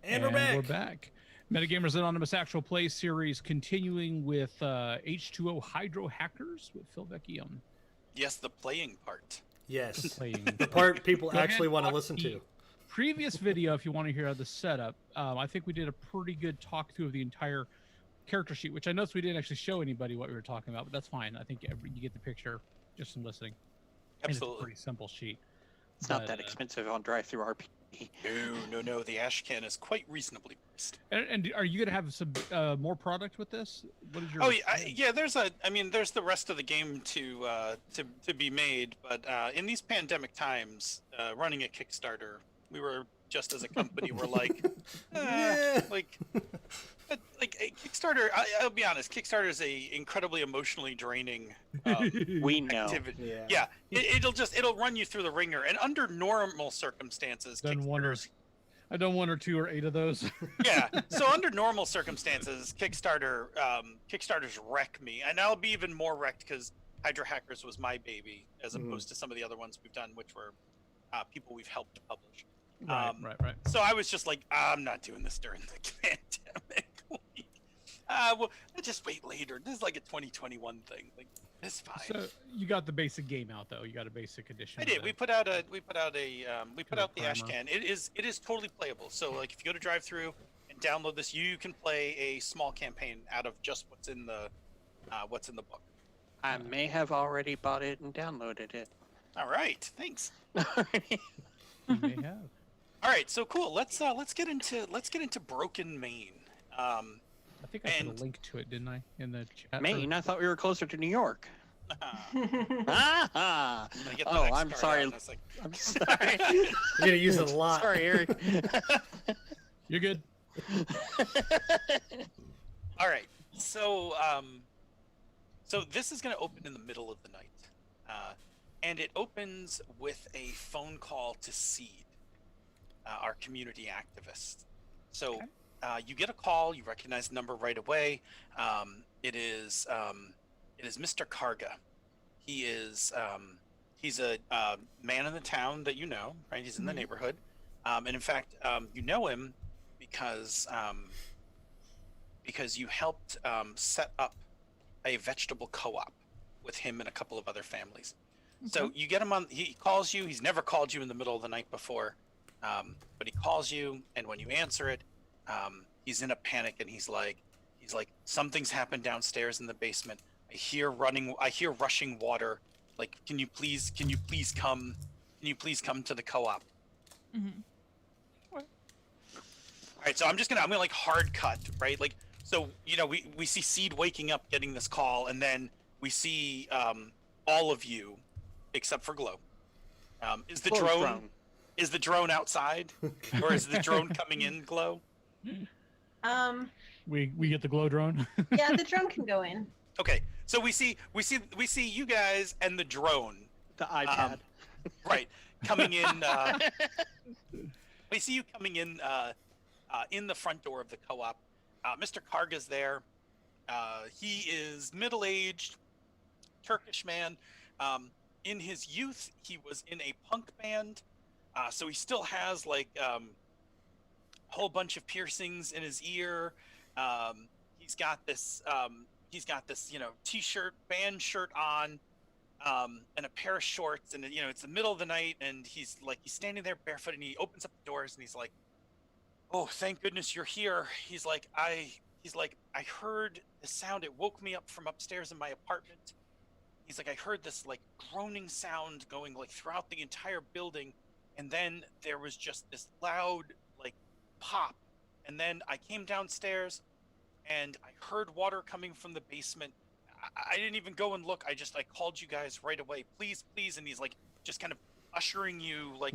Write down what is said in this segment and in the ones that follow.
And we're back. Metagamers Anonymous Actual Play Series continuing with H2O Hydro Hackers with Phil Vecchione. Yes, the playing part. Yes. Playing The part people Go ahead actually and want to watch listen the to. Previous video, if you want to hear the setup, I think we did a pretty good talk through of the entire character sheet, which I noticed we didn't actually show anybody what we were talking about, but that's fine. I think you get the picture just from listening. Absolutely. And it's a pretty simple sheet. It's not that expensive on drive-through RP. No. The ash can is quite reasonably priced. And are you going to have some more product with this? What is your? Oh yeah, there's the rest of the game to be made, but in these pandemic times, running a Kickstarter, we were just as a company we're like, like Kickstarter. I'll be honest, Kickstarter is a incredibly emotionally draining. We know. Activity. Yeah. It'll run you through the ringer, and under normal circumstances, I've done 1 or 2 or 8 of those. Yeah. So under normal circumstances, Kickstarters wreck me, and I'll be even more wrecked because Hydra Hackers was my baby, as opposed to some of the other ones we've done, which were people we've helped publish. Right. So I was just like, I'm not doing this during the pandemic. Well, I'll just wait later. This is like a 2021 thing. Like, it's fine. So you got the basic game out though. You got a basic edition. I did. We put out the ash can. It is totally playable. So like, if you go to drive-through and download this, you can play a small campaign out of just what's in the book. I may have already bought it and downloaded it. All right. Thanks. You may have. All right. So cool. Let's get into Broken Maine. I think I put a link to it, didn't I, in the chat? Maine? I thought we were closer to New York. I'm sorry. I'm sorry. You're gonna use it a lot. Sorry, Eric. You're good. All right. So this is going to open in the middle of the night, and it opens with a phone call to Seed, our community activist. So. Okay. You get a call. You recognize the number right away. It is Mr. Karga. He's a man in the town that you know, right? He's in the neighborhood, and in fact, you know him because you helped set up a vegetable co-op with him and a couple of other families. Okay. So you get him on. He calls you. He's never called you in the middle of the night before, but he calls you, and when you answer it. He's in a panic and he's like, something's happened downstairs in the basement. I hear rushing water. Like, can you please come to the co-op? Mm-hmm. What? All right, so I'm gonna like hard cut, right? Like, so, you know, we see Seed waking up, getting this call, and then we see all of you except for Glow. Is the drone outside, or is the drone coming in, Glow? We get the Glow drone. Yeah, the drone can go in. Okay, so we see you guys and the drone, the iPad, right, coming in. We see you coming in the front door of the co-op. Mr. Karga's there. He is middle-aged, Turkish man. In his youth, he was in a punk band, so he still has like whole bunch of piercings in his ear. He's got this t-shirt, band shirt on, and a pair of shorts, and it's the middle of the night, and he's standing there barefoot, and he opens up the doors, and he's like, "Oh, thank goodness you're here." He's like, I heard the sound. It woke me up from upstairs in my apartment. He's like, I heard this like groaning sound going like throughout the entire building, and then there was just this loud like pop, and then I came downstairs and I heard water coming from the basement. I didn't even go and look. I called you guys right away. Please. And he's like just kind of ushering you like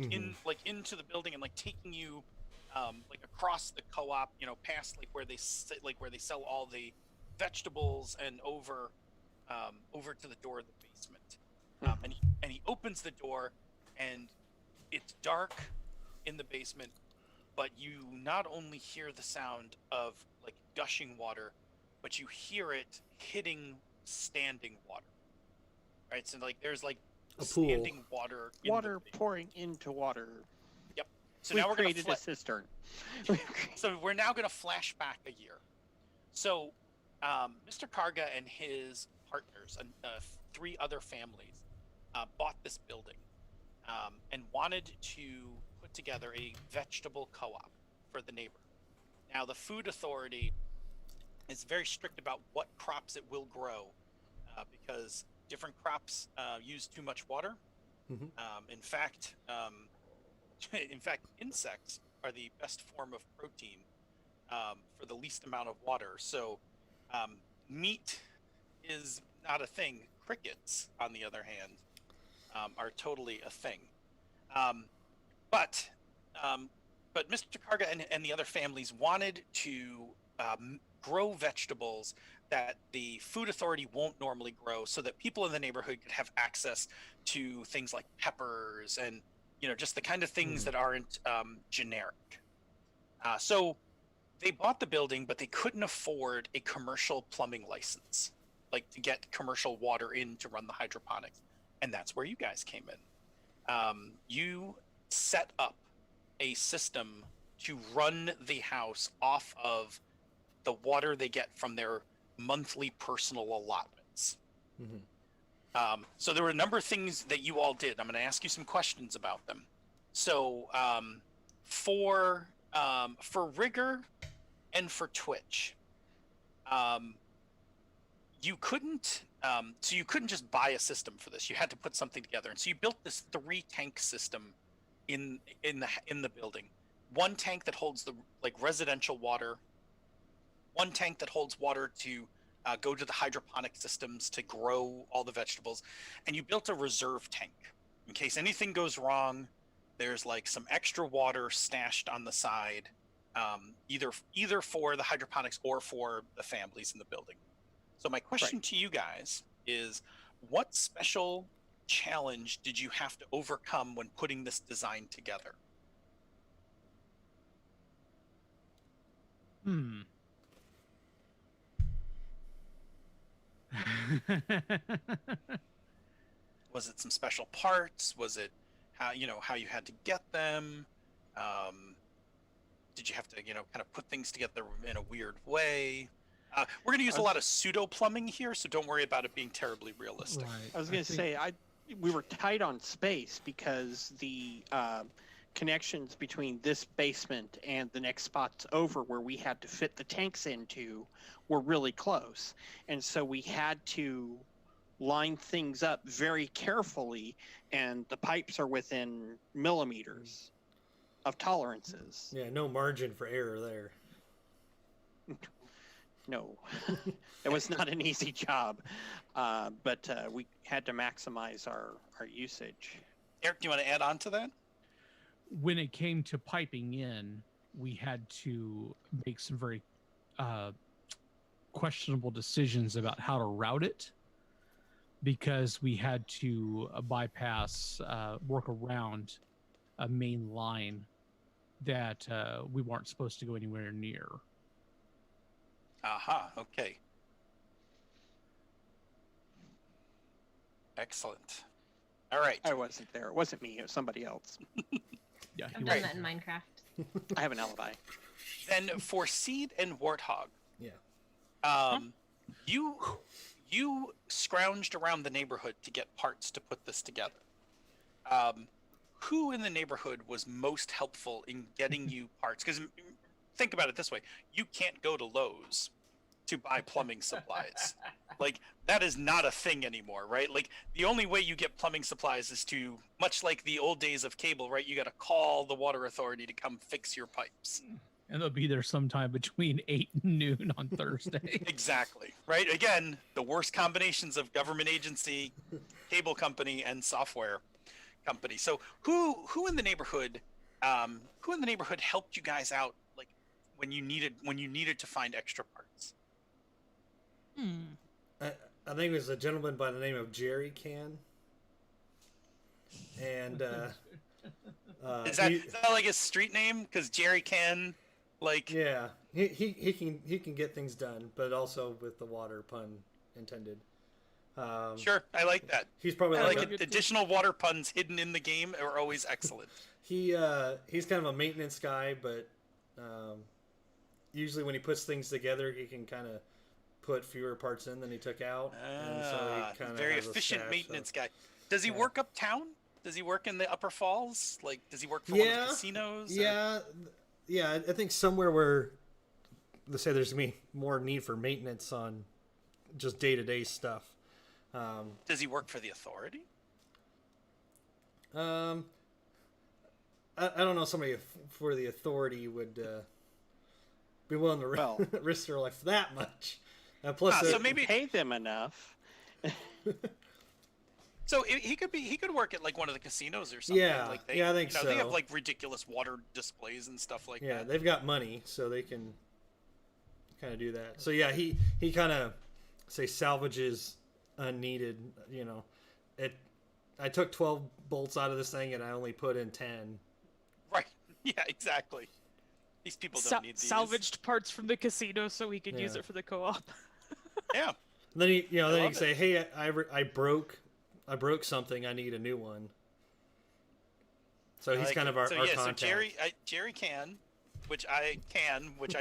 into the building and like taking you like across the co-op, past like where they sell all the vegetables and over to the door of the basement. And he opens the door, and it's dark in the basement, but you not only hear the sound of like gushing water, but you hear it hitting standing water. Right? So like there's like a pool. Standing water pouring into water. Yep. So We've now we're going to created flip. a cistern. So we're now going to flash back a year. So Mr. Karga and his partners and 3 other families bought this building and wanted to put together a vegetable co-op for the neighborhood. Now, the food authority is very strict about what crops it will grow because different crops use too much water. Mhm. In fact, insects are the best form of protein for the least amount of water. So, meat is not a thing. Crickets, on the other hand, are totally a thing. But Mr. Karga and the other families wanted to grow vegetables that the food authority won't normally grow, so that people in the neighborhood could have access to things like peppers and just the kind of things that aren't generic. So they bought the building, but they couldn't afford a commercial plumbing license, like to get commercial water in to run the hydroponics, and that's where you guys came in. You set up a system to run the house off of the water they get from their monthly personal allotments. So there were a number of things that you all did. I'm going to ask you some questions about them. So for Rigor and for Twitch, you couldn't just buy a system for this. You had to put something together, and so you built this 3-tank system in the building. 1 tank that holds the residential water, 1 tank that holds water to go to the hydroponic systems to grow all the vegetables, and you built a reserve tank in case anything goes wrong. There's some extra water stashed on the side, either for the hydroponics or for the families in the building. So my question to you guys is, what special challenge did you have to overcome when putting this design together? Was it some special parts? Was it how you had to get them? Did you have to kind of put things together in a weird way? We're going to use a lot of pseudo plumbing here, so don't worry about it being terribly realistic. Right. I was going to say, we were tight on space because the connections between this basement and the next spots over where we had to fit the tanks into were really close. And so we had to line things up very carefully, and the pipes are within millimeters of tolerances. Yeah, no margin for error there. No, it was not an easy job, but we had to maximize our usage. Eric, do you want to add on to that? When it came to piping in, we had to make some very questionable decisions about how to route it, because we had to bypass, work around a main line that we weren't supposed to go anywhere near. Aha, okay. Excellent. All right. I wasn't there. It wasn't me. It was somebody else. Yeah, I've done that in Minecraft. I have an alibi. Then for Seed and Warthog, Yeah. you scrounged around the neighborhood to get parts to put this together. Who in the neighborhood was most helpful in getting you parts? Because think about it this way: you can't go to Lowe's to buy plumbing supplies. That is not a thing anymore, right? The only way you get plumbing supplies is to, much like the old days of cable, right? You got to call the water authority to come fix your pipes. And they'll be there sometime between 8 and noon on Thursday. Exactly, right? Again, the worst combinations of government agency, cable company, and software company. So who in the neighborhood helped you guys out when you needed to find extra parts? I think it was a gentleman by the name of Jerry Can. And Is that like his street name? Because Jerry Can, yeah, he can get things done, but also with the water, pun intended. Sure, I like that. He's probably I like, like it. Additional water puns hidden in the game are always excellent. he's kind of a maintenance guy, but usually when he puts things together, he can kind of put fewer parts in than he took out, and so he kind of very has a efficient stash maintenance of, guy. Does he Yeah. work uptown? Does he work in the Upper Falls? Like, does he work for one of the Yeah, casinos? or- yeah. I think somewhere where let's say there's gonna be more need for maintenance on just day-to-day stuff. Does he work for the Authority? I don't know. Somebody for the Authority would be willing to Well- risk their life that much. Plus, so maybe Pay them enough. so he could work at like one of the casinos or something. Yeah, like yeah, I think They have so. like ridiculous water displays and stuff like yeah, that. they've got money, so they can kind of do that. So yeah, he kind of salvages unneeded. I took 12 bolts out of this thing and I only put in 10. Right. Yeah, exactly. These people don't need these. Salvaged parts from the casino so we could use Yeah. it for the co-op. Yeah. And then he love can say, "Hey, I broke something. I need a new one." So he's Like kind it. of our contact. So Jerry can, which I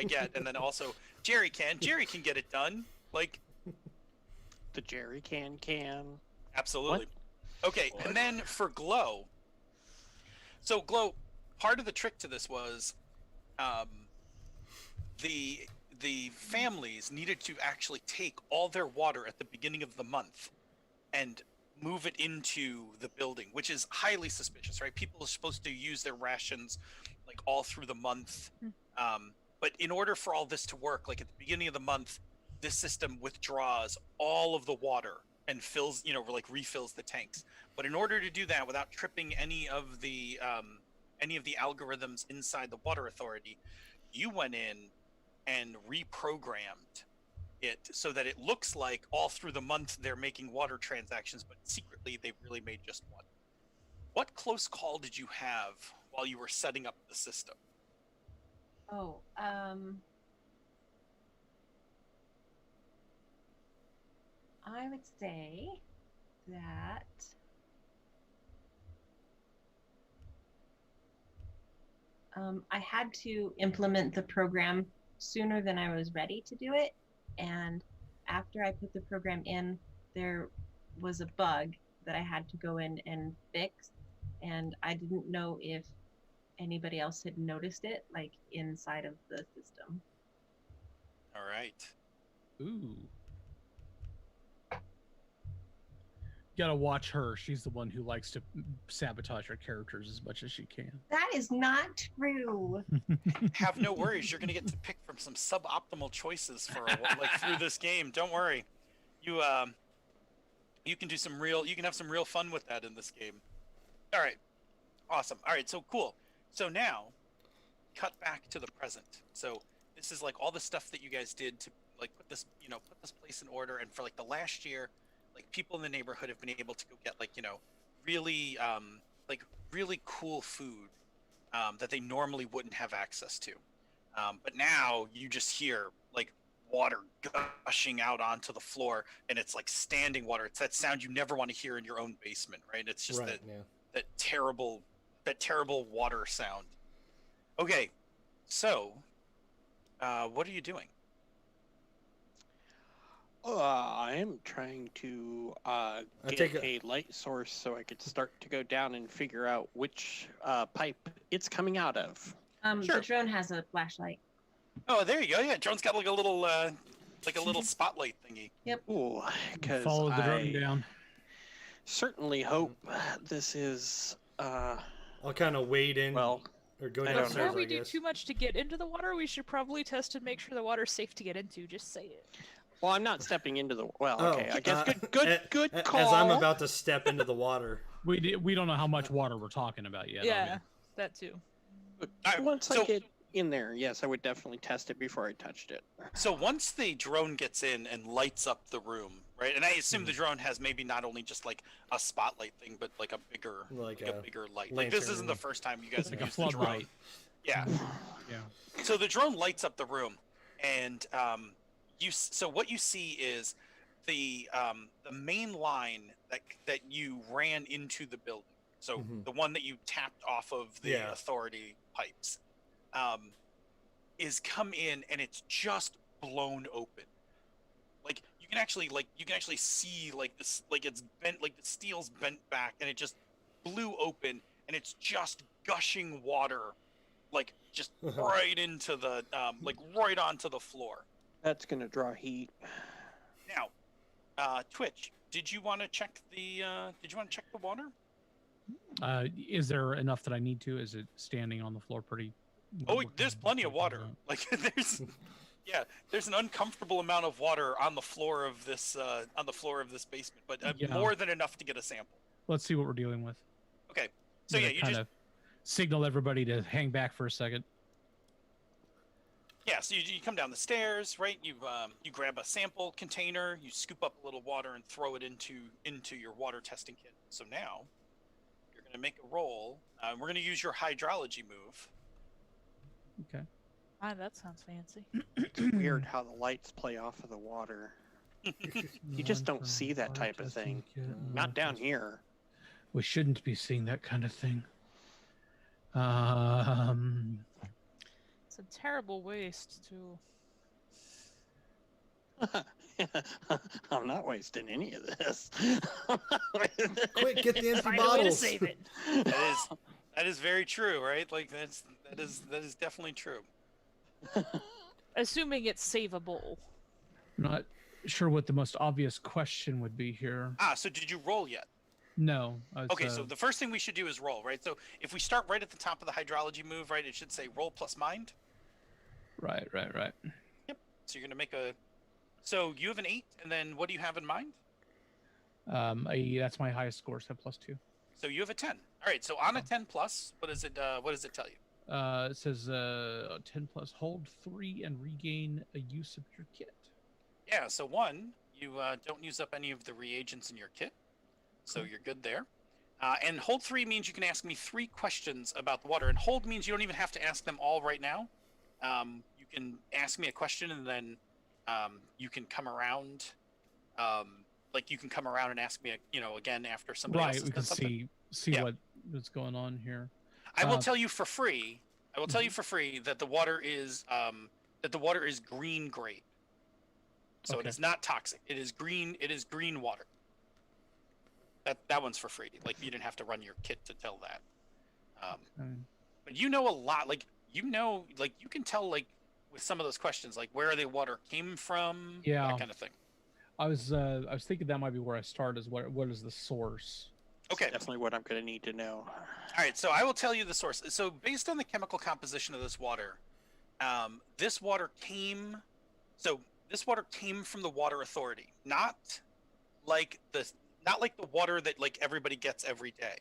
get, and then also Jerry can get it done. Like, The jerry can. absolutely. Okay, and then for Glow. So Glow, part of the trick to this was, the families needed to actually take all their water at the beginning of the month and move it into the building, which is highly suspicious, right? People are supposed to use their rations like all through the month. But in order for all this to work, like at the beginning of the month, this system withdraws all of the water and fills, refills the tanks. But in order to do that without tripping any of the algorithms inside the Water Authority, you went in and reprogrammed it so that it looks like all through the month they're making water transactions, but secretly they've really made just one. What close call did you have while you were setting up the system? Oh, I would say that I had to implement the program sooner than I was ready to do it. And after I put the program in, there was a bug that I had to go in and fix. And I didn't know if anybody else had noticed it, like inside of the system. All right. Ooh. You gotta watch her. She's the one who likes to sabotage her characters as much as she can. That is not true. Have no worries. You're gonna get to pick from some suboptimal choices for through this game. Don't worry. You can do you can have some real fun with that in this game. All right. Awesome. All right. So cool. So now, cut back to the present. So this is like all the stuff that you guys did to like put this place in order. And for like the last year, like people in the neighborhood have been able to go get really really cool food that they normally wouldn't have access to. But now you just hear like water gushing out onto the floor, and it's like standing water. It's that sound you never want to hear in your own basement, right? It's just that terrible water sound. Okay, so what are you doing? I am trying to get a light source so I could start to go down and figure out which pipe it's coming out of. Sure. The drone has a flashlight. Oh, there you go. Yeah, Drone's got like a little spotlight thingy. Yep. Ooh, because Follow the drone down. certainly hope this is I'll kind of wade in. well. Or go I don't downstairs, know. Before we I do guess. too much to get into the water, we should probably test and make sure the water's safe to get into. Just say it. Well, I'm not stepping into the. Well, Oh, okay. I guess good call. As I'm about to step into the water. We don't know how much water we're talking about yet. Yeah, are we? that too. Alright, Once so- I get in there, yes, I would definitely test it before I touched it. So once the drone gets in and lights up the room, right? And I assume the drone has maybe not only just like a spotlight thing, but like a bigger bigger light. Like this isn't the lantern. first time you guys Like have a used the drone. floodlight. Yeah. Yeah. So the drone lights up the room, and so what you see is the main line that you ran into the building. So the one that you tapped off of the authority pipes, is come in and it's just blown open. Like you can actually see like this, like it's bent, like the steel's bent back, and it just blew open, and it's just gushing water, like just right into the like right onto the floor. That's gonna draw heat. Now, Twitch, did you want to check the water? Is there enough that I need to? Is it standing on the floor pretty? Oh, there's plenty of water. Like there's an uncomfortable amount of water on the floor of this basement, but more than enough to get a sample. Let's see what we're dealing with. Okay, so you kind of signal everybody to hang back for a second. Yeah, so you come down the stairs, right? You grab a sample container, you scoop up a little water and throw it into your water testing kit. So now you're gonna make a roll. We're gonna use your hydrology move. Okay. Ah, that sounds fancy. It's weird how the lights play off of the water. You just don't see that type of thing. Not down here. We shouldn't be seeing that kind of thing. It's a terrible waste to. I'm not wasting any of this. Quick, get the empty Find a way to bottles. save it. That is very true, right? Like that is definitely true. Assuming it's savable. Not sure what the most obvious question would be here. So did you roll yet? No. Okay, so the first thing we should do is roll, right? So if we start right at the top of the hydrology move, right, it should say roll plus mind. Right. Yep. So you're gonna make a. So you have an 8, and then what do you have in mind? That's my highest score, so +2. So you have a 10. All right. So on a 10 plus, what does it tell you? It says 10 plus, hold 3 and regain a use of your kit. Yeah. So 1, you don't use up any of the reagents in your kit, so you're good there. And hold 3 means you can ask me 3 questions about the water, and hold means you don't even have to ask them all right now. You can ask me a question, and then you can come around. Like you can come around and ask me, again after somebody else has We done can something. see Yeah. what's going on here. I will tell you for free. That the water is green grade. So it is not toxic. It is green. It is green water. That one's for free. Like you didn't have to run your kit to tell that. But you know a lot. Like you can tell like with some of those questions, like where the water came from. Yeah. That kind of thing. I was thinking that might be where I start. Is what is the source? Okay. That's definitely what I'm going to need to know. All right, so I will tell you the source. So based on the chemical composition of this water, this water came from the water authority, not like the water that like everybody gets every day.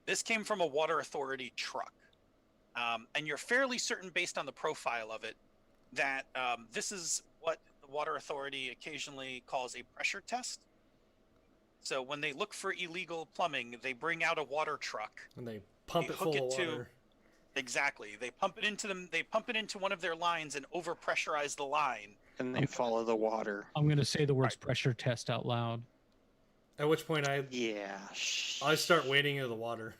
This came from a water authority truck, and you're fairly certain based on the profile of it that this is what the water authority occasionally calls a pressure test. So when they look for illegal plumbing, they bring out a water truck And they pump it full of water. Exactly. They pump it into them. They pump it into one of their lines and overpressurize the line. And they follow the water. I'm going to say the words pressure test out loud. At which point I start wading into the water.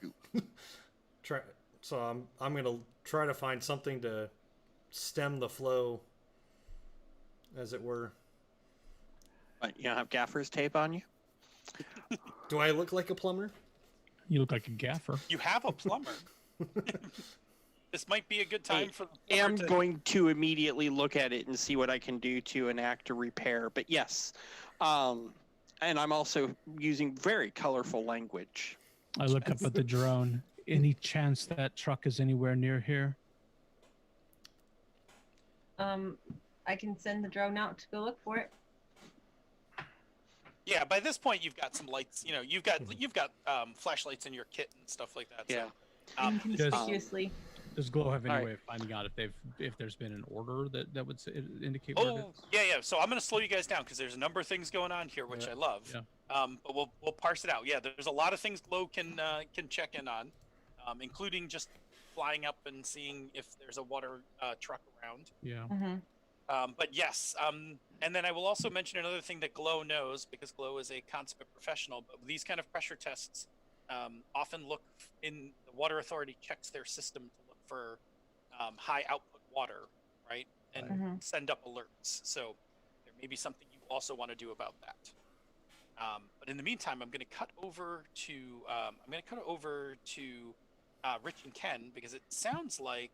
So I'm gonna try to find something to stem the flow, as it were. What, you don't have gaffer's tape on you? Do I look like a plumber? You look like a gaffer. You have a plumber. This might be a good time for the I'm plumber to... going to immediately look at it and see what I can do to enact a repair. But yes, and I'm also using very colorful language. I look up at the drone. Any chance that truck is anywhere near here? I can send the drone out to go look for it. Yeah, by this point you've got some lights. You've got flashlights in your kit and stuff like that. Yeah. So, Inconspicuously. Does Glow have any All right. way of finding out if there's been an order that would indicate? oh yeah. So I'm gonna slow you guys down because there's a number of things going on here which I love. Yeah. But we'll parse it out. Yeah, there's a lot of things Glow can check in on, including just flying up and seeing if there's a water truck around. Yeah. Mm-hmm. But yes, and then I will also mention another thing that Glow knows, because Glow is a consummate professional. But these kind of pressure tests often look in the Water Authority checks their system to look for high output water, right, and send up alerts. So there may be something you also want to do about that. But in the meantime, I'm going to cut over to Rich and Ken, because it sounds like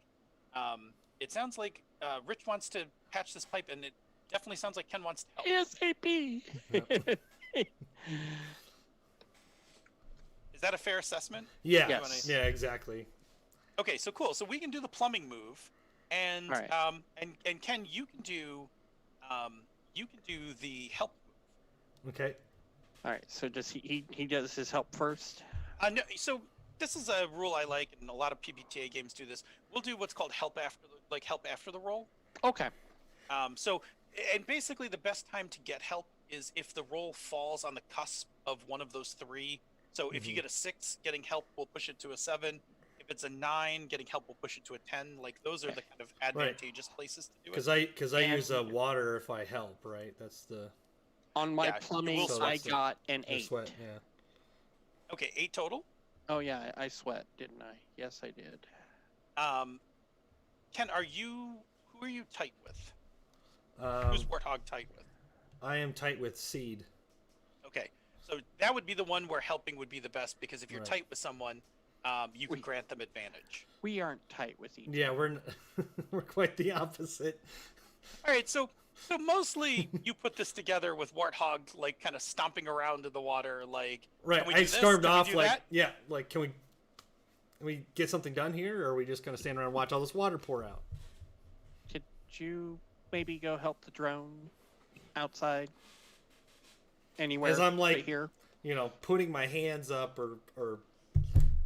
Rich wants to patch this pipe, and it definitely sounds like Ken wants to help. ASAP. Is that a fair assessment? Yeah. Yes. Yeah, exactly. Okay, so cool. So we can do the plumbing move, and All right. and Ken, you can do the help move. Okay. All right. So does he does his help first? No, so this is a rule I like, and a lot of PBTA games do this. We'll do what's called help after the roll. Okay. So, and basically the best time to get help is if the roll falls on the cusp of one of those three. So if you get a 6, getting help will push it to a 7. If it's a 9, getting help will push it to a 10. Like, those are the kind of advantageous places to do it. Because I use water if I help, right? That's the On my Yeah, you plumbing, will I sweat. got an 8. sweat. Yeah. Okay, 8 total. Oh yeah, I sweat, didn't I? Yes, I did. Ken, who are you tight with? Um, Who's Warthog tight with? I am tight with Seed. Okay, so that would be the one where helping would be the best, because if you're Right. tight with someone, you can grant them advantage. We aren't tight with each other. Yeah, we're quite the opposite. All right, so mostly you put this together with Warthog, like, kind of stomping around in the water, like. Right. Can we I do this? stormed Can we off do like, that? yeah, like can we get something done here, or are we just gonna stand around and watch all this water pour out? Could you maybe go help the drone outside? Anywhere? As I'm like, right here. Putting my hands up or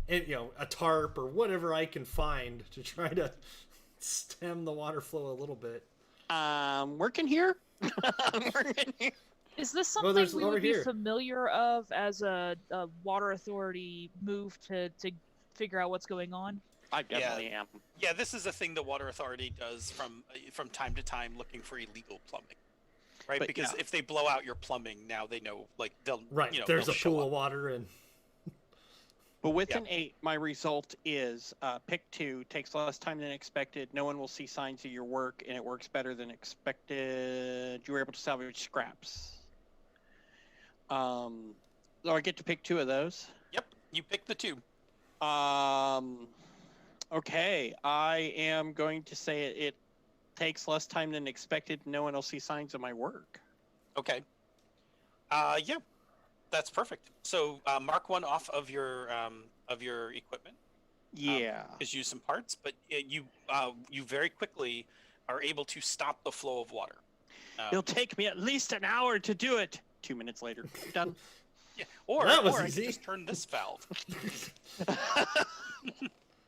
a tarp or whatever I can find to try to stem the water flow a little bit. Working here. I'm working here. Is this Well, something there's we over would be here. familiar of as a water authority move to figure out what's going on? I definitely am. Yeah, this is a thing the Water Authority does from time to time, looking for illegal plumbing. Right, But, because yeah. if they blow out your plumbing, now they know, like, they'll Right. There's a pool of water and. But with an 8, my result is pick 2, takes less time than expected. No one will see signs of your work, and it works better than expected. You were able to salvage scraps. So I get to pick 2 of those. Yep, you pick the 2. Okay, I am going to say it takes less time than expected. No one will see signs of my work. Okay. Yeah, that's perfect. So mark 1 off of your equipment. Yeah. Just use some parts, but you very quickly are able to stop the flow of water. It'll take me at least an hour to do it. 2 minutes later, done. Yeah, or That was I easy. could just turn this valve.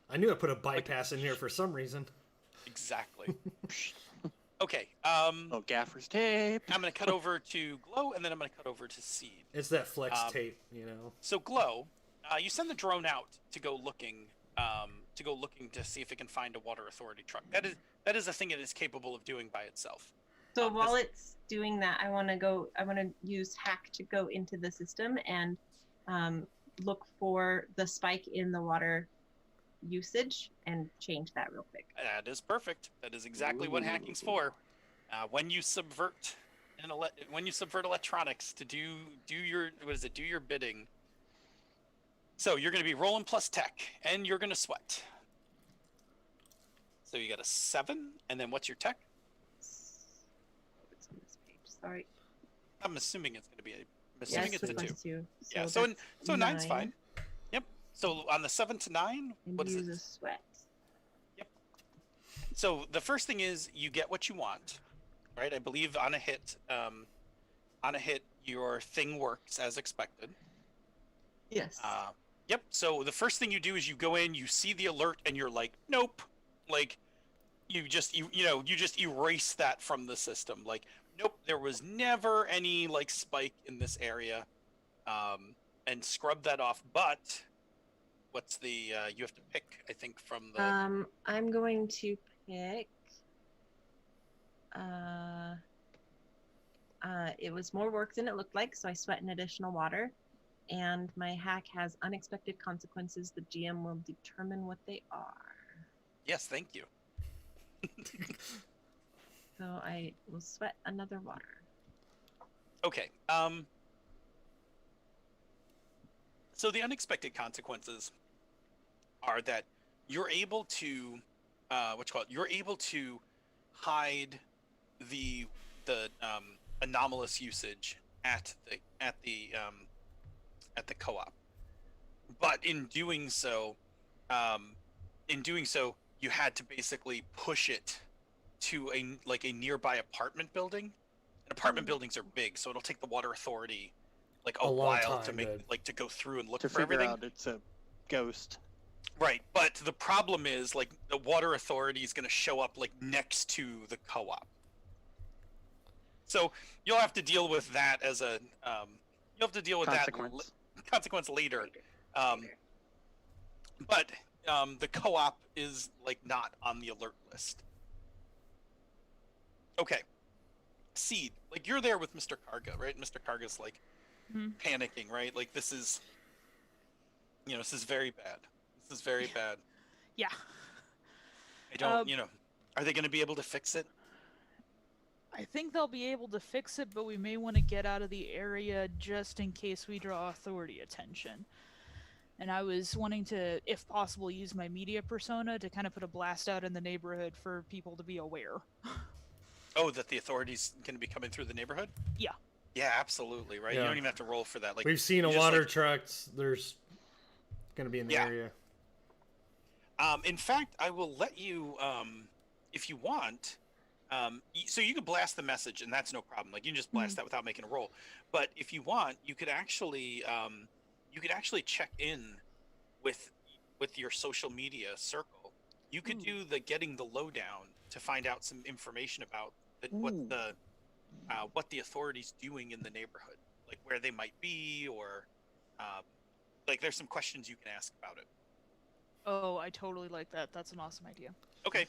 I knew I put a bypass in here for some reason. Exactly. Okay. Oh, gaffer's tape. I'm going to cut over to Glow, and then I'm going to cut over to Seed. It's that flex tape, So Glow, you send the drone out to go looking to see if it can find a Water Authority truck. That is a thing it is capable of doing by itself. So while it's doing that, I want to use hack to go into the system and look for the spike in the water usage and change that real quick. That is perfect. That is exactly what hacking's for. When you subvert electronics to do your bidding. So you're going to be rolling plus tech, and you're going to sweat. So you got a 7, and then what's your tech? It's on this page. Sorry. I'm assuming it's going to be Yes, it's a 2. +2. Yeah, so that's 9's 9. fine. Yep. So on the 7 to 9, And what is use it? a sweat. Yep. So the first thing is you get what you want, right? I believe on a hit, your thing works as expected. Yes. Yep. So the first thing you do is you go in, you see the alert, and you're like, nope. Like, you just erase that from the system. Like, nope, there was never any like spike in this area, and scrub that off. But what's the you have to pick? I think from the I'm going to pick It was more work than it looked like, so I sweat in additional water. And my hack has unexpected consequences. The GM will determine what they are. Yes, thank you. So I will sweat another water. Okay. So the unexpected consequences are that you're able to, you're able to hide the anomalous usage at the co-op, but in doing so, you had to basically push it to a nearby apartment building. And apartment buildings are big, so it'll take the water authority like a long while to time make to go through and look To for figure everything. out it's a ghost. Right, but the problem is like the water authority is going to show up like next to the co-op. So you'll have to deal with that as a you'll have to deal with Consequence. that consequence later. But the co-op is like not on the alert list. Okay. Seed, like you're there with Mr. Karga, right? Mr. Karga's like panicking, right? Like this is very bad. This is very bad. Yeah. I don't, are they going to be able to fix it? I think they'll be able to fix it, but we may want to get out of the area just in case we draw authority attention. And I was wanting to, if possible, use my media persona to kind of put a blast out in the neighborhood for people to be aware. Oh, that the authority's going to be coming through the neighborhood? Yeah. Yeah, absolutely, right? Yeah. You don't even have to roll for that. Like We've seen a just, water like, truck. There's going to be in the area. In fact, I will let you, if you want, so you could blast the message, and that's no problem. Like you can just blast that without making a roll. But if you want, you could actually check in with your social media circle. You could do the getting the lowdown to find out some information about what the authorities doing in the neighborhood, like where they might be, or like there's some questions you can ask about it. Oh, I totally like that. That's an awesome idea. Okay.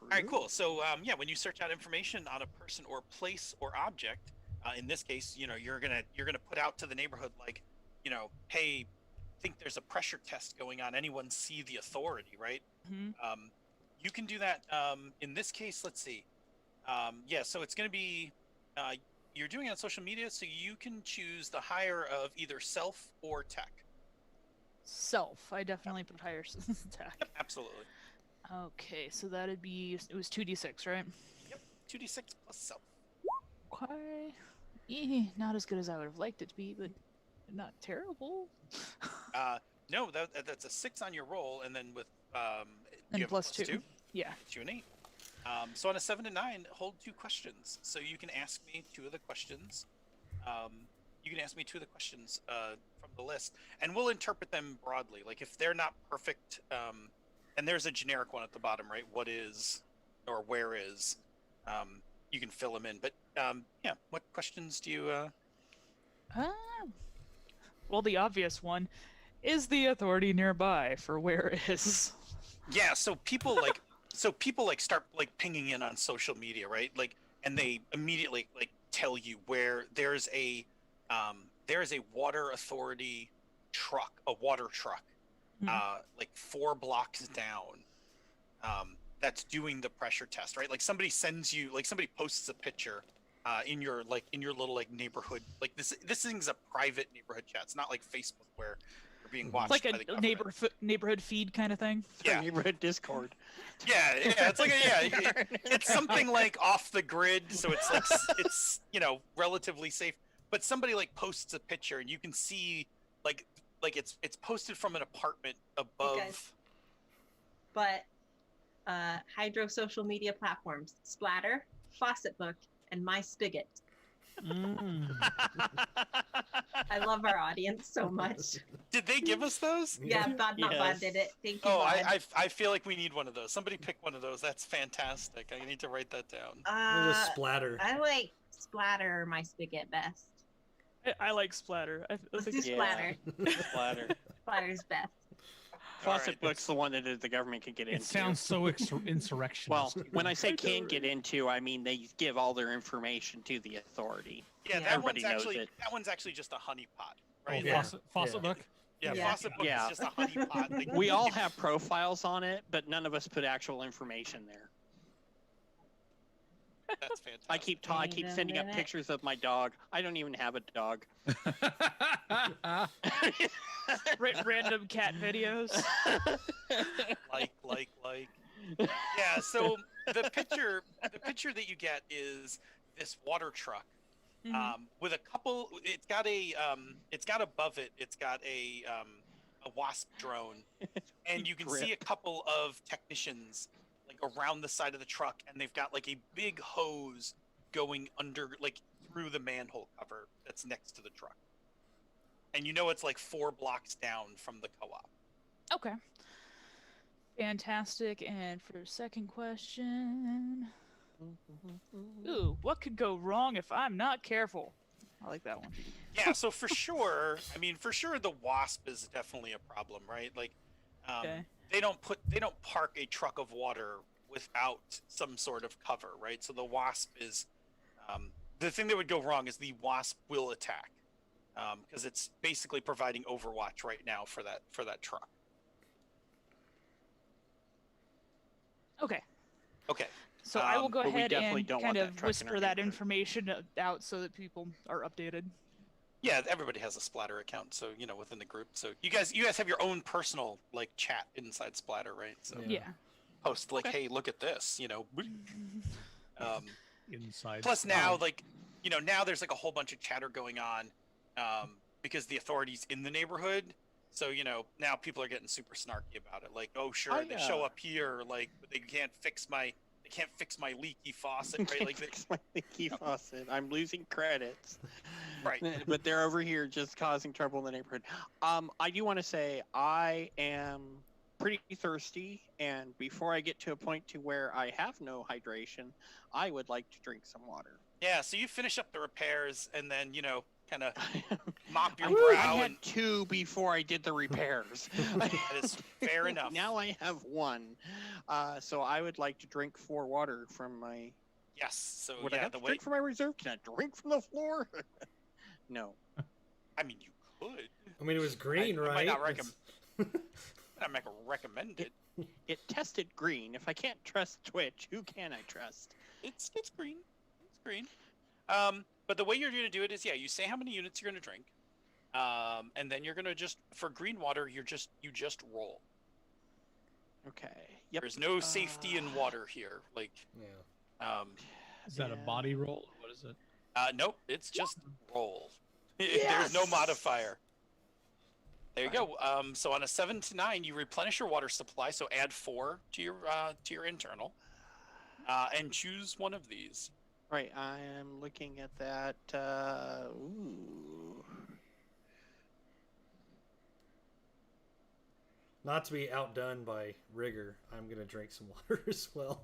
All right, cool. So when you search out information on a person or place or object, in this case, you're gonna put out to the neighborhood like, hey, think there's a pressure test going on. Anyone see the authority, right? You can do that. In this case, let's see. So it's gonna be you're doing it on social media, so you can choose the higher of either self or tech. Self. I definitely put higher tech. Yep, absolutely. Okay, so that'd be, it was 2d6, right? Yep, 2d6 plus self. Okay. Not as good as I would have liked it to be, but not terrible. No, that's a 6 on your roll, and then with and plus 2. Yeah. It's you an 8. So on a 7 to 9, hold 2 questions. So you can ask me 2 of the questions. From the list, and we'll interpret them broadly. Like if they're not perfect, and there's a generic one at the bottom, right? What is, or where is? You can fill them in. But what questions do you? Well, the obvious one is the authority nearby for where is. Yeah. So people start like pinging in on social media, right? Like, and they immediately like tell you where there's a water authority truck, a water truck, like 4 blocks down, that's doing the pressure test, right? Like somebody posts a picture in your little like neighborhood, like this thing's a private neighborhood chat. It's not like Facebook where you're being watched like by the a government. neighborhood feed kind of thing. Yeah, neighborhood Discord. Yeah, it's like it's something like off the grid, so it's like it's relatively safe. But somebody like posts a picture, and you can see like it's posted from an apartment above. Hey guys. But hydro social media platforms: Splatter, Faucet Book, and My Spigot. I love our audience so much. Did they give us those? Yeah, Bod Not Bod did it. Thank you. Oh, Bod. I feel like we need one of those. Somebody pick one of those. That's fantastic. I need to write that down. Just Splatter. I like Splatter or My Spigot best. I like Splatter. Let's do Splatter. Splatter. Splatter's best. Fawcett right. Book's the one that the government can get into. It sounds so insurrectionist. Well, when I say can get into, I mean they give all their information to the authority. Yeah, Yeah. that Everybody one's knows actually it. that one's actually just a honeypot, Oh, right? Yeah. Faucet book. Yeah, Yeah. Fawcett Book Yeah. is just a honeypot. Like, We all have profiles on it, but none of us put actual information there. That's fantastic. I keep sending up pictures of my dog. I don't even have a dog. Random cat videos. like. Yeah, so the picture that you get is this water truck with a couple. It's got above it. It's got a wasp drone, and you can see a couple of technicians like around the side of the truck, and they've got like a big hose going under, like through the manhole cover that's next to the truck, and you know it's like 4 blocks down from the co-op. Okay. Fantastic. And for the second question, ooh, what could go wrong if I'm not careful? I like that one. Yeah, so for sure, the wasp is definitely a problem, right? Like, Okay. they don't park a truck of water without some sort of cover, right? So the wasp is, the thing that would go wrong is the wasp will attack, because it's basically providing overwatch right now for that truck. Okay. Okay. So I will go but we ahead definitely and don't kind want that of truck in our whisper that neighborhood. information out so that people are updated. Yeah, everybody has a Splatter account, so within the group. So you guys have your own personal like chat inside Splatter, right? So Yeah. post like, Okay. hey, look at this, Inside. Plus now, like, now there's like a whole bunch of chatter going on, because the authorities in the neighborhood. So now people are getting super snarky about it. Like, oh sure, they show up here, like, but they can't fix my leaky faucet, right? Like, Fix my leaky faucet. I'm losing credits. right. But they're over here just causing trouble in the neighborhood. I do want to say I am pretty thirsty, and before I get to a point to where I have no hydration, I would like to drink some water. Yeah. So you finish up the repairs, and then kind of mop your I brow, had and 2 before I did the repairs. that is fair enough. Now I have 1. So I would like to drink 4 water from my. Yes. So Would I yeah, have the to way. drink from my reserve? Can I drink from the floor? No. I mean, you could. I mean, it was green, I right? might not I'm not gonna recommend it. It tested green. If I can't trust Twitch, who can I trust? It's green. It's green. But the way you're gonna do it is, you say how many units you're gonna drink, and then you're gonna just, for green water, you just roll. Okay. Yep. There's no safety in water here. Like, Yeah. Is that a body roll? What is it? nope, it's just roll. There's no Yes! modifier. There you go. So on a 7 to 9, you replenish your water supply. So add 4 to your internal, and choose one of these. Right. I am looking at that. Ooh. Not to be outdone by rigor, I'm gonna drink some water as well.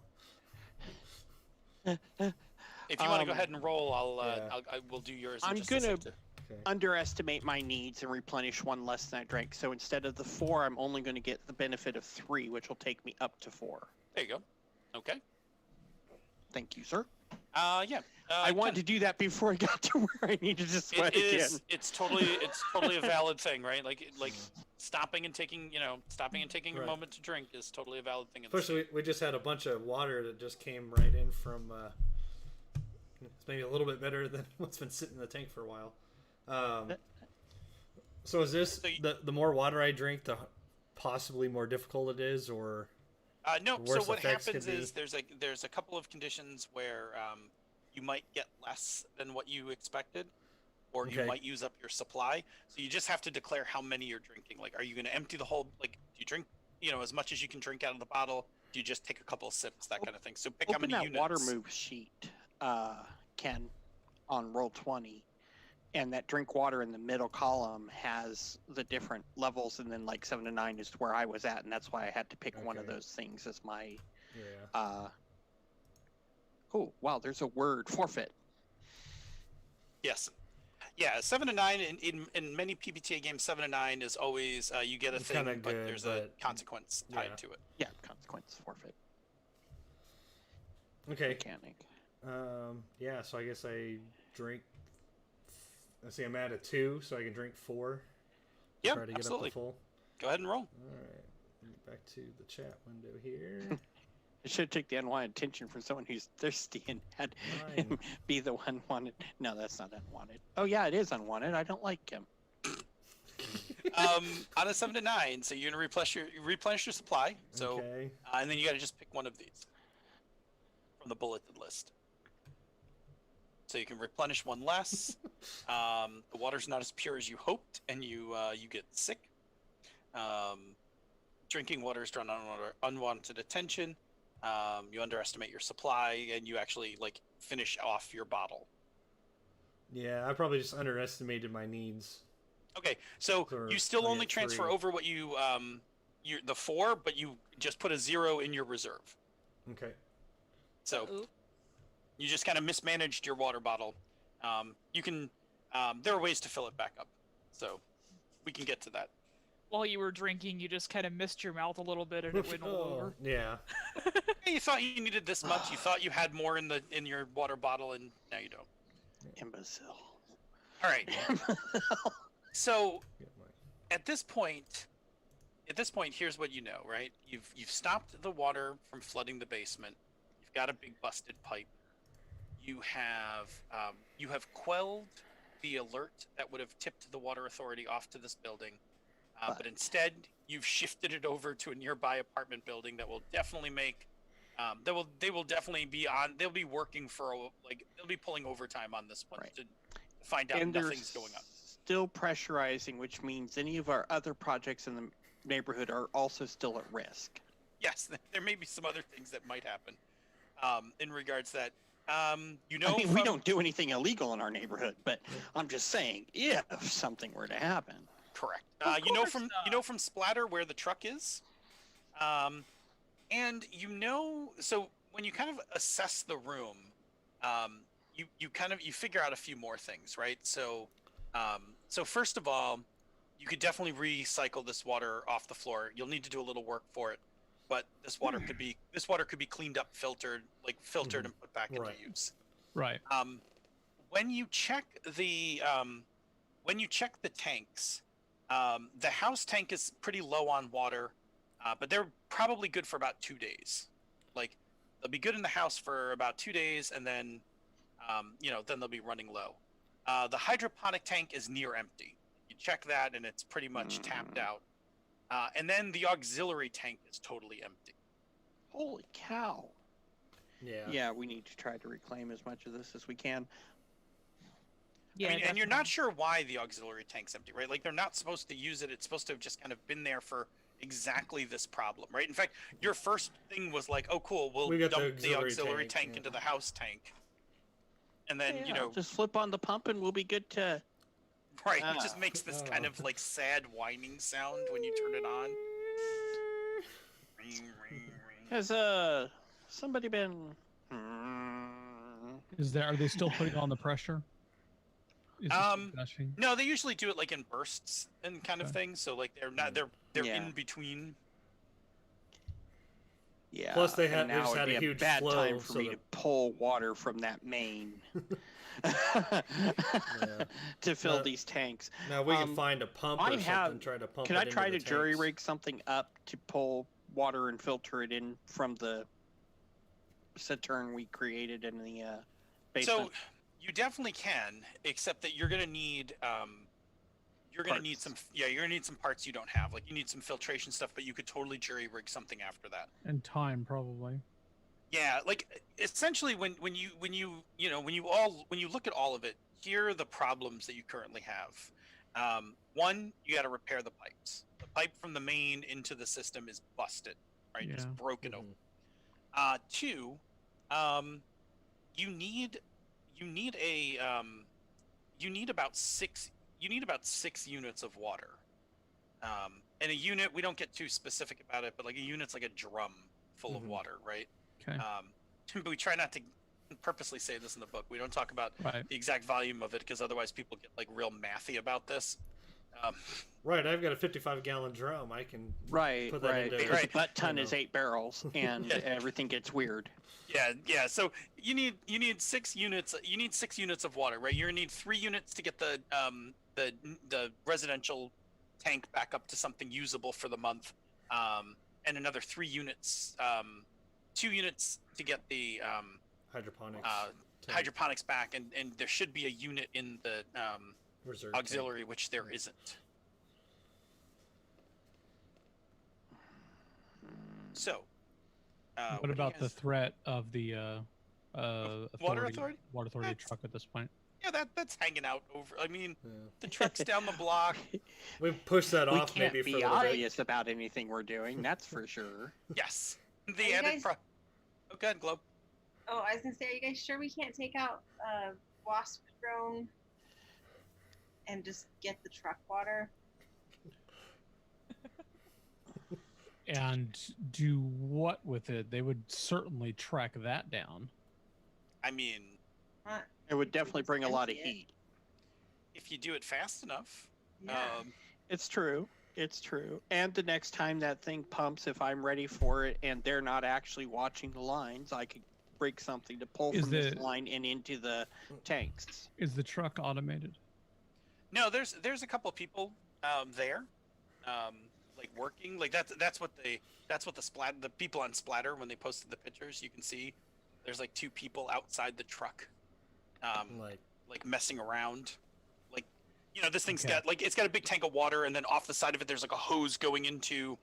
If you want to go Um, ahead and roll, yeah. I will do yours. I'm just a gonna- sec to- Okay. Underestimate my needs and replenish 1 less than I drank. So instead of the 4, I'm only going to get the benefit of 3, which will take me up to 4. There you go. Okay. Thank you, sir. Yeah. I wanted to do that before I got to where I needed to sweat again. It's totally a valid thing, right? Like stopping and taking a Right. moment to drink is totally a valid thing. Especially, we just had a bunch of water that just came right in from. It's maybe a little bit better than what's been sitting in the tank for a while. So is this So you- the more water I drink, the possibly more difficult it is, or? No. worse So what effects happens could be? is there's a couple of conditions where you might get less than what you expected, or you Okay. might use up your supply. So you just have to declare how many you're drinking. Like, are you going to empty the whole? Like, do you drink as much as you can drink out of the bottle? Do you just take a couple of sips, that kind of thing? So pick how Open many that units. water move sheet, Ken, on roll 20, and that drink water in the middle column has the different levels, and then like 7 to 9 is where I was at, and that's why I had to pick one of Okay. those things as my. Yeah. Oh wow, there's a word, forfeit. Yes. Yeah, 7 to 9 in many PBTA games, 7 to 9 is always you get a thing, Kinda but good, there's a but- consequence tied yeah. to it. Yeah, consequence forfeit Okay. mechanic. Yeah, so I guess I drink. Let's see, I'm at a 2, so I can drink 4. Yeah, Try to get absolutely. up to full. Go ahead and roll. Alright. Back to the chat window here. I should take the unwanted attention from someone who's thirsty and had him 9. be the one wanted. No, that's not unwanted. Oh yeah, it is unwanted. I don't like him. On a 7 to 9, so you're gonna replenish your supply. So, Okay. and then you got to just pick one of these from the bulleted list. So you can replenish one less. The water's not as pure as you hoped, and you get sick. Drinking water is drawn unwanted attention. You underestimate your supply, and you actually like finish off your bottle. Yeah, I probably just underestimated my needs. Okay, so Or you still I only get transfer 3. over what you the 4, but you just put a 0 in your reserve. Okay. So Ooh. you just kind of mismanaged your water bottle. You can there are ways to fill it back up, so we can get to that. While you were drinking, you just kind of missed your mouth a little bit and it went all over. Yeah. Hey, you thought you needed this much. You thought you had more in your water bottle, and now you don't. Imbecile. All right. So Get my... at this point, here's what you know, right? You've stopped the water from flooding the basement. You've got a big busted pipe. You have quelled the alert that would have tipped the water authority off to this building, but instead you've shifted it over to a nearby apartment building that will definitely make. They will definitely be on. They'll be working for they'll be pulling overtime on this one Right. to find out And nothing's going on. Still pressurizing, which means any of our other projects in the neighborhood are also still at risk. Yes, there may be some other things that might happen in regards to that. You know, I mean, we don't do anything illegal in our neighborhood, but I'm just saying, if something were to happen. correct. Of You know course from from Splatter where the truck is, and so when you kind of assess the room, you figure out a few more things, right? So first of all, you could definitely recycle this water off the floor. You'll need to do a little work for it, but this water could be cleaned up, filtered and put back Right. into use. Right. When you check the tanks, the house tank is pretty low on water, but they're probably good for about 2 days. Like they'll be good in the house for about 2 days, and then then they'll be running low. The hydroponic tank is near empty. You check that, and it's pretty much tapped out. And then the auxiliary tank is totally empty. Holy cow. Yeah. Yeah, we need to try to reclaim as much of this as we can. Yeah, I mean, and you're definitely. not sure why the auxiliary tank's empty, right? Like they're not supposed to use it. It's supposed to have just kind of been there for exactly this problem, right? In fact, your first thing was like, "Oh, cool, we'll We got the dump the auxiliary auxiliary tank, tank yeah. into the house tank," and then Yeah, just flip on the pump and we'll be good to. right, it just makes this kind Oh. of like sad whining sound when you turn it on. Ring, ring, ring. Has somebody been? Are they still putting on the pressure? Is it still gushing? No, they usually do it like in bursts and kind of Okay. thing. So like they're Yeah. in between. Yeah. Plus they and had- they now just it'd had be a huge bad flow, time for so me the- to pull water from that main to fill But- these tanks. Now we can find a pump or something. Try to pump. Can it I into try the to jury tanks. rig something up to pull water and filter it in from the cistern we created in the basement? So you definitely can, except that you're gonna need you're gonna need some parts you don't have. Like you need some filtration stuff, but you could totally jury rig something after that. And time, probably. Yeah, like essentially when you look at all of it, here are the problems that you currently have. One, you got to repair the pipes. The pipe from the main into the system is busted, right? It's Yeah. broken Mhm. open. Two, you need about six units of water. And a unit, we don't get too specific about it, but like a unit's like a drum full of Mhm. water, right? Okay. But we try not to purposely say this in the book. We don't talk about Right. the exact volume of it because otherwise people get like real mathy about this. Right, I've got a 55-gallon drum. I can Right, put that right. into, Because Right. a butt ton you is know. 8 barrels, and Yeah. everything gets weird. Yeah. So you need 6 units. You need 6 units of water, right? You're gonna need 3 units to get the residential tank back up to something usable for the month, and another 3 units, 2 units to get the hydroponics. tank hydroponics back, and there should be a unit in the reserve tank. auxiliary, which there isn't. So, What do you about the guys- threat of the Water authority? water authority That's- truck at this point? Yeah, that's hanging out over. I mean, Yeah. the truck's down the block. We pushed that We off can't maybe for be a little bit. obvious about anything we're doing, that's for sure. Yes, Are the you added. guys- Oh, go ahead, Globe. Oh, I was gonna say, are you guys sure we can't take out wasp drone and just get the truck water? And do what with it? They would certainly track that down. I mean, Huh? It would definitely bring a lot of Empty it. heat. if you do it fast enough. Yeah. It's true. It's true. And the next time that thing pumps, if I'm ready for it and they're not actually watching the lines, I could break something to pull Is from this the- line and into the tanks. Is the truck automated? No, there's a couple people there, like working. Like that's what the people on Splatter, when they posted the pictures, you can see there's like 2 people outside the truck, like messing around. Like, this thing's Okay. got it's got a big tank of water, and then off the side of it there's like a hose going into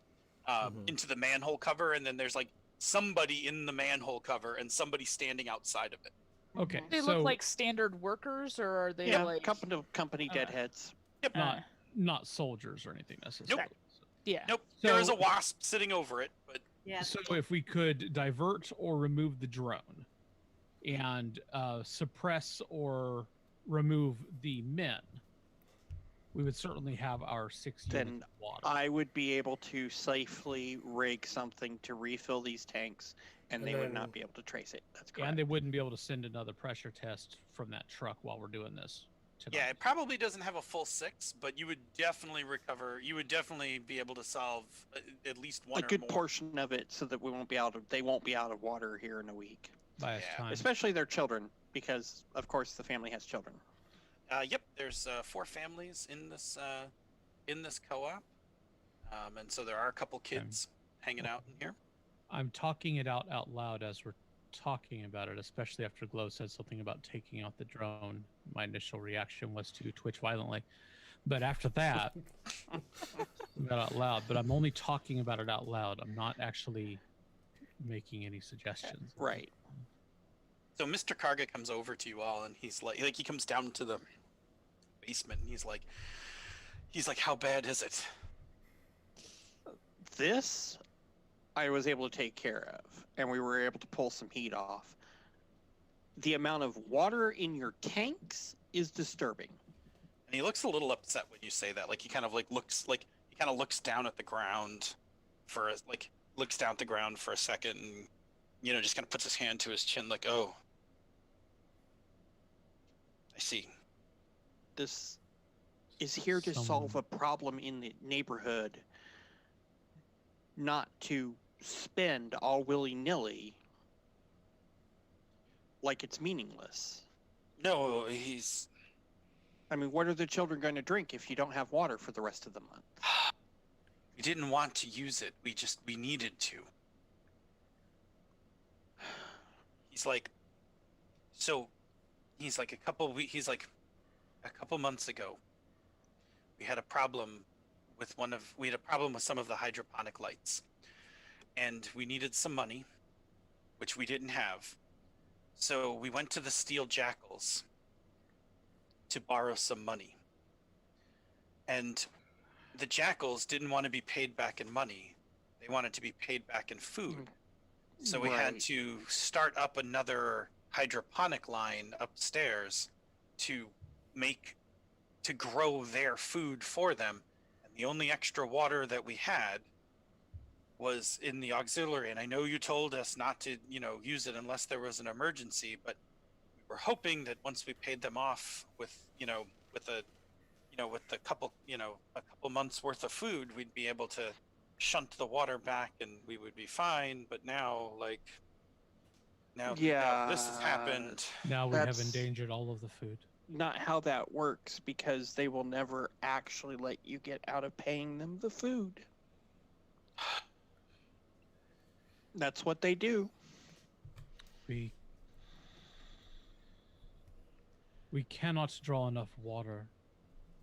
the manhole cover, and then there's like somebody in the manhole cover and somebody standing outside of it. Okay, They so look like standard workers, or are they Yeah, like? company Uh, deadheads. Yep. not not soldiers or anything necessarily. Yeah. Nope. There is a So- wasp sitting over it, but Yeah. So if we could divert or remove the drone and suppress or remove the men, we would certainly have our 6 Then units of water. I would be able to safely rig something to refill these tanks, and And they would then- not be able to trace it. That's correct. And they wouldn't be able to send another pressure test from that truck while we're doing this. Tonight. yeah, it probably doesn't have a full 6, but you would definitely recover. You would definitely be able to solve at least one a or good more. portion of it, so that they won't be out of water here in a week. by its Yeah. time. Especially their children, because of course the family has children. Yep, there's 4 families in this co-op, and so there are a couple kids hanging out in here. I'm talking it out loud as we're talking about it, especially after Glow said something about taking out the drone. My initial reaction was to twitch violently. But after that, not out loud. But I'm only talking about it out loud. I'm not actually making any suggestions. Right. So Mr. Karga comes over to you all, and he's like he comes down to the basement, and he's like, how bad is it? This I was able to take care of, and we were able to pull some heat off. The amount of water in your tanks is disturbing. And he looks a little upset when you say that. Like he kind of looks down at the ground for a second, and just kind of puts his hand to his chin, like, oh, I see. This is here to solve a problem in the neighborhood, not to spend all willy-nilly like it's meaningless. No, he's. I mean, what are the children going to drink if you don't have water for the rest of the month? We didn't want to use it. We needed to. He's like, a couple months ago, we had a problem with some of the hydroponic lights, and we needed some money, which we didn't have. So we went to the Steel Jackals to borrow some money. And the Jackals didn't want to be paid back in money. They wanted to be paid back in food. So we had Right. to start up another hydroponic line upstairs to grow their food for them. And the only extra water that we had was in the auxiliary, and I know you told us not to, use it unless there was an emergency, but we were hoping that once we paid them off with, with a, with a couple months worth of food, we'd be able to shunt the water back and we would be fine. But now, now this has happened. Now we have That's- endangered all of the food. Not how that works, because they will never actually let you get out of paying them the food. That's what they do. We cannot draw enough water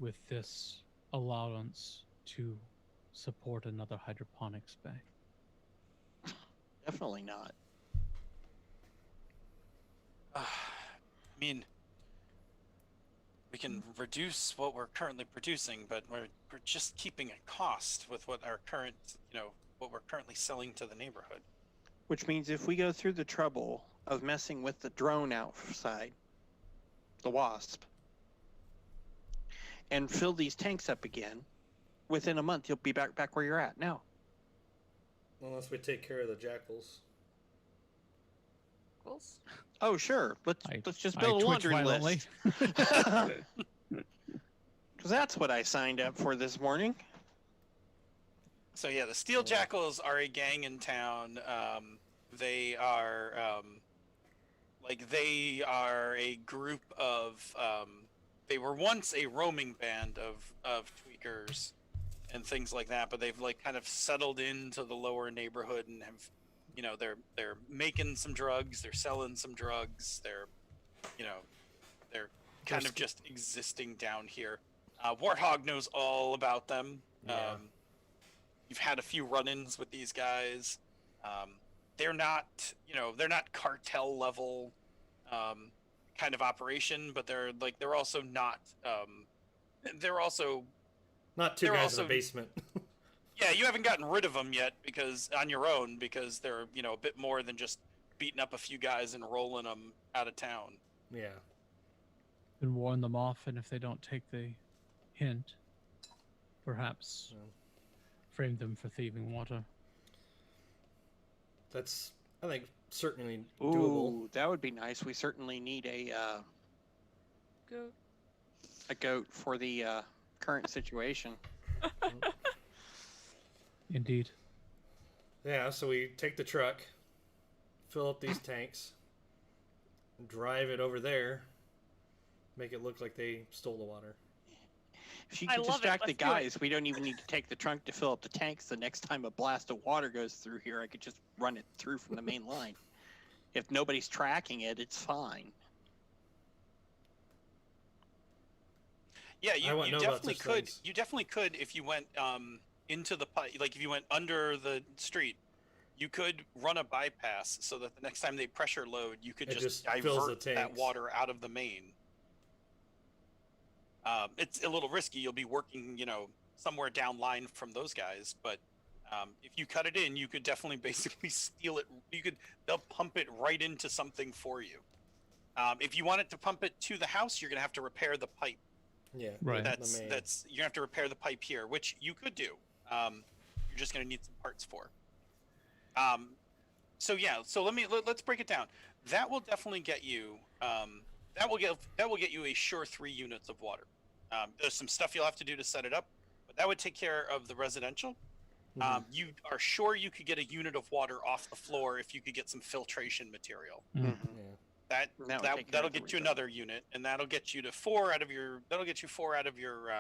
with this allowance to support another hydroponics bay. Definitely not. I mean, we can reduce what we're currently producing, but we're just keeping a cost with what our current, what we're currently selling to the neighborhood. Which means if we go through the trouble of messing with the drone outside, the Wasp, and fill these tanks up again, within a month you'll be back where you're at now. Unless we take care of the jackals. Oh sure, let's just build a twitch laundry violently. list. Because that's what I signed up for this morning. So yeah, the Steel Jackals are a gang in town. They are they are a group of they were once a roaming band of tweakers and things like that, but they've kind of settled into the lower neighborhood and have, they're making some drugs, they're selling some drugs, they're kind of just existing down here. Warthog knows all about them. Yeah. You've had a few run-ins with these guys. They're not cartel level kind of operation, but they're also not. They're also not two guys in the basement. Yeah, you haven't gotten rid of them yet on your own because they're a bit more than just beating up a few guys and rolling them out of town. Yeah. And warn them off, and if they don't take the hint, perhaps frame them for thieving water. That's, I think, certainly Ooh, doable. that would be nice. We certainly need a goat for the current situation. Indeed. Yeah, so we take the truck, fill up these tanks, drive it over there, make it look like they stole the water. If you can distract the guys, we don't even need to take the trunk to fill up the tanks. The next time a blast of water goes through here, I could just run it through from the main line. If nobody's tracking it, it's fine. Yeah, you definitely could. You definitely could if you went into the pipe, if you went under the street. You could run a bypass so that the next time they pressure load, you could just divert that water out of the main. It's a little risky. You'll be working, somewhere down line from those guys. But if you cut it in, you could definitely basically steal it. They'll pump it right into something for you. If you want it to pump it to the house, you're gonna have to repair the pipe. Yeah, right. That's you're gonna have to repair the pipe here, which you could do. You're just gonna need some parts for. So let's break it down. That will definitely get you. That will get you a sure 3 units of water. There's some stuff you'll have to do to set it up, but that would take care of the residential. You are sure you could get a unit of water off the floor if you could get some filtration material. Mm-hmm. Yeah. That'll get you another unit, and that'll get you to 4 out of your. That'll get you 4 out of your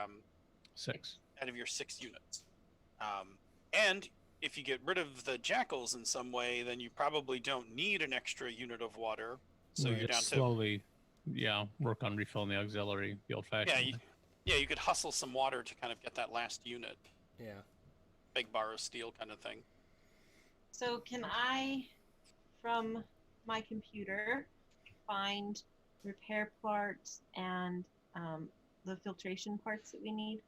6. Out of your 6 units. And if you get rid of the jackals in some way, then you probably don't need an extra unit of water. So you're down slowly, work on refilling the auxiliary the old-fashioned. You could hustle some water to kind of get that last unit. Yeah. Beg, borrow, steal kind of thing. So can I, from my computer, find repair parts and the filtration parts that we need?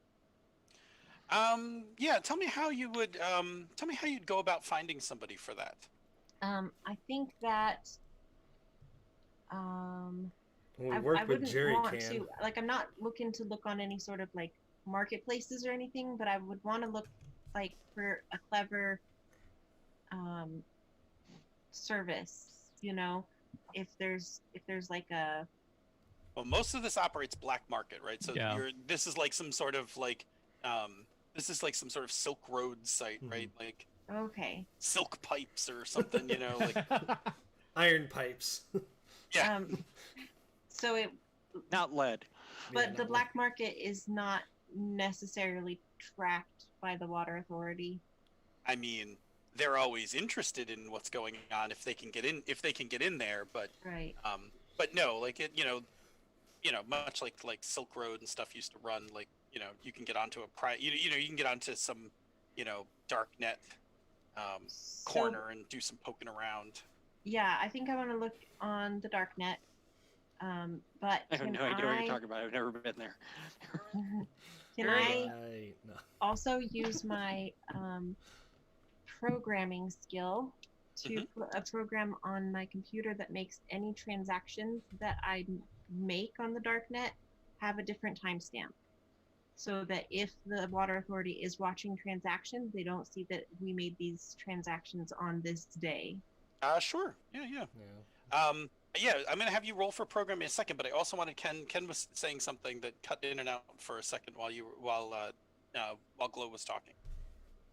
Tell me how you would. Tell me how you'd go about finding somebody for that. I think that. When we I work with wouldn't Jerry want can. to. I'm not looking to look on any sort of marketplaces or anything, but I would want to look for a clever service. You know, if there's like a Well, most of this operates black market, right? So Yeah. this is like some sort of like this is like some sort of Silk Road site, right? Like okay. silk pipes or something, you know, like Iron pipes. yeah. So it, Not lead. but Yeah, the not black market is not necessarily tracked by the water authority. I mean, they're always interested in what's going on if they can get in there, but Right. but no, like it, much like Silk Road and stuff used to run, like, you can get onto a you can get onto some, dark net corner and do some poking around. Yeah, I think I want to look on the dark net. But I have no idea what you're talking about. I've never been there. Can I No. also use my programming skill to put a program on my computer that makes any transactions that I make on the darknet have a different timestamp, so that if the water authority is watching transactions, they don't see that we made these transactions on this day. Sure. Yeah. Yeah, I'm gonna have you roll for programming in a second, but I also wanted Ken was saying something that cut in and out for a second while Glow was talking.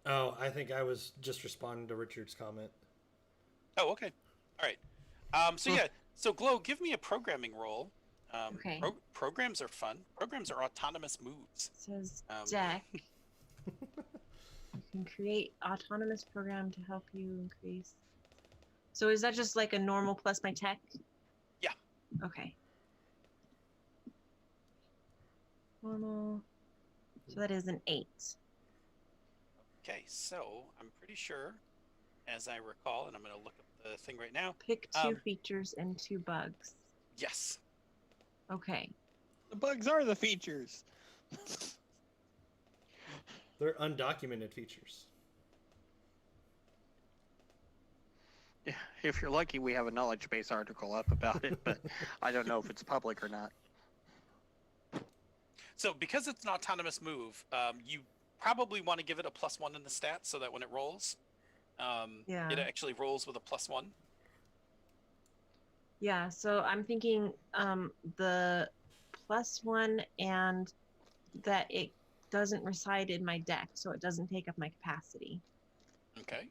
Oh, I think I was just responding to Richard's comment. Oh, okay. All right. So Glow, give me a programming roll. Okay. Programs are fun. Programs are autonomous moves. It says deck. You can create autonomous program to help you increase. So is that just like a normal plus my tech? Yeah. Okay. Normal. So that is an 8. Okay, so I'm pretty sure, as I recall, and I'm going to look up the thing right now. Pick 2 features and 2 bugs. Yes. Okay. The bugs are the features. They're undocumented features. Yeah, if you're lucky, we have a knowledge base article up about it, but I don't know if it's public or not. So because it's an autonomous move, you probably want to give it a +1 in the stats so that when it rolls, it actually rolls with a +1. Yeah, so I'm thinking the +1 and that it doesn't reside in my deck, so it doesn't take up my capacity. Okay.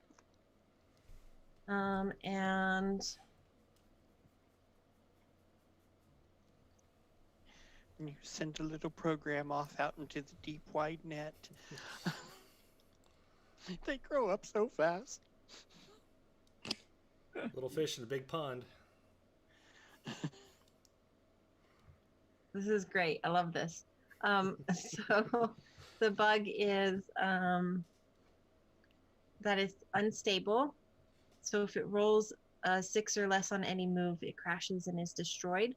And You send a little program off out into the deep wide net. They grow up so fast. Little fish in a big pond. this is great. I love this. So the bug is that it's unstable. So if it rolls a 6 or less on any move, it crashes and is destroyed.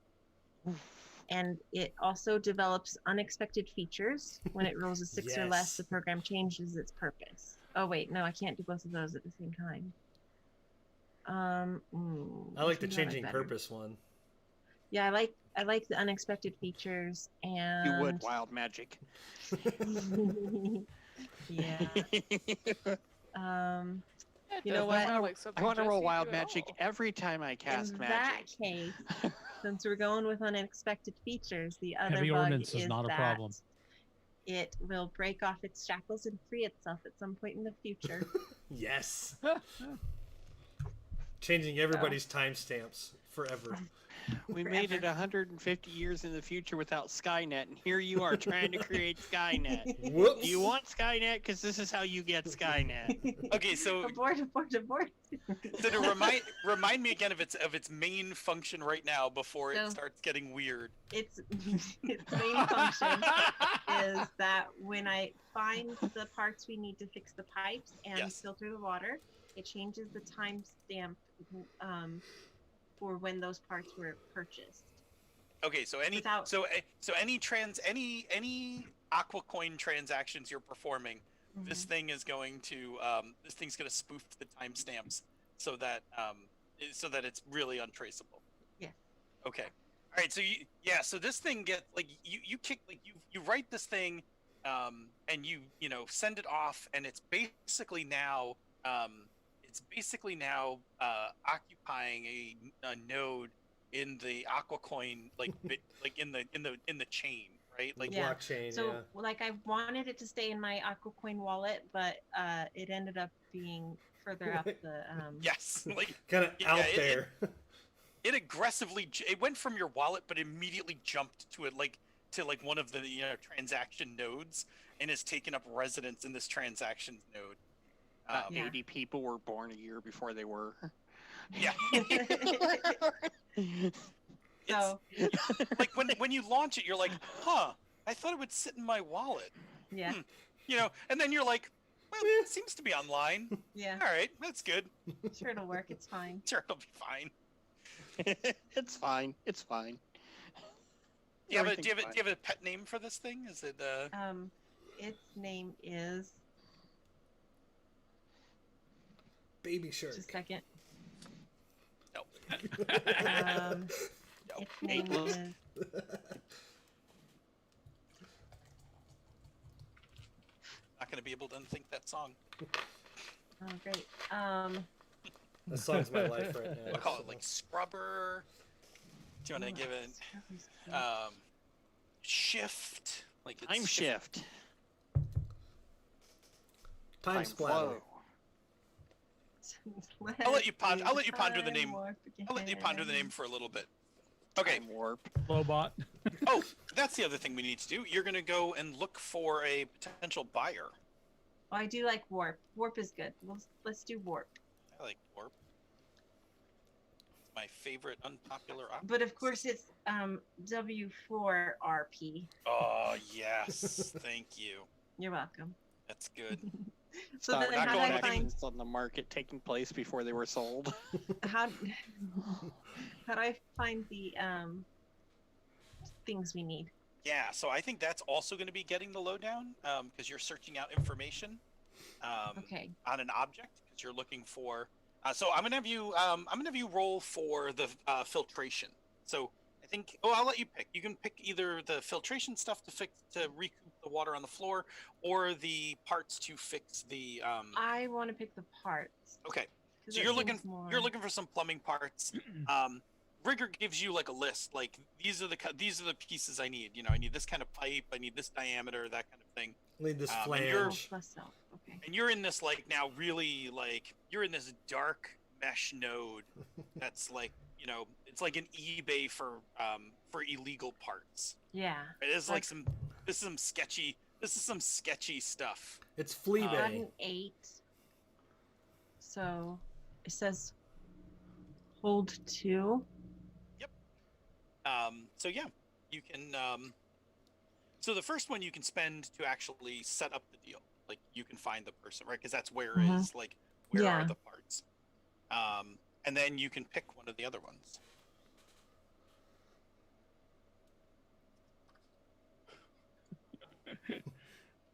And it also develops unexpected features. When it rolls a 6 or less, the program changes its purpose. Oh wait, no, I can't do both of those at the same time. I like the changing purpose one. Yeah, I like the unexpected features and You would wild magic. Yeah. You know what? what? I want to roll wild magic every time I cast In magic. that case, since we're going with unexpected features, the other Heavy bug ordnance is is not a that problem. it will break off its shackles and free itself at some point in the future. Yes. Changing everybody's timestamps forever. We made it 150 years in the future without Skynet, and here you are trying to create Skynet. Whoops. Do you want Skynet? Because this is how you get Skynet. Okay, so abort. So to remind me again of its main function right now before it starts getting weird. Its main function is that when I find the parts we need to fix the pipes and filter the water, it changes the timestamp for when those parts were purchased. Okay, so any aquacoin transactions you're performing, this thing is going to spoof the timestamps so that it's really untraceable. Yeah. Okay. All right. So so this thing gets you write this thing, and you send it off, and it's basically now it's basically now occupying a node in the Aquacoin like in the chain, right? Like Yeah. blockchain. So Yeah. like I wanted it to stay in my Aquacoin wallet, but it ended up being further up the yes, like Kind of yeah, out there. It aggressively it went from your wallet, but immediately jumped to it to one of the transaction nodes and has taken up residence in this transaction node. Yeah. 80 people were born a year before they were. Yeah. So like when you launch it, you're like, huh, I thought it would sit in my wallet. yeah. And then you're like, well, it seems to be online. Yeah. All right, that's good. Sure, it'll work. It's fine. Sure, it'll be fine. It's fine. It's fine. Do you have a pet name for this thing? Is it Its name is Baby shark. just a second. no? Its name is Not gonna be able to unthink that song. oh great. That song's my life right now. We'll call it like Scrubber. Do you want to give it Shift? Like it's Time shift. Time splatter. I'll let you ponder. I'll let you ponder the name. I'll let you ponder the name for a little bit. Okay. Time warp. Lobot. Oh, that's the other thing we need to do. You're gonna go and look for a potential buyer. Oh, I do like warp. Warp is good. Let's do warp. I like Warp. It's my favorite unpopular option. But of course, it's W4RP. Oh yes, thank you. You're welcome. That's good. So Stop then, how do I find transactions on the market taking place before they were sold. how do I find the things we need? Yeah, so I think that's also going to be getting the lowdown because you're searching out information Okay. on an object because you're looking for. So I'm gonna have you roll for the filtration. So I think I'll let you pick. You can pick either the filtration stuff to recoup the water on the floor, or the parts to fix the. I want to pick the parts. Okay, 'cause so it you're looking seems more- for some plumbing parts. Rigger gives you like a list, like these are the pieces I need. I need this kind of pipe, I need this diameter, that kind of thing. Need this and flange. you're- Myself. Okay. And you're in this like now really like you're in this dark mesh node that's like it's like an eBay for illegal parts. Yeah. It is like this is some sketchy stuff. It's flea Got bay. an 8. So it says hold 2. So yeah, you can so the first one you can spend to actually set up the deal. Like you can find the person, right? Because that's where is like where are Yeah. the parts. And then you can pick one of the other ones.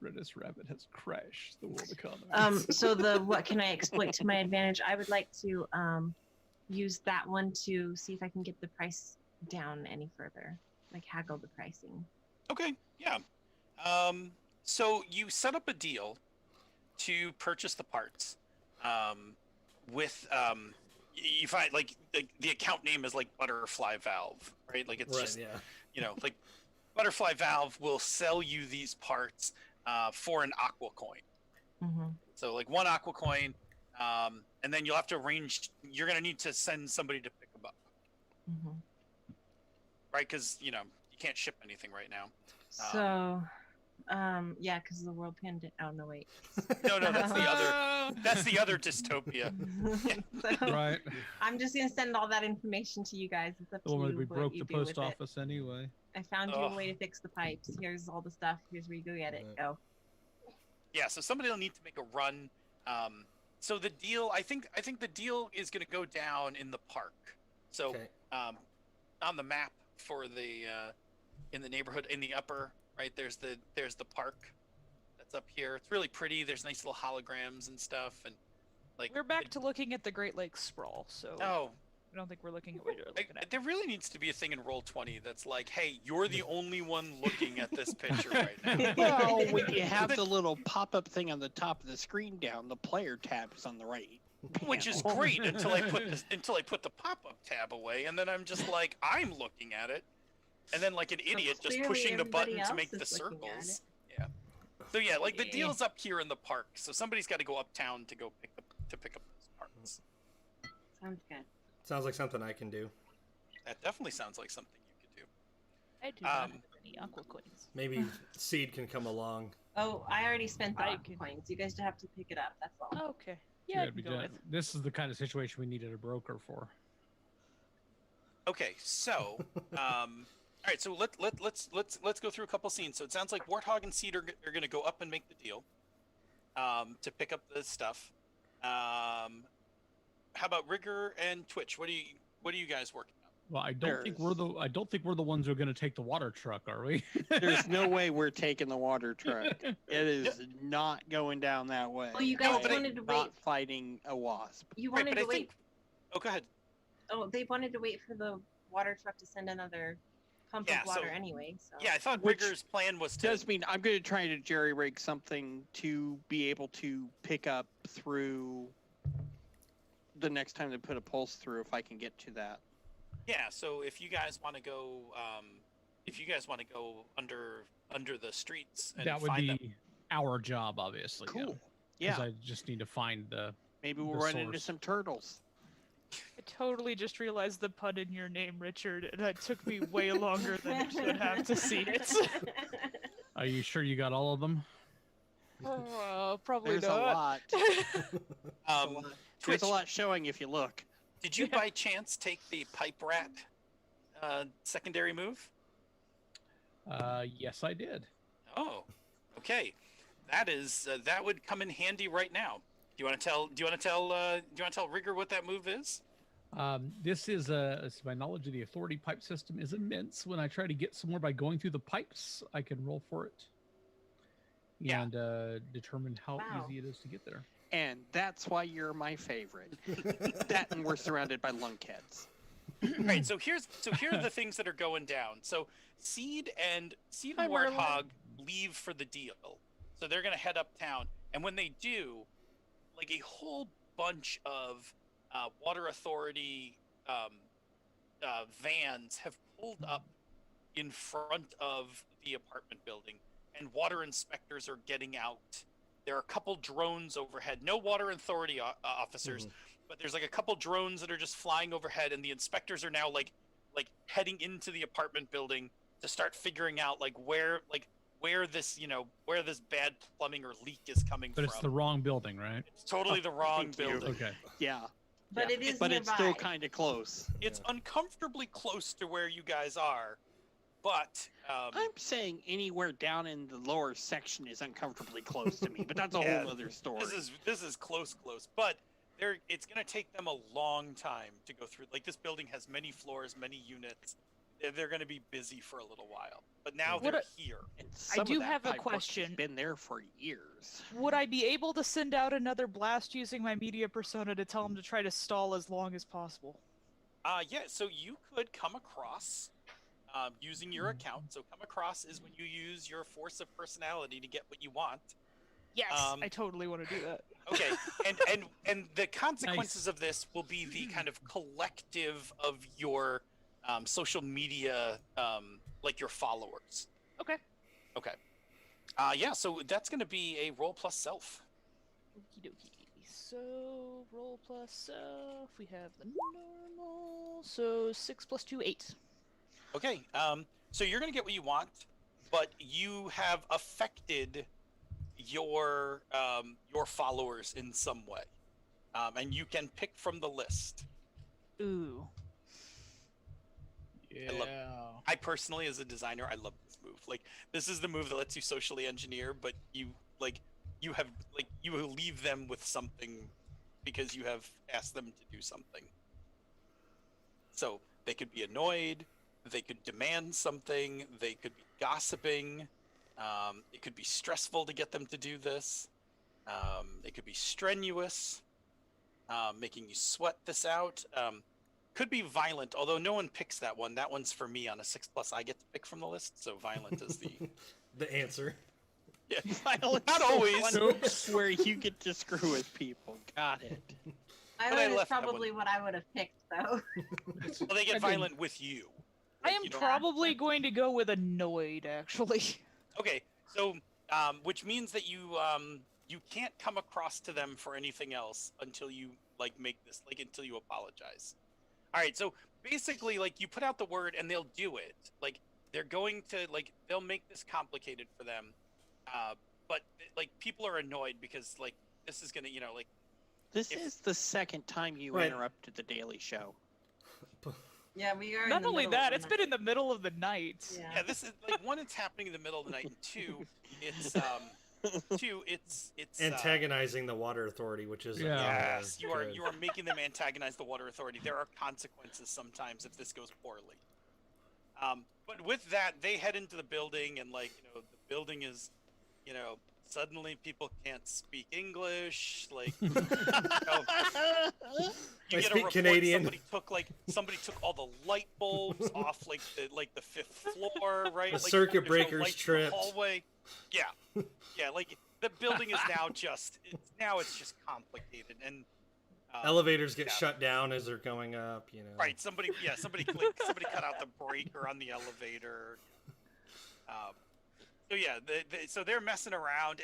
Redis Rabbit has crashed the world economy. So what can I exploit to my advantage? I would like to use that one to see if I can get the price down any further, like haggle the pricing. Okay, yeah. So you set up a deal to purchase the parts. With you find like the account name is like Butterfly Valve, right? Like it's Right, just yeah. like Butterfly Valve will sell you these parts for an aqua coin. Mm-hmm. So like one aqua coin, and then you'll have to arrange. You're gonna need to send somebody to pick them up, Mm-hmm. right? Because you can't ship anything right now. So, yeah, because of the world pandemic. Oh no, wait. No, that's the other. That's the other dystopia. So, Right. I'm just gonna send all that information to you guys. It's up to Well, you we what broke you the do with post it. office anyway. I found you Ugh. a way to fix the pipes. Here's all the stuff. Here's where you go get it. Go. Yeah, so somebody will need to make a run. So the deal, I think the deal is going to go down in the park. So Okay. on the map for the in the neighborhood in the upper right, there's the park that's up here. It's really pretty. There's nice little holograms and stuff, and like We're back to looking at the Great Lakes sprawl, so Oh, I don't think we're looking at what you're looking at. there really needs to be a thing in Roll20 that's like, hey, you're the only one looking at this picture right now. Well, when you have the little pop-up thing on the top of the screen down, the player tab is on the right. which is great until I put the pop-up tab away, and then I'm just like, I'm looking at it, and then like an idiot just clearly pushing the button everybody to make else the is looking at circles. Yeah. So yeah, like the Yeah. deal's up here in the park, so somebody's got to go uptown to go pick up those parts. Sounds good. Sounds like something I can do. That definitely sounds like something you could do. I do not have any aqua coins. Maybe Seed can come along. Oh, I already spent the I aqua can- coins. You guys just have to pick it up. That's all. Okay. Yeah, I Good, can go because with. this is the kind of situation we needed a broker for. Okay, so all right, so let's go through a couple scenes. So it sounds like Warthog and Seed are going to go up and make the deal to pick up the stuff. How about Rigger and Twitch? What are you guys working on? Well, I don't think we're the ones who are going to take the water truck, are we? There's no way we're taking the water truck. It is not going down that way. Oh, you No, guys but wanted to wait. Not fighting a wasp. You Right, wanted but to I think. wait. Oh, go ahead. Oh, they wanted to wait for the water truck to send another pump Yeah, of water so- anyway. So. Yeah, I thought Which Rigger's plan was to. Does mean I'm going to try to jerry rig something to be able to pick up through the next time they put a pulse through, if I can get to that. Yeah, so if you guys want to go, under the streets and That would find be them. our job, obviously. Cool. Yeah. 'Cause Yeah, I just need to find the. maybe we'll the run into source. some turtles. I totally just realized the pun in your name, Richard, and it took me way longer than it should have to see it. Are you sure you got all of them? Probably There's a not. lot. Twitch, There's a lot showing if you look. did you by chance take the pipe rat secondary move? Yes, I did. Oh, okay. That would come in handy right now. Do you want to tell Rigger what that move is? This is my knowledge of the authority pipe system is immense. When I try to get somewhere by going through the pipes, I can roll for it. Yeah. And determine how Wow. easy it is to get there. And that's why you're my favorite. That and we're surrounded by lunkheads. Right. So here are the things that are going down. So Seed and Hi, Marlon. Warthog leave for the deal. So they're gonna head uptown, and when they do, like a whole bunch of water authority vans have pulled up in front of the apartment building, and water inspectors are getting out. There are a couple drones overhead. No water authority officers, but there's like a couple drones that are just flying overhead, and the inspectors are now like heading into the apartment building to start figuring out where this bad plumbing or leak is coming But from. it's the wrong building, right? It's totally the wrong Thank you. building. Okay. Yeah. But yeah. it is But it's still nearby. kind of close. It's uncomfortably close to where you guys are, but I'm saying anywhere down in the lower section is uncomfortably close to me, but that's a Yeah, whole other story. this is close, but it's going to take them a long time to go through. Like, this building has many floors, many units. They're going to be busy for a little while, but now What they're here. And I some of do that have a pipe work has question. Been there for years. Would I be able to send out another blast using my media persona to tell him to try to stall as long as possible? Yeah, so you could come across using your account. So come across is when you use your force of personality to get what you want. Yes, Um, I totally want to do that. Okay, and the consequences of this will be the kind of collective of your social media, like your followers. Okay. Okay. Yeah, so that's going to be a roll plus self. Okie dokie. So, roll plus self. We have the normal. So, 6 plus 2, 8. Okay. So you're going to get what you want, but you have affected your followers in some way, and you can pick from the list. Ooh. Yeah. I personally, as a designer, I love this move. Like, this is the move that lets you socially engineer, but you leave them with something because you have asked them to do something. So they could be annoyed, they could demand something, they could be gossiping. It could be stressful to get them to do this. It could be strenuous, making you sweat this out. Could be violent, although no one picks that one. That one's for me on a 6+. I get to pick from the list, so violent is the The answer. yeah. Violence Not so always. fun where you get to screw with people. Got it. I But I would left that probably what I would have picked though. Well, they get violent with you. I Like, am you don't- probably going to go with annoyed, actually. Okay, so which means that you can't come across to them for anything else until you like make this until you apologize. All right, so basically like you put out the word and they'll do it. Like they're going to they'll make this complicated for them. But like people are annoyed because like this is gonna This If- is the second time you Right. interrupted the Daily Show. Yeah, we are. in Not the only middle of that, the it's been in the middle of the night. Yeah. yeah, this is like one, it's happening in the middle of the night, and two, it's Antagonizing the water authority, which is Yeah. yes, you are making them antagonize the water authority. There are consequences sometimes if this goes poorly. But with that, they head into the building, and the building is, suddenly people can't speak English. Like, you I get a speak report Canadian. somebody took all the light bulbs off the fifth floor, right? The Like, circuit there's no breaker's lights in the tripped. hallway. Yeah, yeah. Like the building is now it's just complicated and. Elevators get yeah. shut down as they're going up. Right. Somebody cut out the breaker on the elevator. So yeah, so they're messing around,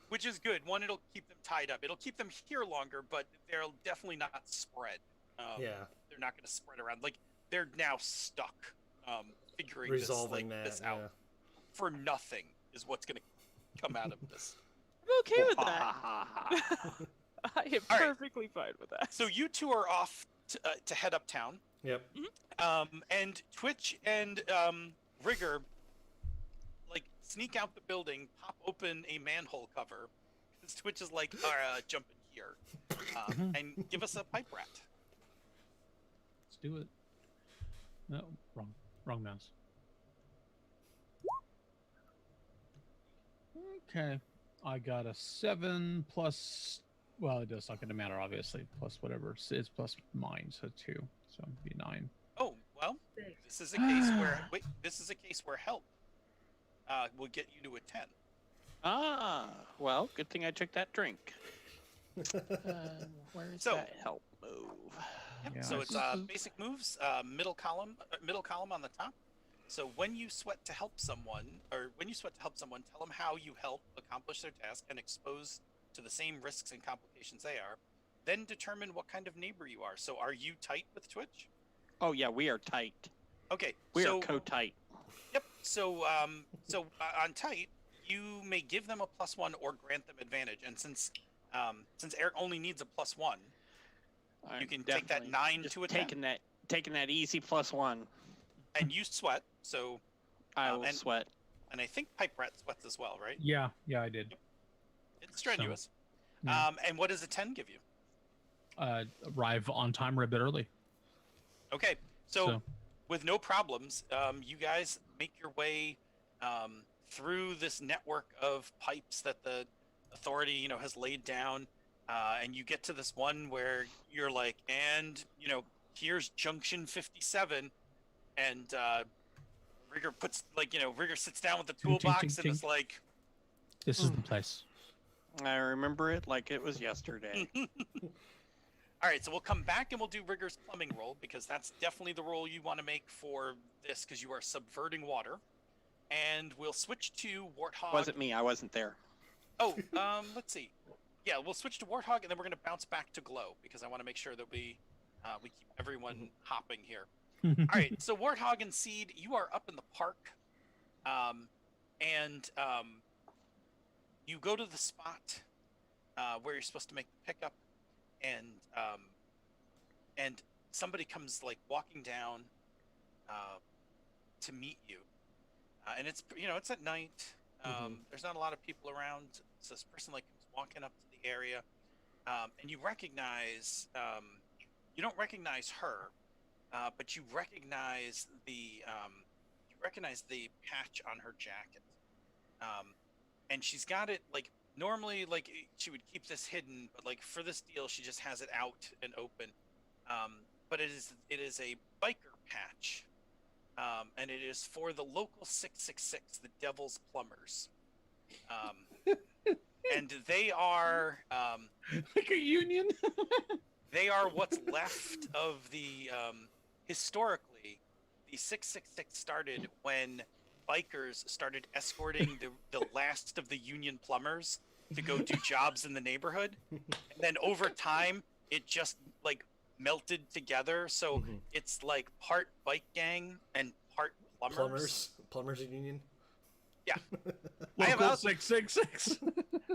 which is good. One, it'll keep them tied up. It'll keep them here longer, but they'll definitely not spread. Yeah. They're not going to spread around. Like they're now stuck, figuring Resolving this that. out for nothing is what's going to come out of this. I'm okay with that. I am All right. perfectly fine with that. So you two are off to head uptown. Yep. And Twitch and Rigger sneak out the building, pop open a manhole cover. Because Twitch is like, jump in here, and give us a pipe rat. Let's do it. No, wrong mouse. Okay, I got a 7 plus. Well, it does not going to matter, obviously. Plus whatever it's plus mine, so 2, so it'd be 9. Oh well, Six. this is a case where this is a case where help will get you to a 10. Well, good thing I took that drink. Where's So- That help move. Yep. Yeah, So I it's see. basic moves, middle column on the top. So when you sweat to help someone, tell them how you help accomplish their task and expose to the same risks and complications they are. Then determine what kind of neighbor you are. So are you tight with Twitch? Oh yeah, we are tight. Okay. We so, are co-tight. Yep. So on tight, you may give them a +1 or grant them advantage. And since Eric only needs a +1, you can take that 9 to a 10. Taking that easy +1. And you sweat. So I will and- sweat. and I think Pipe Rat sweats as well, right? Yeah, I did. It's strenuous. yeah. And what does a 10 give you? Arrive on time or a bit early. Okay, so with no problems, you guys make your way through this network of pipes that the authority, has laid down, and you get to this one where you're like, and here's Junction 57, and Rigger puts Rigger sits down with the Ting, ting, toolbox ting, and ting. is like, This is the place. I remember it like it was yesterday. all right, so we'll come back and we'll do Rigger's plumbing roll because that's definitely the roll you want to make for this because you are subverting water. And we'll switch to Warthog. Wasn't me. I wasn't there. Oh, let's see. Yeah, we'll switch to Warthog and then we're going to bounce back to Glow because I want to make sure that we keep everyone hopping here. All right, so Warthog and Seed, you are up in the park, and you go to the spot where you're supposed to make the pickup, and somebody comes walking down to meet you, and it's it's at night. There's not a lot of people around, so this person comes walking up to the area, and you recognize you don't recognize her. But you recognize the patch on her jacket, and she's got it normally she would keep this hidden, but for this deal she just has it out and open. But it is a biker patch, and it is for the local 666, the Devil's Plumbers, and they are Like a union. They are what's left of the historically, the 666 started when bikers started escorting the last of the union plumbers to go do jobs in the neighborhood. And then over time, it just like melted together. So it's like part bike gang and part plumbers. Plumbers Union. Yeah. Local 666.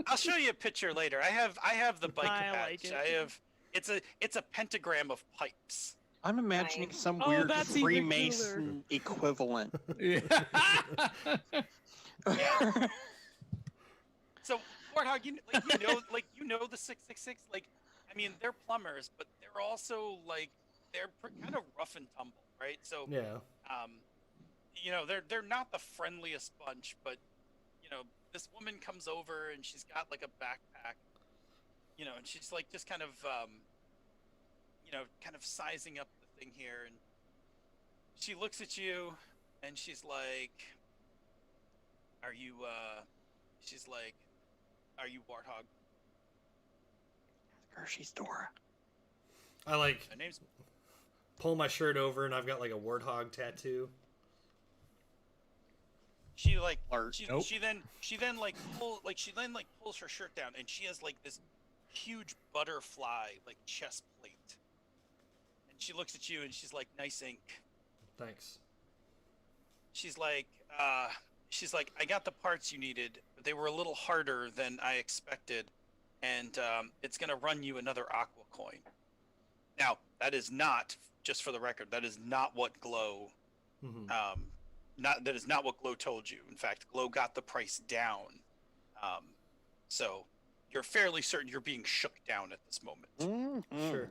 I'll show you a picture later. I have the bike I patch. like it. I have it's a pentagram of pipes. I'm imagining some Oh, weird that's even Freemason equivalent. Yeah. So Warthog, you know the 666. Like, I mean, they're plumbers, but they're also like they're kind of rough and tumble, right? So Yeah. you know, they're not the friendliest bunch, but you know, this woman comes over and she's got like a backpack, you know, and she's like just kind of you know, kind of sizing up the thing here, and she looks at you and she's like, are you Warthog? She's Dora. I like Her name's pull my shirt over and I've got like a warthog tattoo. She like Alert. Nope. she then pulls her shirt down and she has like this huge butterfly like chest plate. And she looks at you and she's like, nice ink. Thanks. She's like, I got the parts you needed, but they were a little harder than I expected, and it's gonna run you another aqua coin. Now, that is not, just for the record, that is not what Glow that is not what Glow told you. In fact, Glow got the price down. So you're fairly certain you're being shook down at this moment. Sure.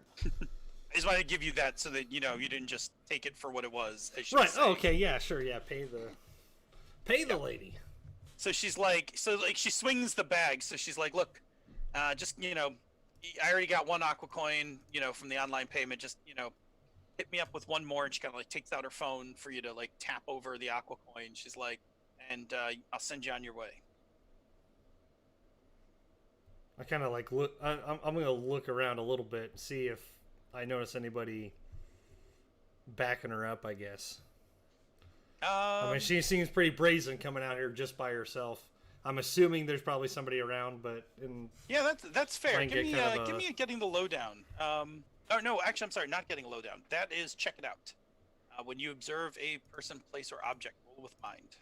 I just wanted to give you that so that you know you didn't just take it for what it was. As she Right. was saying. Oh, okay. Yeah. Sure. Yeah. Pay the lady. So she's like, she swings the bag. So she's like, look, just, you know, I already got one aqua coin, you know, from the online payment. Just, you know, hit me up with one more. And she kind of like takes out her phone for you to like tap over the aqua coin. She's like, and I'll send you on your way. I kind of like look. I'm gonna look around a little bit, see if I notice anybody backing her up. I guess. I mean, she seems pretty brazen coming out here just by herself. I'm assuming there's probably somebody around, but yeah, that's fair. Give me A getting the lowdown. Oh no, actually, I'm sorry, not getting a lowdown. That is check it out. When you observe a person, place, or object, roll with mind.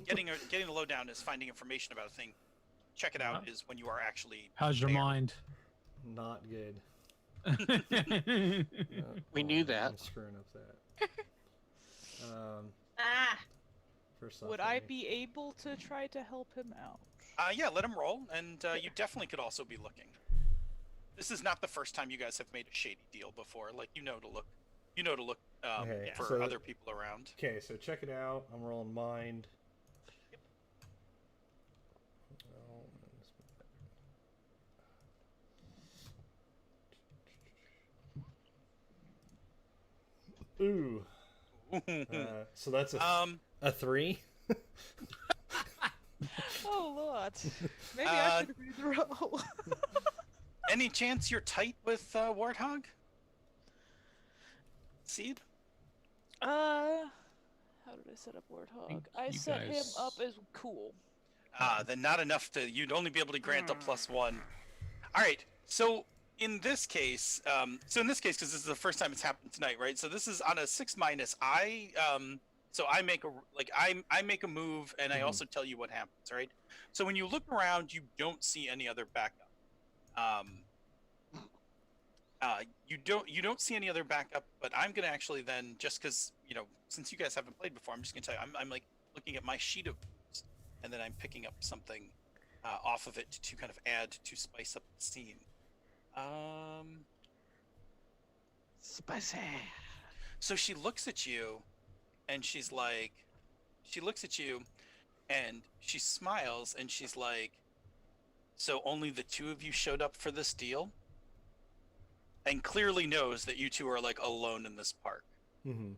Getting the lowdown is finding information about a thing. Check it out is when you are actually. How's your there. mind? not good. We knew that. I'm screwing up that. Ah, First off, Would I be able to try to help him out? Yeah, let him roll, and you definitely could also be looking. This is not the first time you guys have made a shady deal before. Like you know to look Okay, for so- other people around. Okay, so check it out. I'm rolling mind. Ooh. So that's a 3. Oh Lord. Maybe I should read the roll. Any chance you're tight with Warthog? Seed? How did I set up Warthog? think I you set him guys- up as cool. Then not enough to. You'd only be able to grant a +1. All right. So in this case, because this is the first time it's happened tonight, right? So this is on a 6-. I make I make a move, and I also tell you what happens, right? So when you look around, you don't see any other backup. You don't see any other backup, but I'm gonna actually then, just because since you guys haven't played before, I'm just gonna tell you I'm like looking at my sheet of moves, and then I'm picking up something off of it to kind of add to spice up the scene. Spicy. So she looks at you, and she looks at you, and she smiles, and she's like, "So only the two of you showed up for this deal?" And clearly knows that you two are like alone in this park. Mm-hmm.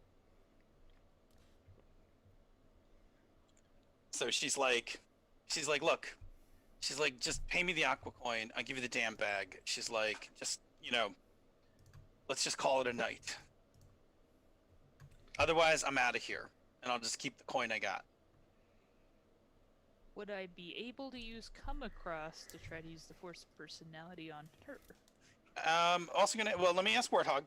So she's like, look, she's like, just pay me the aqua coin. I'll give you the damn bag. She's like, just, let's just call it a night. Otherwise, I'm out of here, and I'll just keep the coin I got. Would I be able to use come across to try to use the force personality on her? Also let me ask Warthog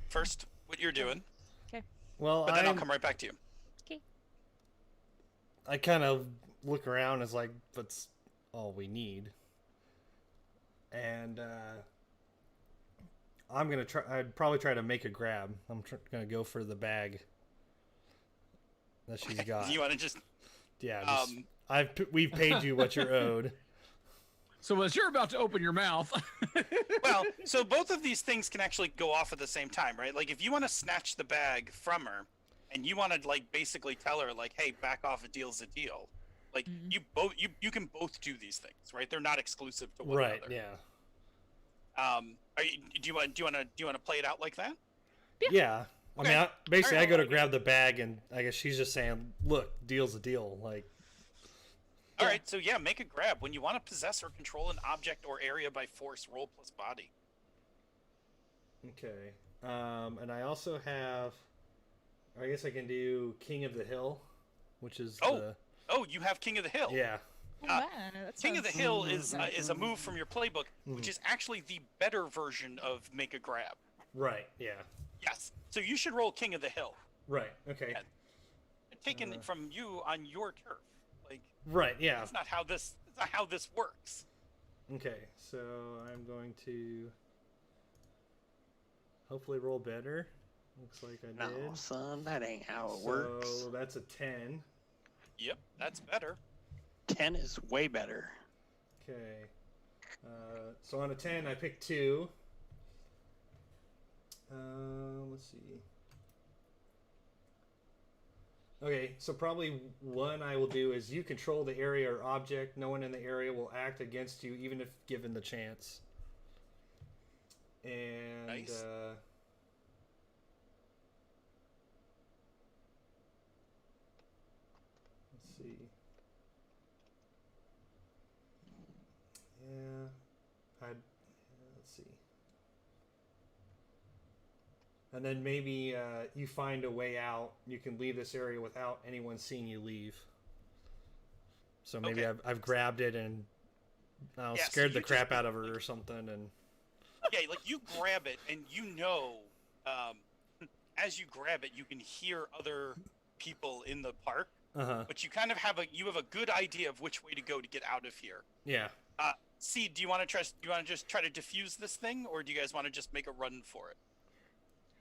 first what you're doing. Okay. Well, but then I'll come right back to you. Okay. I kind of look around as like, that's all we need. And I'd probably try to make a grab. I'm gonna go for the bag that she's got. You want to just? Yeah. We've paid you what you're owed. So as you're about to open your mouth. Well, so both of these things can actually go off at the same time, right? Like if you want to snatch the bag from her, and you want to like basically tell her like, "Hey, back off! A deal's a deal." Like you can both do these things, right? They're not exclusive to one another. Right. Yeah. Do you want to play it out like that? Yeah. Okay. I mean, basically, All I right, go to grab the bag, and I guess she's just saying, "Look, deal's a deal." Like. All right, so yeah, make a grab. When you want to possess or control an object or area by force, roll plus body. Okay. And I also have, I guess I can do King of the Hill, which is Oh, you have King of the Hill. Yeah. King of the Hill is a move from your playbook, which is actually the better version of make a grab. Right, yeah. Yes. So you should roll King of the Hill. Right, okay. Taken from you on your turf. Right, yeah. That's not how this works. Okay, so I'm going to hopefully roll better. Looks like I did. No, son, that ain't how it works. So that's a 10. Yep, that's better. 10 is way better. Okay. So on a 10, I picked 2. Let's see. Okay, so probably one I will do is you control the area or object. No one in the area will act against you, even if given the chance. And nice. Let's see. Yeah, let's see. And then maybe you find a way out. You can leave this area without anyone seeing you leave. So maybe I've grabbed it and scared the crap out of her or something. And yeah, like you grab it and as you grab it, you can hear other people in the park. But you kind of have a good idea of which way to go to get out of here. Yeah. C, do you want to just try to defuse this thing, or do you guys want to just make a run for it?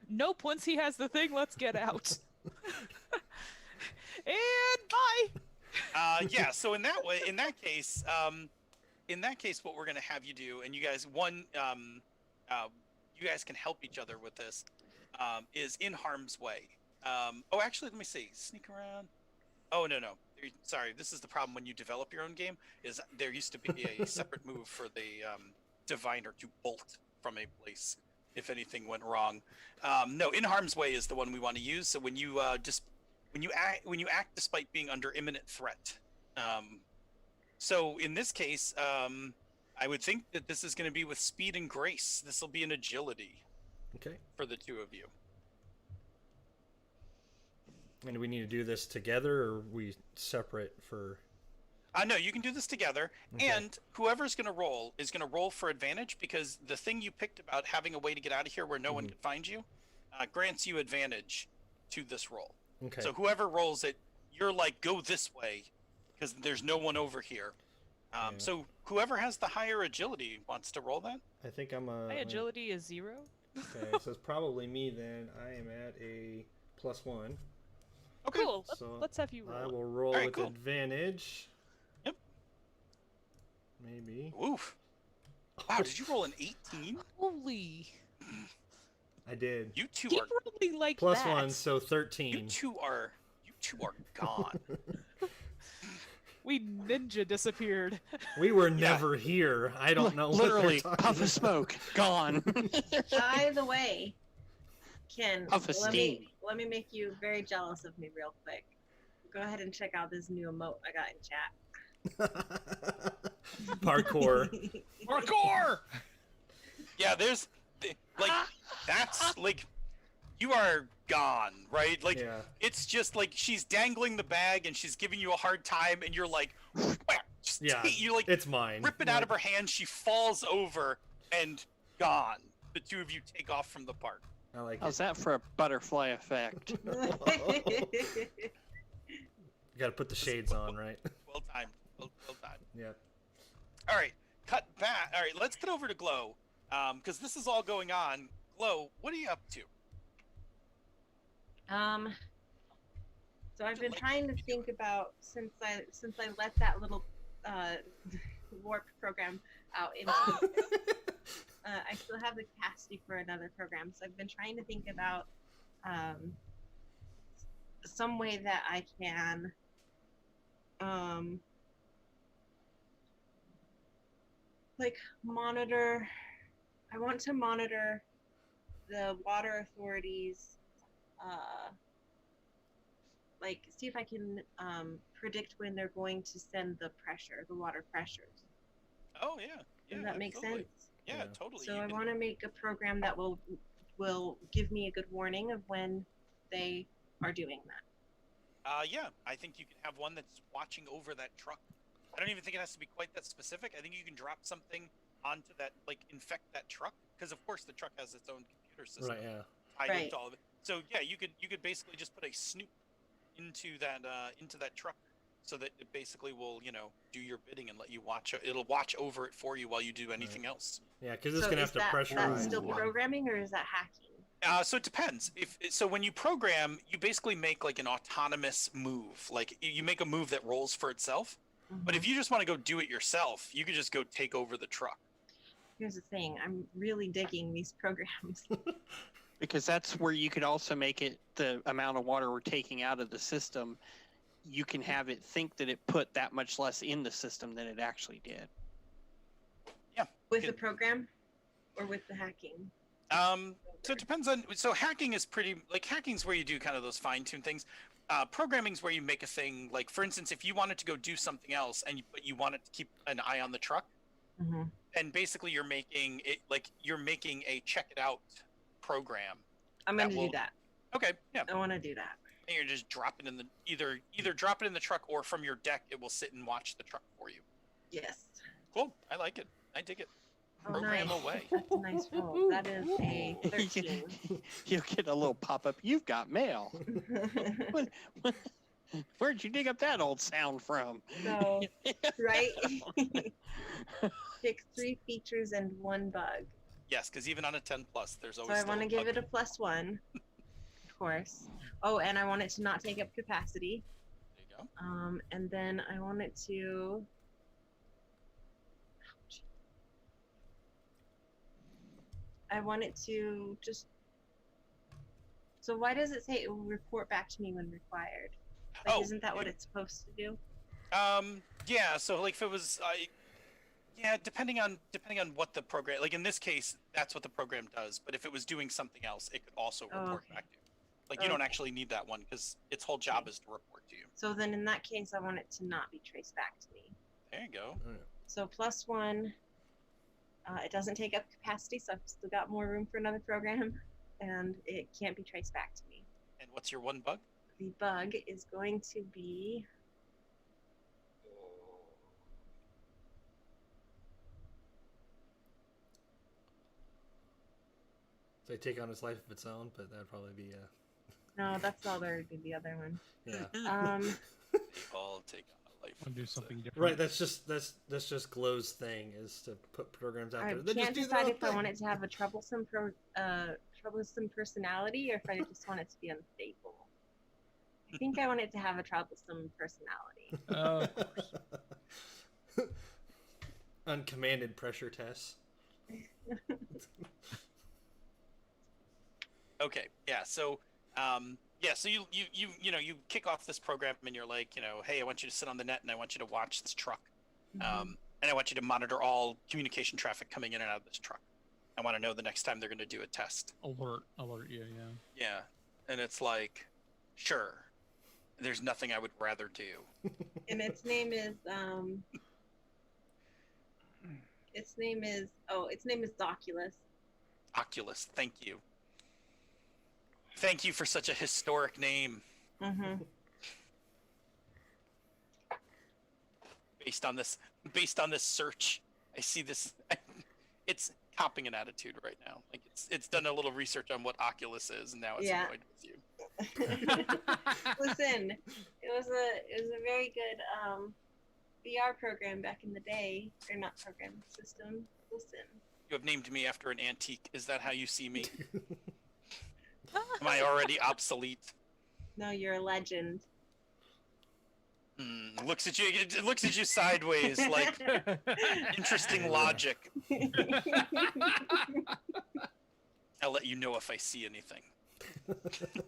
Nope, once he has the thing, let's get out. And bye. Yeah, so in that case, what we're gonna have you do, and you guys, you guys can help each other with this, is in harm's way. Actually, let me see. Sneak around. Oh no. Sorry, this is the problem when you develop your own game. Is there used to be a separate move for the diviner to bolt from a place if anything went wrong. No, in harm's way is the one we want to use. So when you act despite being under imminent threat. So in this case, I would think that this is going to be with speed and grace. This will be an agility. Okay. For the two of you. And do we need to do this together, or are we separate for? No, you can do this together, and whoever's going to roll is going to roll for advantage, because the thing you picked about having a way to get out of here where no one can find you grants you advantage to this roll. Okay. So whoever rolls it, you're like, go this way, because there's no one over here. So whoever has the higher agility wants to roll that? I think I'm My agility is 0. Okay, so it's probably me then. I am at a +1. Okay. Cool. So Let's have you roll. I will roll right, with cool. advantage. Yep. Maybe. Oof. Wow, did you roll an 18? Holy. I did. You two Keep are rolling like +1, that. so 13. you two are gone. We ninja disappeared. We were never here. I don't know. Literally, what puff of smoke, gone. By the way, Ken, Puff of steam. let me make you very jealous of me real quick. Go ahead and check out this new emote I got in chat. Parkour. Parkour! Yeah, there's like that's like you are gone, right? Like Yeah. it's just like she's dangling the bag and she's giving you a hard time, and you're like, whack, just Yeah, you like it's mine. rip it out of her hand. She falls over and gone. The two of you take off from the park. I like How's it. that for a butterfly effect? You gotta put the shades on, right? Well timed. Well timed. Yeah. All right, cut back. All right, let's get over to Glow, because this is all going on. Glow, what are you up to? So I've been trying to think about since I let that little warp program out into I still have the capacity for another program, so I've been trying to think about some way that I can like monitor. I want to monitor the water authorities, like see if I can predict when they're going to send the water pressures. Oh yeah. Does that make sense? Yeah, Yeah. totally. So I want to make a program that will give me a good warning of when they are doing that. Yeah, I think you can have one that's watching over that truck. I don't even think it has to be quite that specific. I think you can drop something onto that, like infect that truck, because of course the truck has its own computer system Right. Yeah. tied Right. into all of it. So yeah, you could basically just put a snoop into that truck, so that it basically will do your bidding and let you watch. It'll watch over it for you while you do anything else. Yeah, because it's So gonna is have to pressurize. that's still programming, or is that hacking? So it depends. So when you program, you basically make like an autonomous move. Like you make a move that rolls for itself. But if you just want to go do it yourself, you could just go take over the truck. Here's the thing, I'm really digging these programs. Because that's where you could also make it the amount of water we're taking out of the system. You can have it think that it put that much less in the system than it actually did. Yeah. With the program or with the hacking? So it depends on. So hacking is hacking's where you do kind of those fine-tuned things. Programming's where you make a thing. Like for instance, if you wanted to go do something else but you want it to keep an eye on the truck, and basically you're making a check it out program. I'm going to do that. Okay. Yeah. I want to do that. And you're just dropping in the either drop it in the truck, or from your deck it will sit and watch the truck for you. Yes. Cool. I like it. I dig it. Oh, Program nice. away. That's a nice roll. That is a 13. You'll get a little pop-up. You've got mail. Where'd you dig up that old sound from? So, right? Pick 3 features and 1 bug. Yes, because even on a 10+, there's So always. I want to give it a +1, of course. Oh, and I want it to not take up capacity. There you go. And then I want it to. I want it to just. So why does it say it will report back to me when required? Like, isn't that what it's supposed to do? Yeah. So like if it was, yeah, depending on what the program. Like in this case, that's what the program does. But if it was doing something else, it could also report back to you. Like you don't actually need that one because its whole job is to report to you. So then in that case, I want it to not be traced back to me. There you go. So +1. It doesn't take up capacity, so I've still got more room for another program, and it can't be traced back to me. And what's your one bug? The bug is going to be. So they take on its life of its own, but that'd probably be No, that's not the other one. yeah. They all take on a life. Want to do something different? Right. That's just Glow's thing is to put programs out I there. They can't just do decide their own if I thing. want it to have a troublesome personality or if I just want it to be unstable. I think I want it to have a troublesome personality. Of course. Uncommanded pressure tests. Okay. Yeah. So, so you kick off this program and you're like, hey, I want you to sit on the net and I want you to watch this truck, and I want you to monitor all communication traffic coming in and out of this truck. I want to know the next time they're going to do a test. Alert. Yeah. Yeah. And it's like, sure. There's nothing I would rather do. And its name is Oculus. Oculus, thank you. Thank you for such a historic name. Mm-hmm. Based on this search, I see this. It's copping an attitude right now. Like it's done a little research on what Oculus is, and now it's Yeah. annoyed with you. Listen, it was a very good VR program back in the day, or not program, system. Listen. You have named me after an antique. Is that how you see me? Am I already obsolete? No, you're a legend. Looks at you. It looks at you sideways, like interesting logic. I'll let you know if I see anything.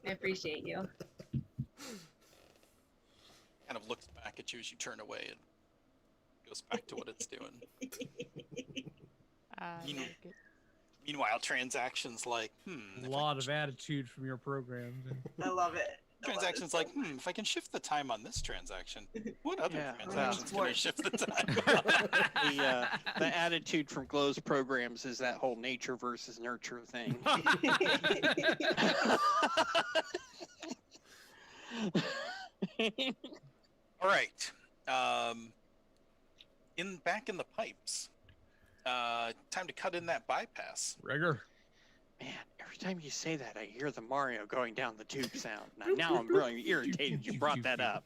I appreciate you. Kind of looks back at you as you turn away and goes back to what it's doing. Meanwhile, transactions like, A lot of attitude from your programs. I love it. Transactions like, if I can shift the time on this transaction, what other transactions can I well. shift the time on? The attitude from Glow's programs is that whole nature versus nurture thing. All right. Back in the pipes. Time to cut in that bypass. Rigor. Man, every time you say that, I hear the Mario going down the tube sound. Now I'm really irritated you brought that up.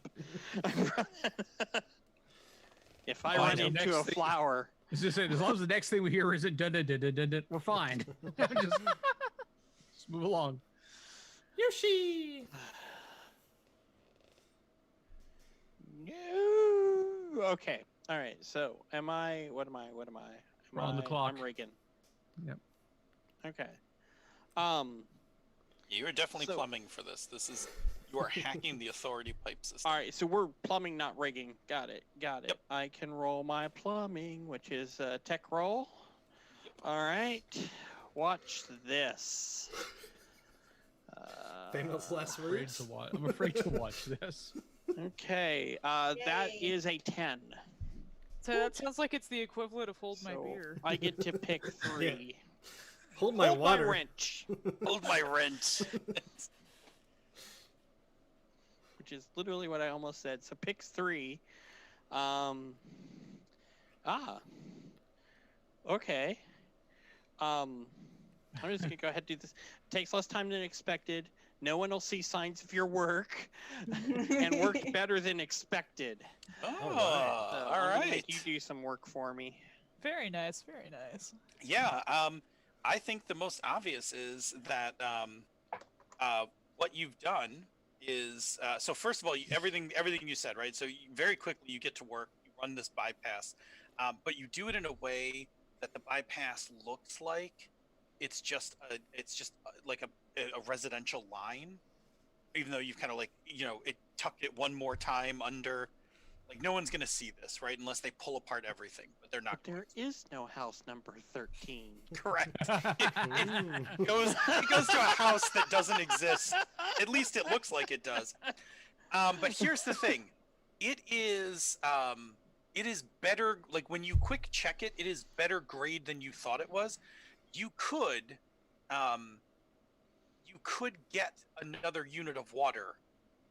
If I run into a flower... It's just as long as the next thing we hear isn't dun dun dun dun dun, dun we're fine. just move along. Yoshi. No. Okay. All right. So, what am I? We're on the clock. I'm rigging. Yep. Okay. You are definitely plumbing for this. You are hacking the authority pipe system. All right. So we're plumbing, not rigging. Got it. Yep. I can roll my plumbing, which is a tech roll. Yep. All right. Watch this. Famous last words. I'm afraid to watch this. Okay. That is a 10. So that sounds like it's the equivalent of hold my beer. I get to pick 3. Yeah. Hold my water. My wrench. Hold my wrench. Which is literally what I almost said. So pick 3. Okay. I'm just gonna go ahead and do this. Takes less time than expected. No one will see signs of your work, and worked better than expected. Oh, So all I'm gonna right. make you do some work for me. Very nice, very nice. Yeah. I think the most obvious is that what you've done is so first of all, everything you said, right? So very quickly you get to work, you run this bypass, but you do it in a way that the bypass looks like it's just like a residential line, even though you've kind of like it tucked it one more time under. Like no one's gonna see this, right? Unless they pull apart everything, but they're not. But there is no house number 13. Correct. It goes to a house that doesn't exist. At least it looks like it does. But here's the thing. It is better. Like when you quick check it, it is better grade than you thought it was. You could get another unit of water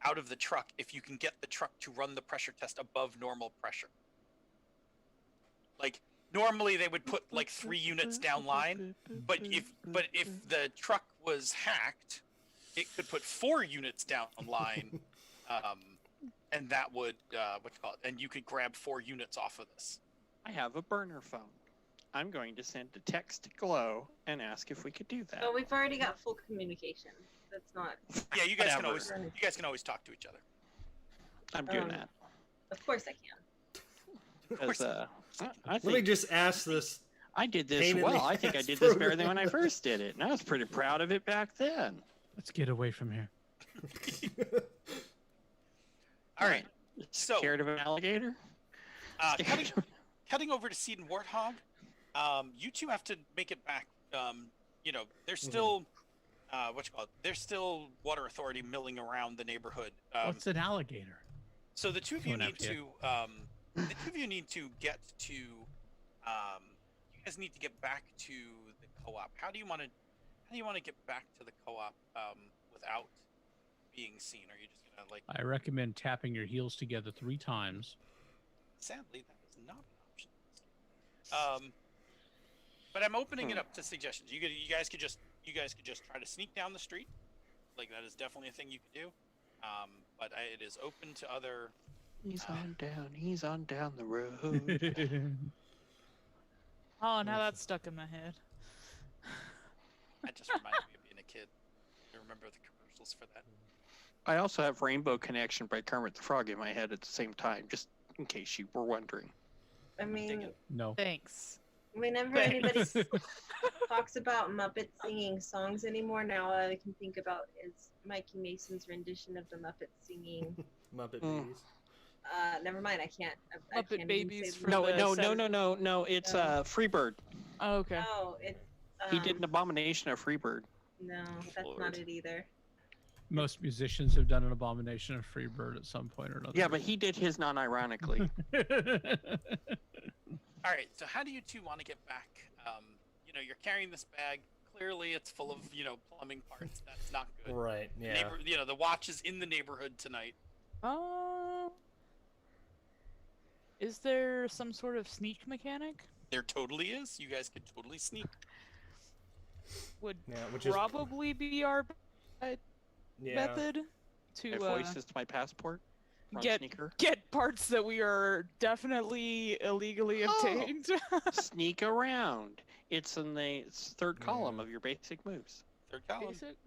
out of the truck if you can get the truck to run the pressure test above normal pressure. Like normally they would put like 3 units down line, but if the truck was hacked, it could put 4 units down line, and that would and you could grab 4 units off of this. I have a burner phone. I'm going to send a text to Glow and ask if we could do that. But we've already got full communication. That's not. Yeah, you guys Whatever. can always talk to each other. I'm doing that. Of course I can. Because, I Let me think just ask this. I did this pain in well. the I think I ass did this better program. than when I first did it. And I was pretty proud of it back then. Let's get away from here. All right. So Scared of an alligator? cutting over to Seed and Warthog, you two have to make it back. There's still there's still water authority milling around the neighborhood. What's an alligator? So the two of you Coming need up here. to get to. You guys need to get back to the co-op? How do you want to get back to the co-op without being seen? Are you just gonna like? I recommend tapping your heels together 3 times. Sadly, that is not an option in this game. But I'm opening it up to suggestions. You guys could just try to sneak down the street. Like that is definitely a thing you could do. But it is open to other. He's on down the road. Oh, now that's stuck in my head. That just reminded me of being a kid. I remember the commercials for that. I also have Rainbow Connection by Kermit the Frog in my head at the same time, just in case you were wondering. I mean, No. Thanks. whenever anybody talks about Muppets singing songs anymore, now all I can think about is Mikey Mason's rendition of the Muppets singing. Muppet Babies. Never mind, I can't. I Muppet can't Babies even say from No, the no, Saturday- no, no, no, no. It's Freebird. Oh, okay. Oh, it's. He did an abomination of Freebird. No, that's Lord. not it either. Most musicians have done an abomination of Freebird at some point or another. Yeah, but he did his non-ironically. All right. So how do you two want to get back? You're carrying this bag. Clearly, it's full of plumbing parts. That's not good. Right. Yeah. The watch is in the neighborhood tonight. Is there some sort of sneak mechanic? There totally is. You guys could totally sneak. Would Yeah, which is probably be our method My to voice is my passport. Run get sneaker. get parts that we are definitely illegally Oh. obtained. Sneak around. It's in the third column of your basic moves. Third column. Is it?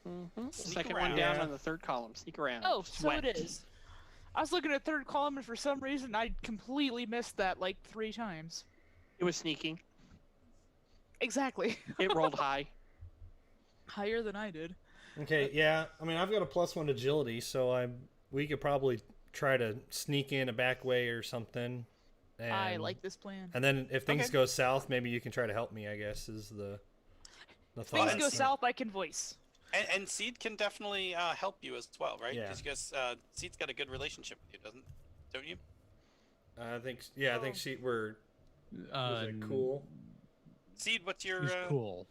Mm-hmm. Sneak Second around. one down Yeah. on the third column. Sneak around. Oh, so Sweat. it is. I was looking at third column and for some reason I completely missed that like 3 times. It was sneaking. Exactly. It rolled high. Higher than I did. Okay, yeah. I mean, I've got a +1 agility, so we could probably try to sneak in a back way or something. And, I like this plan. And then if things Okay. go south, maybe you can try to help me, I guess, is the If thought. things go south, I can voice. And Seed can definitely help you as well, right? Yeah. Because you guys, Seed's got a good relationship with you, don't you? I think, yeah, I think we're was it cool. Seed, what's your? He's cool.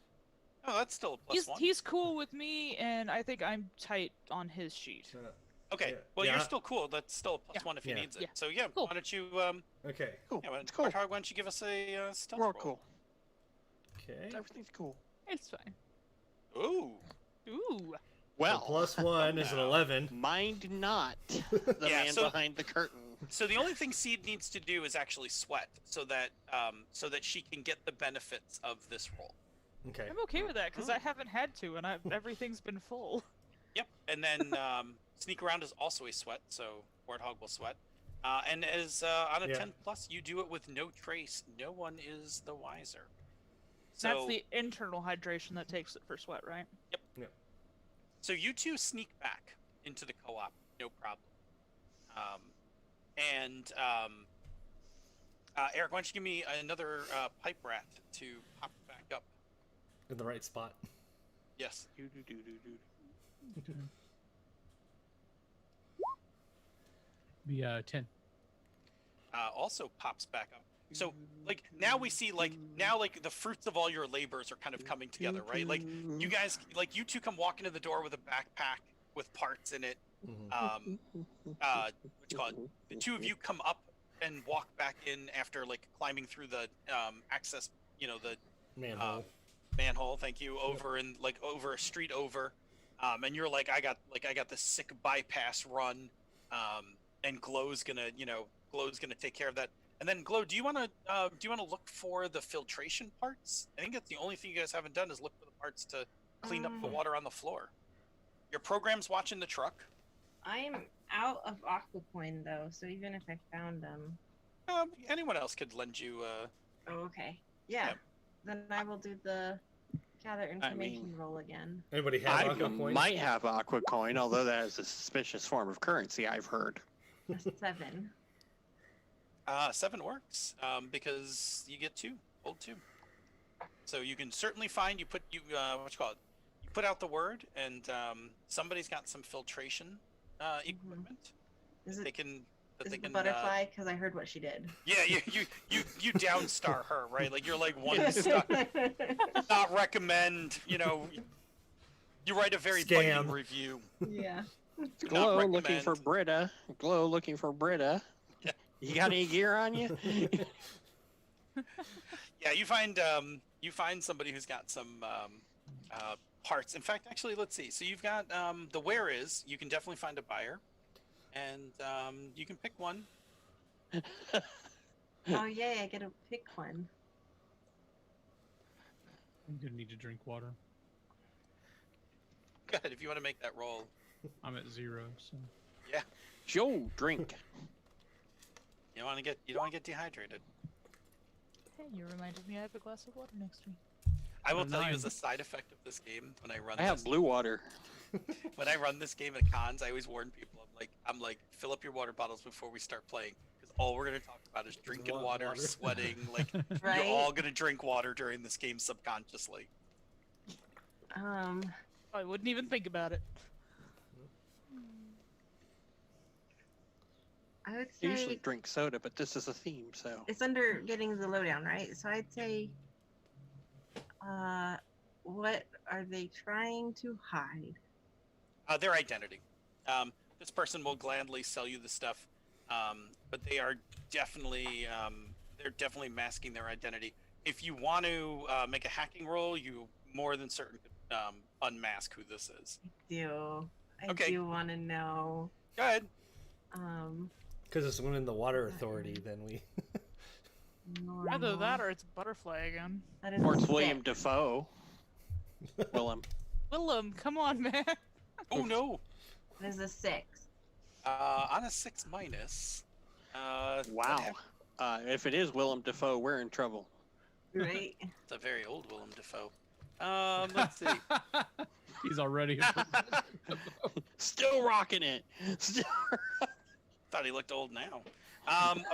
Oh, that's still a +1. He's cool with me, and I think I'm tight on his sheet. Okay. Yeah. Well, Yeah. you're still cool. That's still a +1 if he Yeah. needs it. Yeah. So yeah, Cool. why don't you? Okay. Cool. Yeah, It's cool. Why don't you give us a stealth We're all roll? cool. Okay. Everything's cool. It's fine. Ooh. Ooh. Well, +1 is an Now. 11. mind not the Yeah, man so- behind the curtain. So the only thing Seed needs to do is actually sweat, so that she can get the benefits of this roll. Okay. I'm okay with that because I haven't had to, and everything's been full. Yep. And then sneak around is also a sweat, so Warthog will sweat. And as on a Yeah. 10+, you do it with no trace. No one is the wiser. So That's the internal hydration that takes it for sweat, right? So you two sneak back into the co-op, no problem. Eric, why don't you give me another pipe rat to pop back up? In the right spot. Yes. Be 10. Also pops back up. So like now we see like the fruits of all your labors are kind of coming together, right? Like you guys, like you two come walking to the door with a backpack with parts in it. What you call it? The two of you come up and walk back in after like climbing through the access, the Manhole. manhole. Thank you. Over and like over a street over, and you're like, I got this sick bypass run, and Glow's gonna take care of that. And then Glow, do you want to look for the filtration parts? I think that's the only thing you guys haven't done is look for the parts to clean up the water on the floor. Your program's watching the truck. I'm out of Aquacoin though, so even if I found them. Anyone else could lend you. Oh, okay. Yeah. Yeah. Then I will do the gather information mean- roll again. Anybody have I Aqua coins? might have Aqua Coin, although that is a suspicious form of currency, I've heard. A 7. 7 works because you get 2, hold 2. So you can certainly find what you call it. You put out the word, and somebody's got some filtration equipment. Is They it can that Is they it the can. butterfly? Because I heard what she did. Yeah, you downstar her, right? Like you're like 1 star. Not recommend. You write a very Scam. biting review. Yeah. Do not Glow looking for recommend. Britta. Glow looking for Britta. Yeah. You got any gear on you? Yeah, you find somebody who's got some parts. In fact, actually, let's see. So you've got the where is. You can definitely find a buyer, and you can pick one. Oh yay! I get to pick one. I'm gonna need to drink water. Go ahead if you want to make that roll. I'm at 0, so. Joe, drink. You don't want to get dehydrated. Hey, you reminded me I have a glass of water next to me. I will Oh, tell you nice. as a side effect of this game when I run I have this blue water. when I run this game at cons, I always warn people. I'm like, fill up your water bottles before we start playing, because all we're gonna talk about is drinking water, Water. sweating. Like Right. you're all gonna drink water during this game subconsciously. I wouldn't even think about it. I would I usually say drink soda, but this is a theme, so. it's under getting the lowdown, right? So I'd say, what are they trying to hide? Their identity. This person will gladly sell you the stuff, but they are definitely they're definitely masking their identity. If you want to make a hacking roll, you more than certain could unmask who this is. I Okay. do want to know. Go ahead. Because it's winning the water authority, then we. Either normal. that or it's Butterfly again. That is Or it's a William 6. Defoe. Willem. Willem, come on, man. Oh no. That is a 6. On a 6 minus. Wow. If it is Willem Defoe, we're in trouble. Right? It's a very old Willem Dafoe. Let's see. He's already. Still rocking it. Still... Thought he looked old now.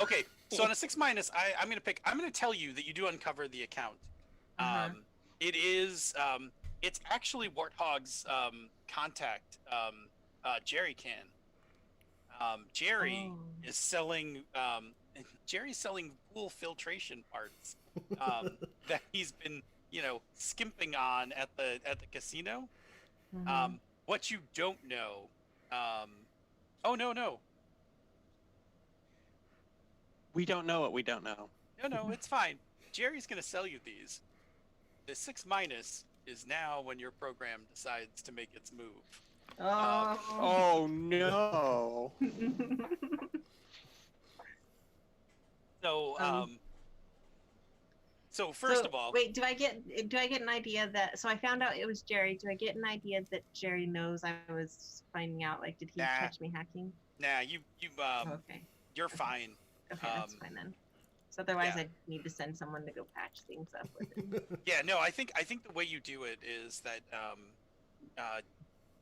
Okay, so on a 6 minus, I'm gonna tell you that you do uncover the account. It is it's actually Warthog's contact, Jerry can. Jerry Oh. is selling Jerry's selling pool filtration parts that he's been, skimping on at the casino. What you don't know, oh no. We don't know what we don't know. No, it's fine. Jerry's gonna sell you these. The 6 minus is now when your program decides to make its move. Oh no. So, so first of all, wait, do I get an idea that? So I found out it was Jerry. Do I get an idea that Jerry knows I was finding out? Like, did he Nah. catch me hacking? nah, you Okay. you're fine. Okay, that's fine then. So otherwise, yeah. I'd need to send someone to go patch things up with it. Yeah, no, I think the way you do it is that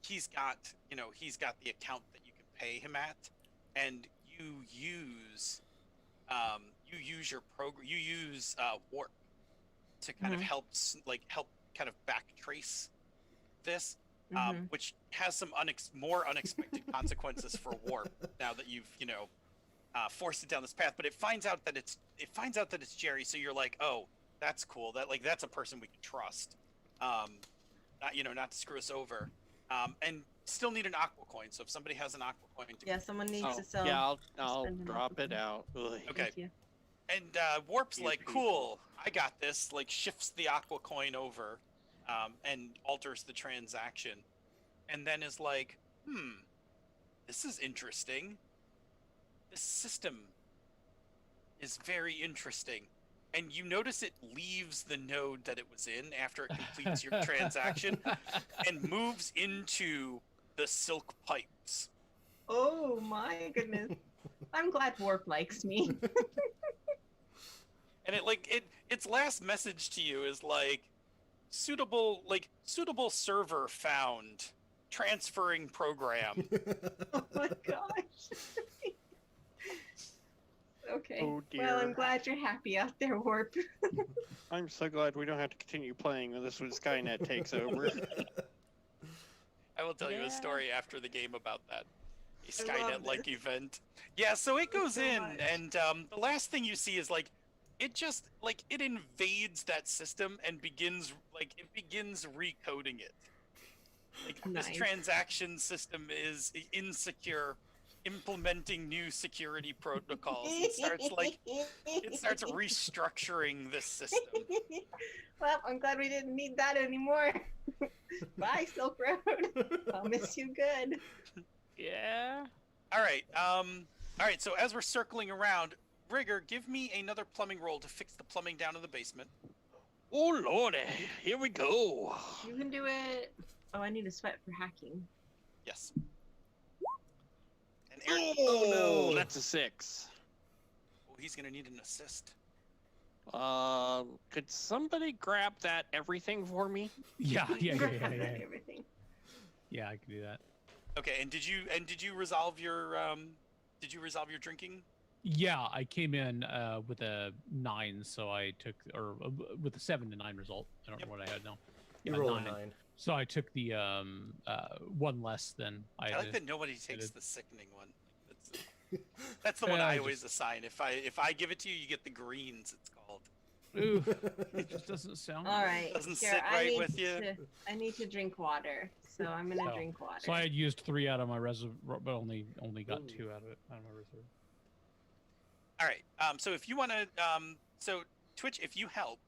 he's got the account that you can pay him at, and you use your program, you use Warp to kind of help kind of backtrace this, which has some more unexpected consequences for Warp now that you've forced it down this path. But it finds out that it's Jerry, so you're like, oh, that's cool. That's a person we can trust. Not to screw us over. And still need an aqua coin. So if somebody has an aqua coin, Yeah, someone needs to sell. Yeah, I'll spend an drop aqua it coin. out. Ugh. Okay. Thank you. And Warp's You like, people. cool, I got this. Like shifts the aqua coin over, and alters the transaction, and then is like, this is interesting. This system is very interesting. And you notice it leaves the node that it was in after it completes your transaction and moves into the silk pipes. Oh my goodness! I'm glad Warp likes me. And its last message to you is like, suitable server found, transferring program. Oh my gosh. Okay. Oh, Well, I'm dear. glad you're happy out there, Warp. I'm so glad we don't have to continue playing when Skynet takes over. I will tell you a Yeah. story after the game about that. Skynet-like event. Yeah, so it goes so in, much. and the last thing you see is like it just like it invades that system and begins recoding it. Like this Nice. transaction system is insecure, implementing new security protocols. It starts restructuring this system. Well, I'm glad we didn't need that anymore. Bye, Silk Road. I'll miss you good. Yeah. All right. So as we're circling around, Rigger, give me another plumbing roll to fix the plumbing down in the basement. Oh lordy, here we go. You can do it. Oh, I need a sweat for hacking. Yes. And Eric, Oh no, that's a 6. oh, he's gonna need an assist. Could somebody grab that everything for me? Yeah. Everything. Yeah, I can do that. Okay, and did you resolve your drinking? Yeah, I came in with a 9, so I took, or with a 7 to 9 result. I don't know what I had now. You Yeah, roll a 9. So I took the one less than I I had. like that nobody takes the sickening one. That's the one Yeah, I I always assign. If I give it to you, you get the greens. It's called. Ooh, it just doesn't sound. All right. Doesn't here, sit I right need with you. I need to drink water, so I'm gonna drink water. So I had used 3 out of my reservoir, but only got Ooh. 2 out of it out of my reserve. All right. So if you want to, so Twitch, if you help,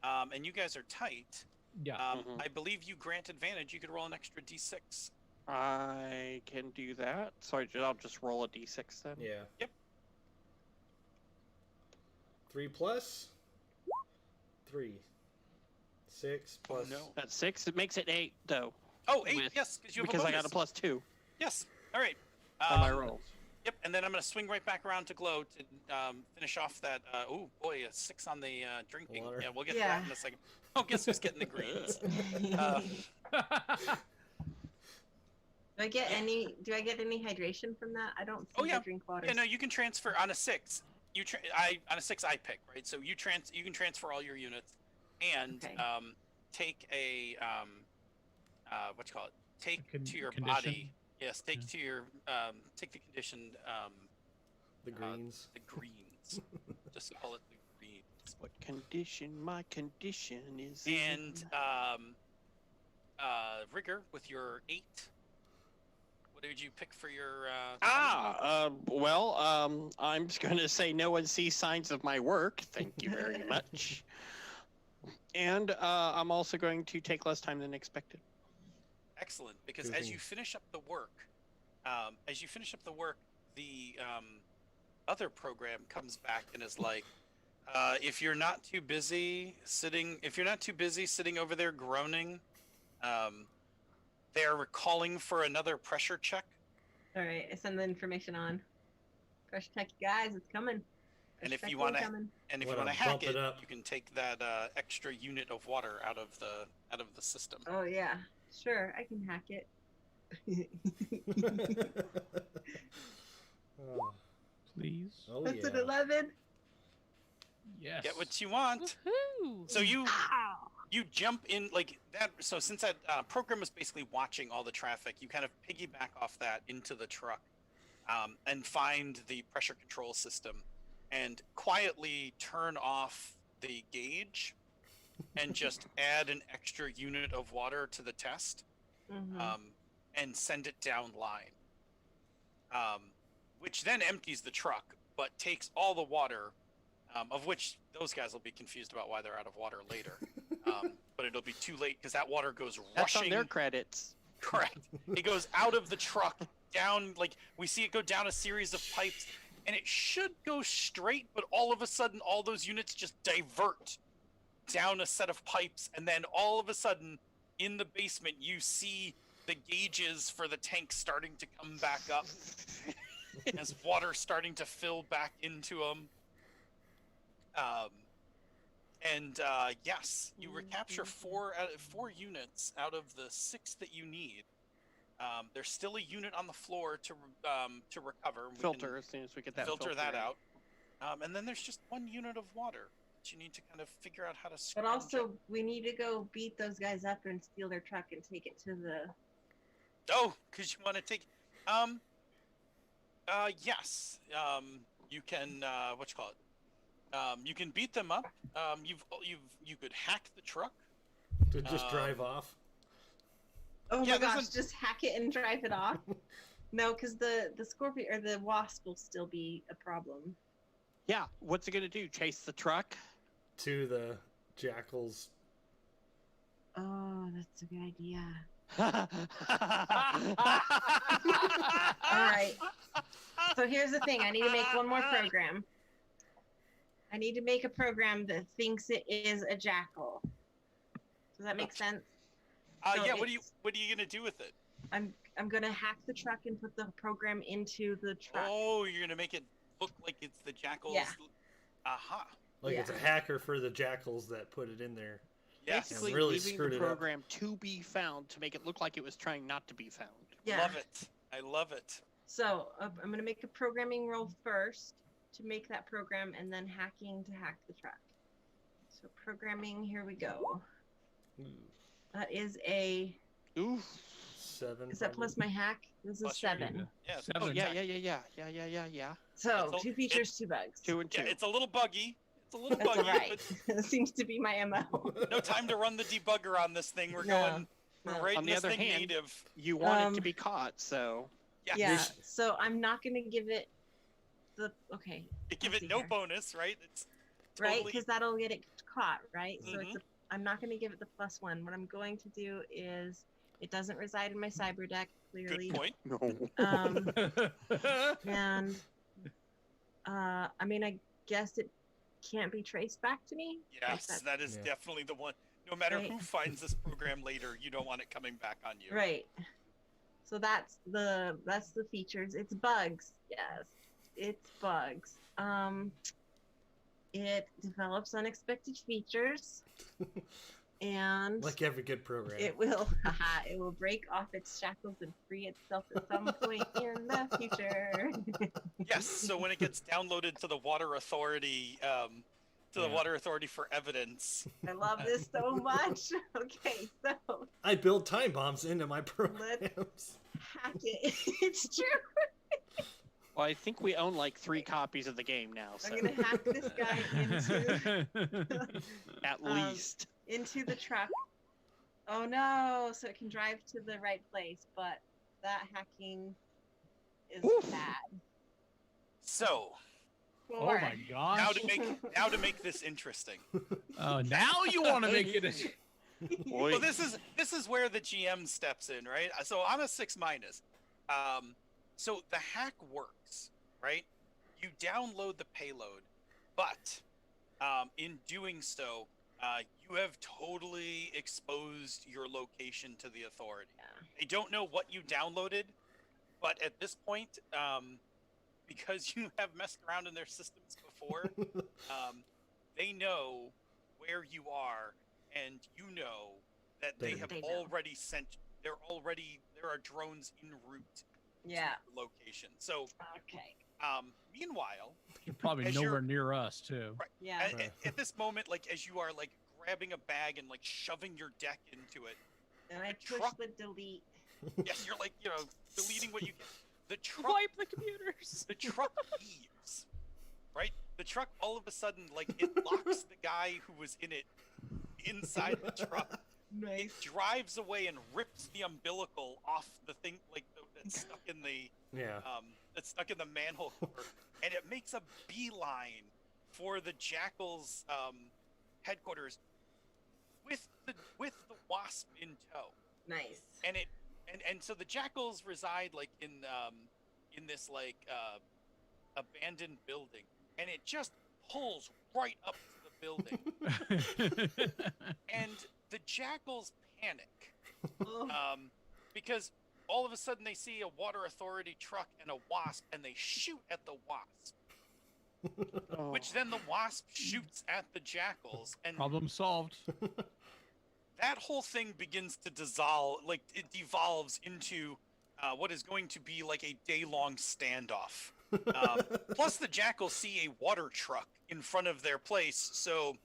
and you guys are tight, Yeah. I believe you grant advantage. You could roll an extra d6. I can do that. So I'll just roll a d6 then. Yeah. Yep. 3 plus 3. 6 plus. no. That's 6. It makes it 8 though. Oh, 8. With- Yes, because you have Because a I bonus. got a +2 Yes. All right. on my rolls. Yep, and then I'm gonna swing right back around to Glow to finish off that. Oh boy, a 6 on the drinking. Water. Yeah, we'll get to that in a second. Oh, guess who's getting the greens? Do I get any hydration from that? I don't think Oh, yeah. I drink water. Yeah, no, you can transfer on a 6. On a 6 I pick, right? So you can transfer all your units, and Okay. take a what you call it? Take to your condition? body. Yes, take Yeah. to your take the conditioned The greens. the greens. Just call it the greens. What condition my condition is And in. Rigger with your 8. What did you pick for your? I'm just going to say no one sees signs of my work. Thank you very much. And I'm also going to take less time than expected. Excellent, because Good as thing. you finish up the work, the other program comes back and is like, if you're not too busy sitting over there groaning, they're calling for another pressure check. All right, I send the information on. Fresh check, you guys, it's coming. And Fresh if you check wanna- incoming. And if Wanna you want to hack bump it it, up. you can take that extra unit of water out of the system. Oh yeah, sure, I can hack it. Oh, Please. oh That's an yeah. 11. Yes. Get what you want. Woohoo! So you jump in like that. So since that program was basically watching all the traffic, you kind of piggyback off that into the truck, and find the pressure control system, and quietly turn off the gauge, and just add an extra unit of water to the test, Mhm. and send it down line. Which then empties the truck, but takes all the water, of which those guys will be confused about why they're out of water later. But it'll be too late because that water goes That's rushing. on their credits. Correct. It goes out of the truck down, like we see it go down a series of pipes, and it should go straight, but all of a sudden, all those units just divert down a set of pipes, and then all of a sudden, in the basement, you see the gauges for the tank starting to come back up as water starting to fill back into them. Yes, you recapture 4 units out of the 6 that you need. There's still a unit on the floor to recover. We Filter can as soon as we get that filter that in. out. And then there's just 1 unit of water that you need to kind of figure out how to. But scrounge also, up. we need to go beat those guys up and steal their truck and take it to the. Oh, because you want to take. Yes. You can what you call it? You can beat them up. You could hack the truck. To just drive off. Oh Yeah, my gosh, doesn't- just hack it and drive it off. No, because the scorpion or the wasp will still be a problem. Yeah, what's it gonna do? Chase the truck? To the jackals. Oh, that's a good idea. All All right. So here's the thing. I need to make one more program. I need to make a program that thinks it is a jackal. Does that make sense? So Yeah. What are it's- you gonna do with it? I'm gonna hack the truck and put the program into the truck. Oh, you're gonna make it look like it's the jackals. Yeah. Aha. Like Yeah. it's a hacker for the jackals that put it in there. Yes. Basically, really leaving screwed the it up. program to be found to make it look like it was trying not to be found. Yeah. Love it. I love it. So I'm gonna make a programming roll first to make that program, and then hacking to hack the truck. So programming, here we go. Ooh, That is a. Oof. 7. Is that plus my hack? This is Plus your- 7. Yeah. Oh Seven. yeah. So It's a- 2 features, 2 bugs. 2 and 2. Yeah, it's a little buggy. It's a little That's buggy, all right. but It seems to be my MO. no time to run the debugger on this thing. We're No, going. We're no. right On in the this other thing hand, native. You want it to Um, be caught, so Yeah. Yeah. This- So I'm not gonna give it the okay. You give let's it see no here. bonus, right? It's Right, totally. because that'll get it caught, right? So Mhm. I'm not gonna give it the +1. What I'm going to do is it doesn't reside in my cyber deck, clearly. Good point. no. And I mean, I guess it can't be traced back to me. Yes, That's- that is Yeah. definitely the one. No matter Right. who finds this program later, you don't want it coming back on you. Right. So that's the features. It's bugs. Yes, it's bugs. It develops unexpected features, and Like every good program. it will it will break off its shackles and free itself at some point in the future. Yes. So when it gets downloaded to the Water Authority, the Yeah. Water Authority for evidence. I love this so much. Okay, so I build time bombs into my programs. hack it. It's true. Well, I think we own like 3 copies of the game now, so I'm gonna hack this guy at um, least. into the truck. Oh no! So it can drive to the right place, but that hacking is Oof. bad. So Oh Four. my gosh. now to make this interesting. Oh, now you want to make it. Boy, Well, this is where the GM steps in, right? So I'm a 6-. So the hack works, right? You download the payload, but in doing so, you have totally exposed your location to the authority. Yeah. They don't know what you downloaded, but at this point, because you have messed around in their systems before, they know where you are, and you know that they have They know. already sent. There are drones en route Yeah. to the location. So, Okay. meanwhile, You're probably As nowhere you're- near us too. Yeah. at this moment, like as you are like grabbing a bag and like shoving your deck into it, And I the push truck- the delete. yes, you're like deleting what you get. The truck Wipe the computers. the truck leaves, right? The truck all of a sudden, like, it locks the guy who was in it inside the truck. Nice. It drives away and rips the umbilical off the thing, like, that's stuck in the Yeah. manhole cover, and it makes a beeline for the Jackal's headquarters with the wasp in tow. Nice. And so the Jackals reside like in this like abandoned building, and it just pulls right up to the building, and the Jackals panic Oh, because all of a sudden they see a Water Authority truck and a wasp, and they shoot at the wasp, Oh. which then the wasp shoots at the Jackals, and Problem solved. that whole thing begins to dissolve, like it devolves into what is going to be like a day-long standoff. Plus, the Jackals see a water truck in front of their place, so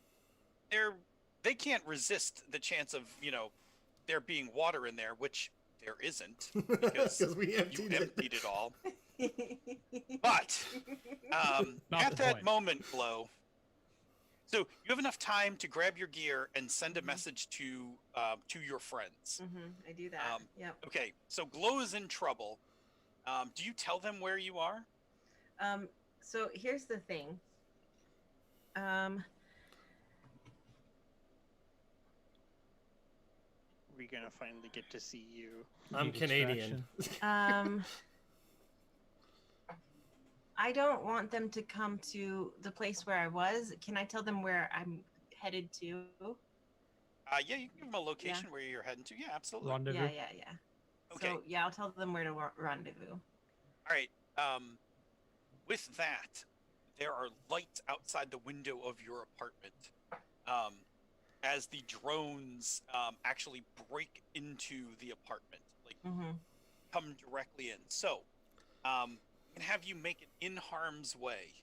they can't resist the chance of there being water in there, which there isn't because we you emptied it. emptied it all. But Not at the that point. moment, Glow. So you have enough time to grab your gear and send a message to your friends. I do that. Yep. Okay, so Glow is in trouble. Do you tell them where you are? So here's the thing. We're gonna finally get to see you. I'm Canadian. I don't want them to come to the place where I was. Can I tell them where I'm headed to? Yeah, you can give them a location where you're heading to. Yeah, absolutely. Rendezvous. Yeah. Okay. So yeah, I'll tell them where to rendezvous. All right. With that, there are lights outside the window of your apartment. As the drones actually break into the apartment, like come directly in. So, I'm gonna have you make it in harm's way,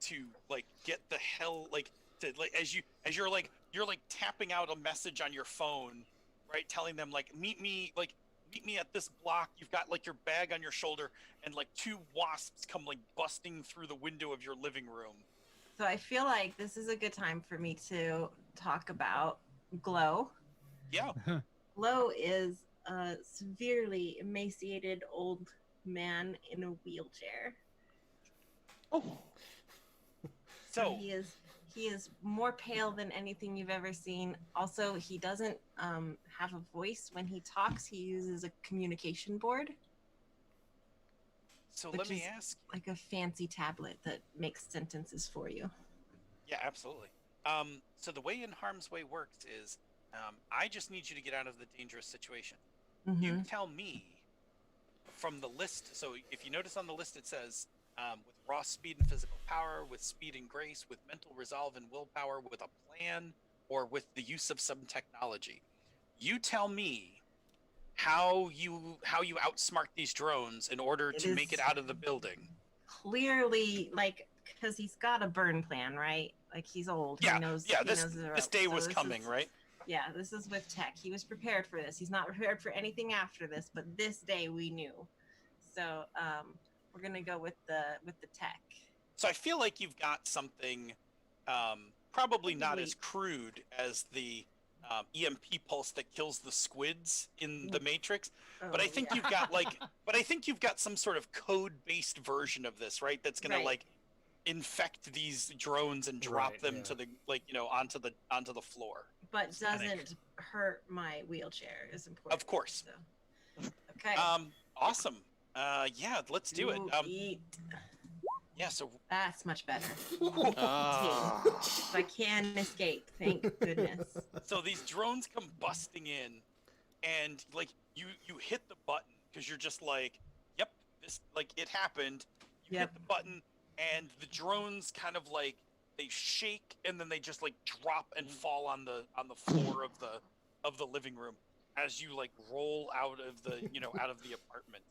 to like get the hell to as you're tapping out a message on your phone, right? Telling them like meet me at this block. You've got like your bag on your shoulder, and like 2 wasps come like busting through the window of your living room. So I feel like this is a good time for me to talk about Glow. Yeah. Glow is a severely emaciated old man in a wheelchair. Oh. So he is more pale than anything you've ever seen. Also, he doesn't have a voice when he talks. He uses a communication board. So let me ask, like a fancy tablet that makes sentences for you. Yeah, absolutely. So the way in harm's way works is, I just need you to get out of the dangerous situation. You tell me from the list. So if you notice on the list, it says with raw speed and physical power, with speed and grace, with mental resolve and willpower, with a plan, or with the use of some technology. You tell me how you outsmart these drones in order to make it out of the building. Clearly, like, because he's got a burn plan, right? Like, he's old. Yeah, he knows this day was coming, right? Yeah, this is with tech. He was prepared for this. He's not prepared for anything after this, but this day we knew. So we're gonna go with the tech. So I feel like you've got something probably not as crude as the EMP pulse that kills the squids in the Matrix, but I think you've got some sort of code-based version of this, right? That's gonna like infect these drones and drop them to the onto the floor. But doesn't hurt my wheelchair is important. Of course. So. Okay. Awesome. Yeah, let's do it. Eat. Yeah, so that's much better. So I can escape, thank goodness. So these drones come busting in, and like you hit the button because you're just like, yep, this like it happened. You hit the button, and the drones kind of like they shake, and then they just like drop and fall on the floor of the living room as you like roll out of the out of the apartment.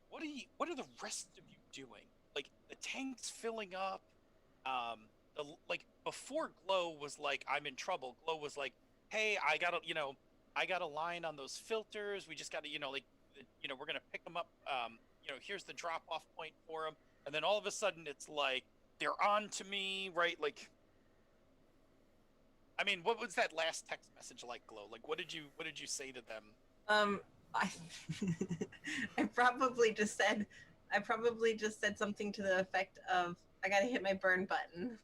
What are the rest of you doing? Like the tank's filling up. Before Glow was like, I'm in trouble. Glow was like, hey, I got a line on those filters. We just got to we're gonna pick them up. Here's the drop off point for them. And then all of a sudden it's like they're on to me, right? Like, I mean, what was that last text message like, Glow? Like, what did you say to them? I probably just said something to the effect of, I gotta hit my burn button.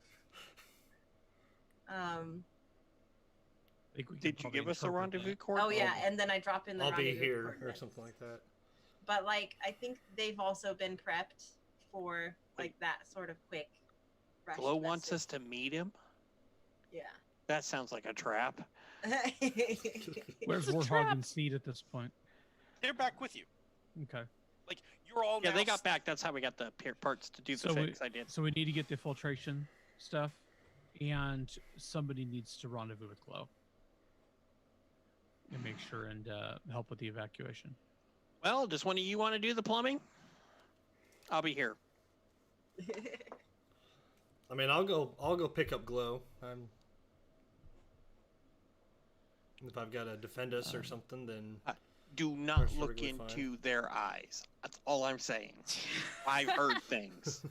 Did you give us a rendezvous coordinate? Oh yeah, and then I drop in the I'll rendezvous be here coordinates. or something like that. But like, I think they've also been prepped for like that sort of quick rush. Glow wants us to meet him? Yeah. That sounds like a trap. Where's Warhog and Seed at this point? They're back with you. Okay. Like you're all. Yeah, they got back. That's how we got the parts to do the fix. I did. So we need to get the filtration stuff, and somebody needs to rendezvous with Glow and make sure and help with the evacuation. Well, does one of you want to do the plumbing? I'll be here. I mean, I'll go pick up Glow. If I've got to defend us or something, then Do not That's look perfectly fine. into their eyes. That's all I'm saying. I've heard things.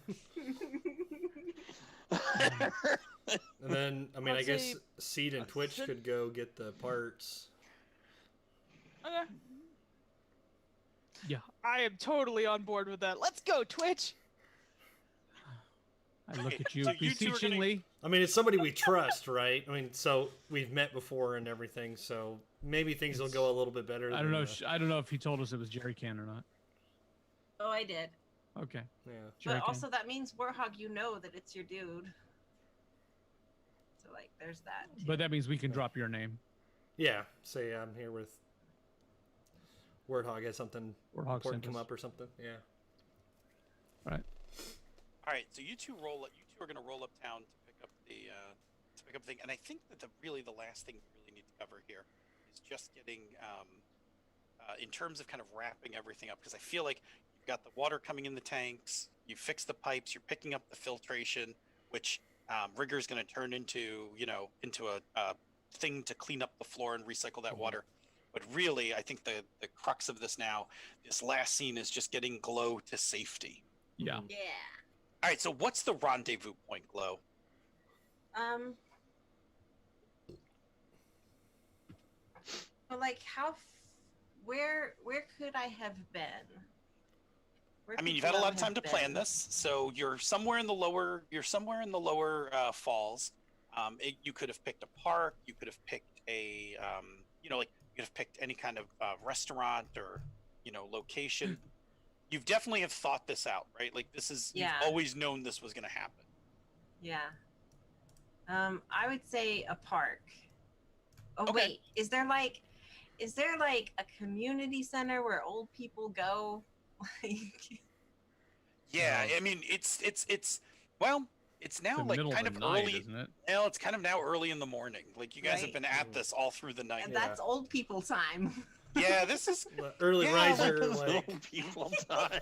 And then, I mean, I'd I guess say- Seed and Twitch should- could go get the parts. Okay. Yeah. I am totally on board with that. Let's go, Twitch. I look at you So you two are gonna- beseechingly. I mean, it's somebody we trust, right? I mean, so we've met before and everything, so maybe things will go a little bit better. I don't know. than, I don't know if he told us it was Jerry Can or not. Oh, I did. Okay. yeah. Jerry But Can. also that means Warhog, you know that it's your dude. So like, there's that. too. But that means we can drop your name. Yeah. Say I'm here with Wordhog. Has something Warhog important sent come us. up or something. Yeah. Right. All right, so you two are going to roll uptown to pick up the thing, and I think that the last thing we really need to cover here is just getting in terms of kind of wrapping everything up, because I feel like you've got the water coming in the tanks, you fix the pipes, you're picking up the filtration, which Rigger's going to turn into a thing to clean up the floor and recycle that water. But really, I think the crux of this last scene is just getting Glow to safety. Yeah. Mhm. Yeah. All right, so what's the rendezvous point, Glow? But like, where could I have been? Where I mean, could you've had a Glow lot of time have to plan been? this, so you're somewhere in the lower falls. You could have picked a park. You could have picked a, you could have picked any kind of restaurant or, location. You've definitely have thought this out, right? Like you've Yeah. always known this was going to happen. Yeah. I would say a park. Oh Okay. wait, is there like a community center where old people go? Like, Yeah, Wow. I mean, it's now It's the like middle kind of of the night, early. isn't it? Well, it's kind of now early in the morning. Like you guys have Right. been at this all through the night. and Yeah. that's old people time. Yeah, this is Early Yeah, riser, Those like old people die.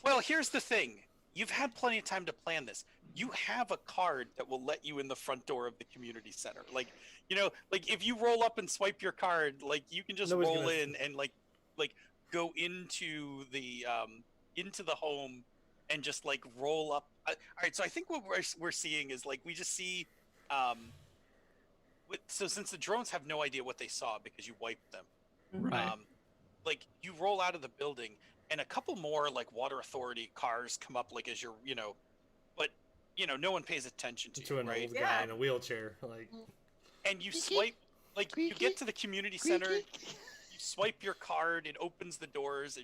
Well, here's the thing. You've had plenty of time to plan this. You have a card that will let you in the front door of the community center. Like, like if you roll up and swipe your card, like you can just Nobody's roll gonna- in and like go into the home and just like roll up. All right, so I think what we're seeing is like we just see so since the drones have no idea what they saw because you wiped them. Right. Like you roll out of the building and a couple more like water authority cars come up like as you're but no one pays attention to to you, an right? old guy Yeah. in a wheelchair. Like, And you swipe like you get to the community center, you swipe your card, it opens the doors,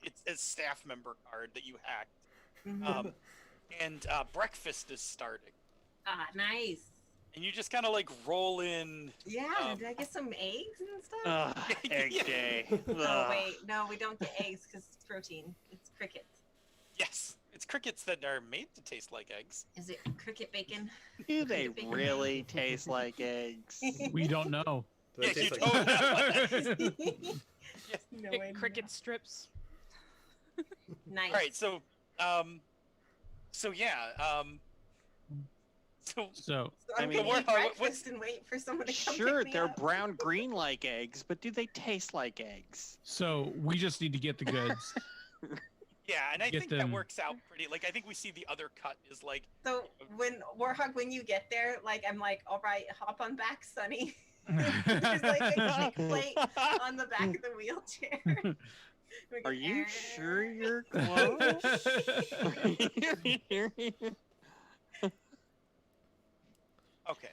it's a staff member card that you hacked. Mhm. And breakfast is starting. Ah, nice. And you just kind of like roll in. Yeah, did I get some eggs and stuff? Ugh, egg Yeah. day. Oh Ugh. wait, no, we don't get eggs because it's protein. It's crickets. Yes, it's crickets that are made to taste like eggs. Is it cricket bacon? Do they Bacon. really taste like eggs? We don't know. do they Yeah, taste you like- don't. No, Pick I cricket strips. Nice. All right, so yeah, so So So I I'm mean- gonna eat Warhog, what's- breakfast and wait for someone to come Sure, pick me they're up. brown green like eggs, but do they taste like eggs? so we just need to get the goods. yeah, and I Get think that them. works out pretty. Like I think we see the other cut is like So when Warhog, when you get there, like I'm like, all right, hop on back, Sonny. There's like a kick plate on the back of the wheelchair. We Are go, you "Eh." sure you're close? okay.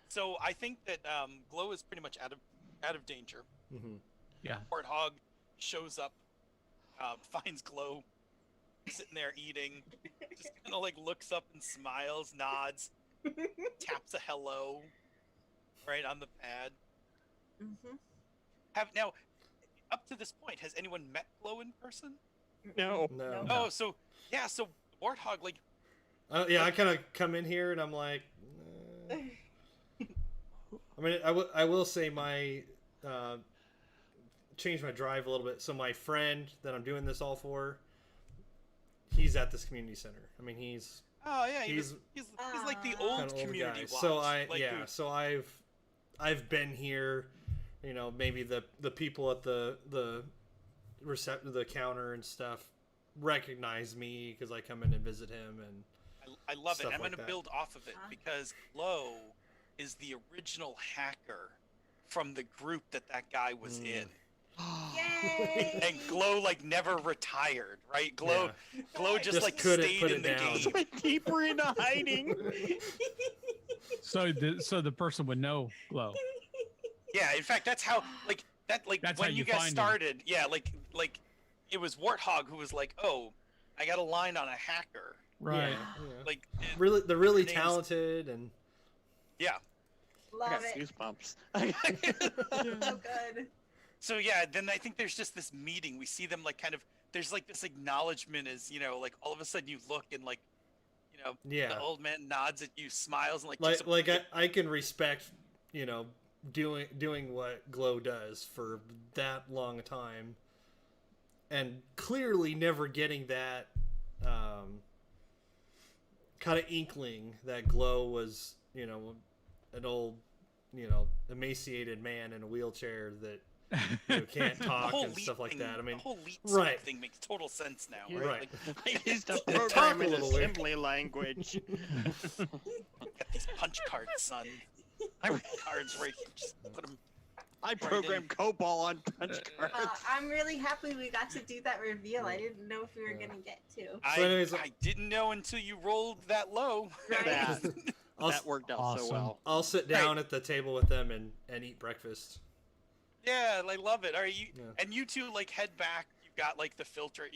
So I think that Glow is pretty much out of danger. Mhm. Yeah. Warthog shows up, finds Glow sitting there eating, just kind of like looks up and smiles, nods, taps a hello right on the pad. Mhm. Now, up to this point, has anyone met Glow in person? No. No. Oh, so yeah, so Warthog, like, Yeah, I kind of come in here and I'm like, I mean, I will say my changed my drive a little bit. So my friend that I'm doing this all for, he's at this community center. I mean, he's oh yeah, He's- he's like the Aw. old kind of old community guy. watch. So like, so I've been here you know, maybe the people at the counter and stuff recognize me because I come in and visit him, and I love it. stuff I'm like going to that. build off of it because Glow is the original hacker from the group that guy was in. Yay! And Glow like never retired, right? Glow just like couldn't stayed put in it the down. game. Went deeper into hiding. So the person would know Glow. Yeah, in fact, that's how That's when how you you guys find him. started, yeah, like it was Warthog who was like, "Oh, I got a line on a hacker." Right. Yeah. Like Really, they're really their name's- talented, and yeah. I Love got it. goosebumps. So good. So yeah, then I think there's just this meeting. We see them like kind of there's like this acknowledgement as, you know, like all of a sudden you look and like, you know, yeah, the old man nods at you, smiles, and like gives like a- I can respect, you know, doing what Glow does for that long a time, and clearly never getting that kind of inkling that Glow was, you know, an old, you know, emaciated man in a wheelchair that, you know, can't the talk whole and leap stuff like thing, that. I mean, the whole leap right. thing makes total sense now, Right. right? Like, I used to Talk program a in little weird. assembly language. got these punch cards, son. Cards where you just put them. I programmed COBOL on punch cards. I'm really happy we got to do that reveal. I didn't know if we were gonna get to. So anyways, I didn't know until you rolled that low. Right. That worked out so Awesome. well. I'll sit down at the table with them and eat breakfast. Yeah, I love it. All right, you Yeah. and you two like head back. You've got like the filters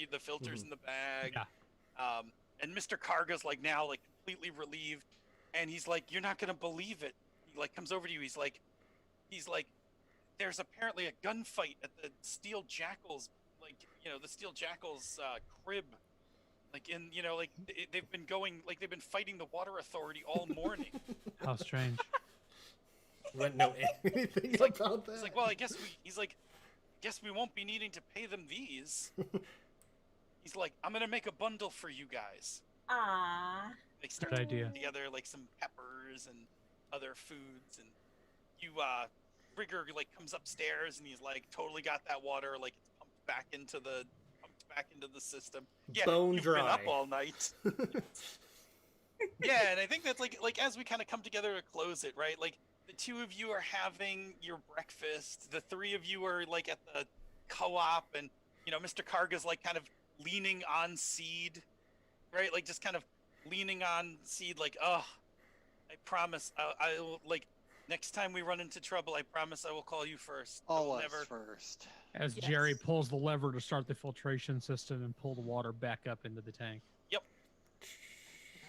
in the bag. Yeah. And Mr. Karga's like now like completely relieved, and he's like, "You're not gonna believe it." He like comes over to you. He's like, "There's apparently a gunfight at the Steel Jackals, like, you know, the Steel Jackals crib, like in, you know, like they've been fighting the Water Authority all morning." How strange. Wouldn't know anything It's like- about that. He's like, "Well, he's like, guess we won't be needing to pay them these." He's like, "I'm gonna make a bundle for you guys." Ah. They start Good idea. putting together like some peppers and other foods, and you Rigger like comes upstairs and he's like totally got that water like it's pumped back into the system. Yeah, Bone you've dry. been up all night. Yeah, and I think that's like as we kind of come together to close it, right? Like the two of you are having your breakfast. The three of you are like at the co-op, and you know Mr. Karga's like kind of leaning on Seed, right? Like just kind of leaning on Seed, like, "Oh, I promise, I will, like, next time we run into trouble, I promise I will call you first. I will All us never." first. As Yes. Jerry pulls the lever to start the filtration system and pull the water back up into the tank.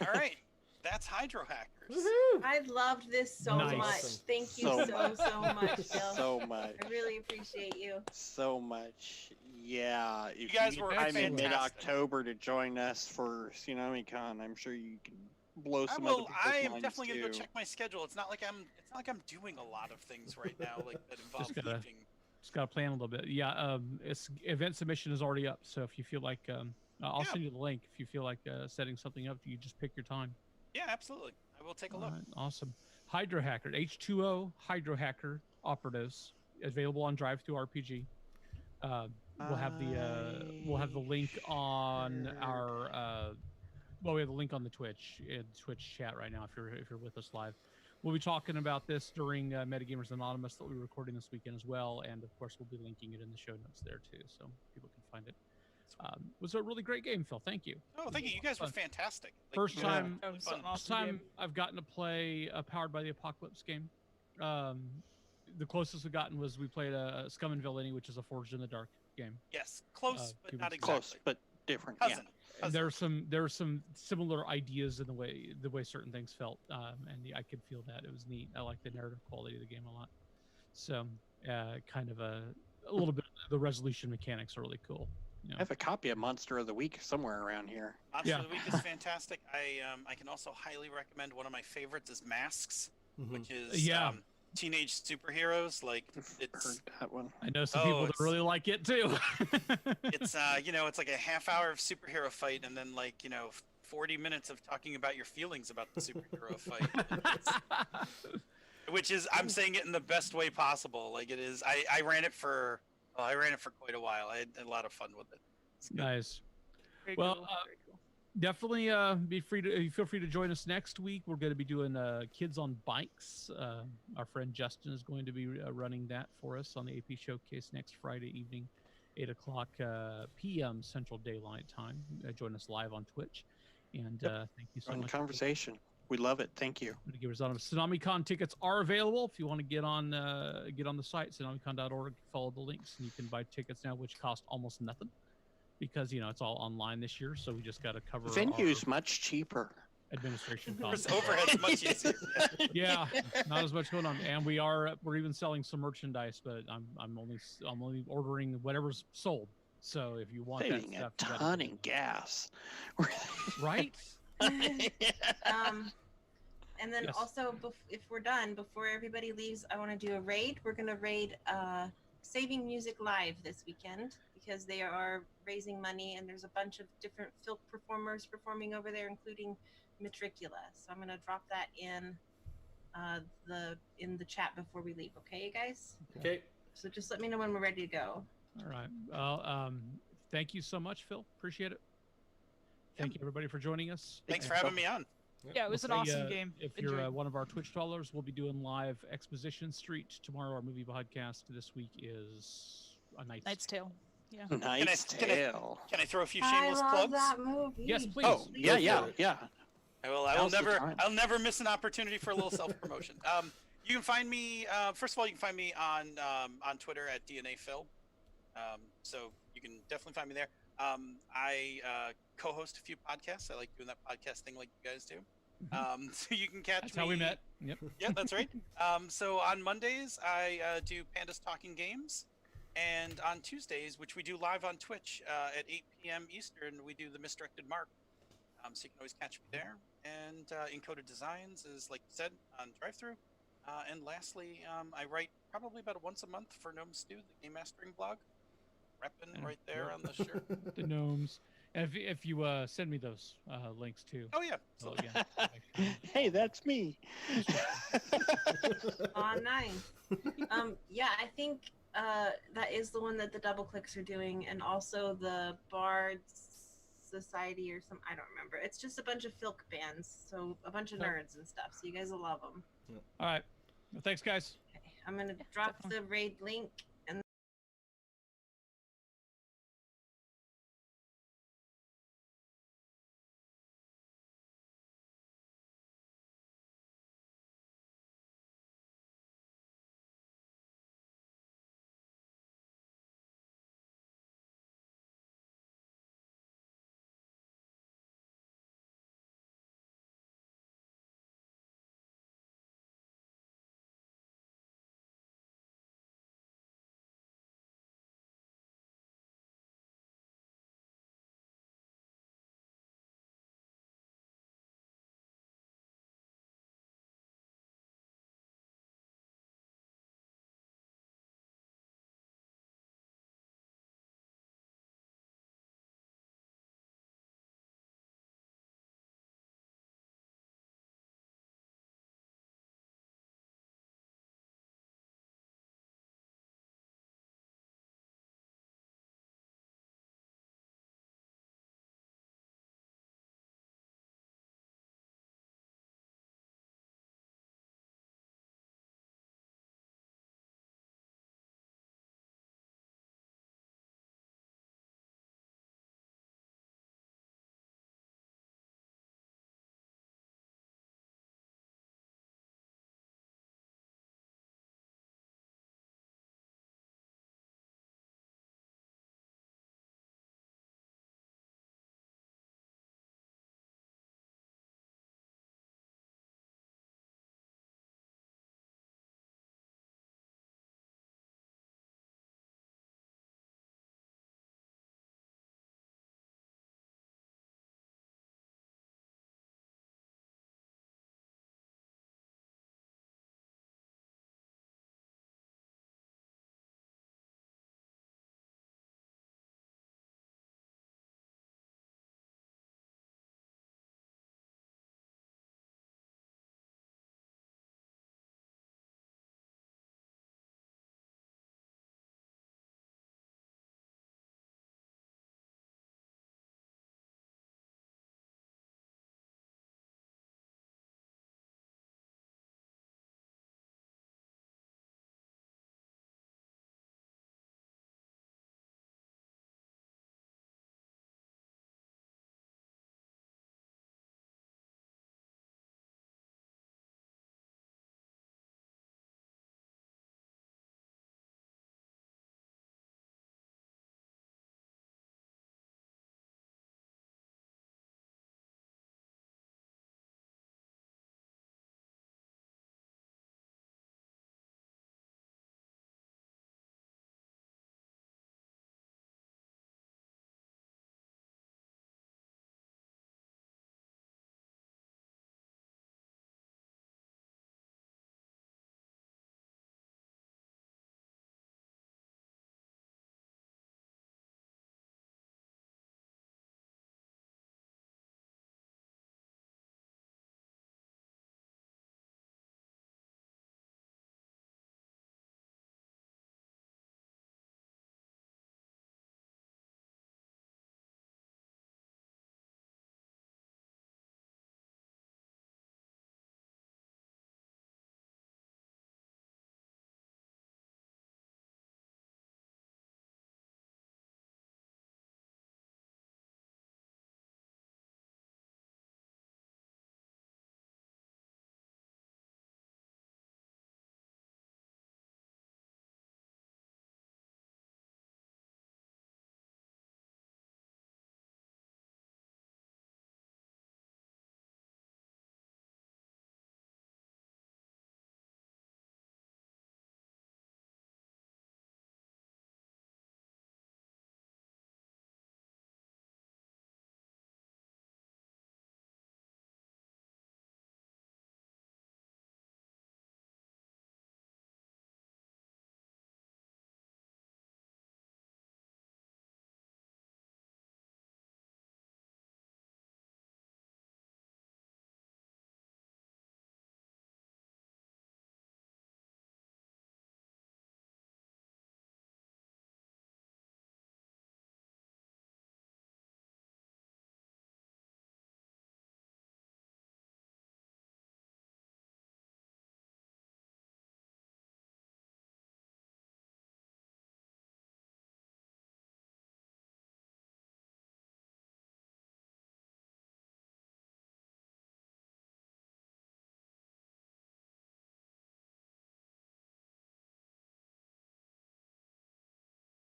All right, that's Hydro Hackers. Woohoo! I loved this so Nice. much. Awesome. Thank you So so much, Bill. So much. I really appreciate you. So much. Yeah. If You guys were time in fantastic. mid-October to join us for TsunamiCon, I'm sure you can blow some other people's I am minds definitely gonna go too. check my schedule. It's not like I'm doing a lot of things right now like that involve gotta- leaving. Just got to plan a little bit. Yeah, it's event submission is already up. So if you feel like, I'll Yeah. send you the link. If you feel like setting something up, you just pick your time. Yeah, absolutely. I will take a look. All right, awesome. Hydro Hacker, H2O Hydro Hacker Operatives, available on Drive Through RPG. We'll have the link on our we have the link on the Twitch chat right now if you're with us live. We'll be talking about this during Metagamers Anonymous that we're recording this weekend as well, and of course we'll be linking it in the show notes there too, so people can find it. It was a really great game, Phil. Thank you. Oh, thank you. You guys were Fun. fantastic. First you guys were time- That was fun. an First awesome time game. I've gotten to play a Powered by the Apocalypse game. The closest we've gotten was we played a Scum and Villainy, which is a Forged in the Dark game. Yes, close, but few not weeks ago. exactly. Close, but different. Cousin. And there are some similar ideas in the way certain things felt, and I could feel that. It was neat. I like the narrative quality of the game a lot. So, kind of a little bit. The resolution mechanics are really cool. You know? I have a copy of Monster of the Week somewhere around here. Monster Yeah. of the Week is fantastic. I can also highly recommend one of my favorites is Masks, Mhm. which is Yeah. teenage superheroes. Like I've it's heard that one. I know some Oh, people that it's- really like it too. it's you know, it's like a half hour of superhero fight and then like, you know, 40 minutes of talking about your feelings about the superhero fight. which is I'm saying it in the best way possible. Like it is. I ran it for quite a while. I had a lot of fun with it. Nice. Very Well, cool. Very cool. Definitely feel free to join us next week. We're going to be doing Kids on Bikes. Our friend Justin is going to be running that for us on the AP Showcase next Friday evening, 8 o'clock p.m. Central Daylight Time. Join us live on Twitch. And thank you so Fun much. conversation. We love it. Thank you. TsunamiCon tickets are available. If you want to get on the site, tsunamicon.org, follow the links, and you can buy tickets now, which cost almost nothing. Because it's all online this year, so we just got to cover. Venue's much cheaper. Administration costs. Overhead's much easier. Yeah, not as much going on, and we're even selling some merchandise, but I'm only ordering whatever's sold. So if you want Saving that stuff, a ton in gas. right? And then Yes. also, if we're done, before everybody leaves, I want to do a raid. We're going to raid Saving Music Live this weekend because they are raising money, and there's a bunch of different filk performers performing over there, including Matricula. So I'm going to drop that in the chat before we leave. Okay, you guys? Okay. So just let me know when we're ready to go. All right. Well, thank you so much, Phil. Appreciate it. Thank you, everybody, for joining us. Thanks for having me on. Yeah, it was an awesome game. If Enjoyed. you're one of our Twitch followers, we'll be doing live Exposition Street tomorrow. Our movie podcast this week is A Knight's Tale. Yeah. Knight's Tale. Can I throw a few I shameless love plugs? that movie. Yes, please. Oh, yeah. I'll Now's the time. never miss an opportunity for a little self promotion. You can find me. First of all, you can find me on Twitter at DNA Phil. So you can definitely find me there. I co-host a few podcasts. I like doing that podcast thing like you guys do. So you can catch That's me. how we met. Yep. Yeah, that's right. So on Mondays, I do Pandas Talking Games. And on Tuesdays, which we do live on Twitch at 8 p.m. Eastern, we do the Misdirected Mark. So you can always catch me there. And Encoded Designs is, like you said, on Drive-Thru. And lastly, I write probably about once a month for Gnome Stew, the game mastering blog. Repping right there on the shirt. The gnomes. And if you send me those links too. Oh, yeah. So So, again, make sure- Hey, that's me. Oh, nice. Yeah, I think that is the one that the Double Clicks are doing, and also the Bards Society or some. I don't remember. It's just a bunch of filk bands, so a bunch of nerds and stuff. So you guys will love them. All right. Well, thanks, guys. Okay, I'm gonna drop the raid link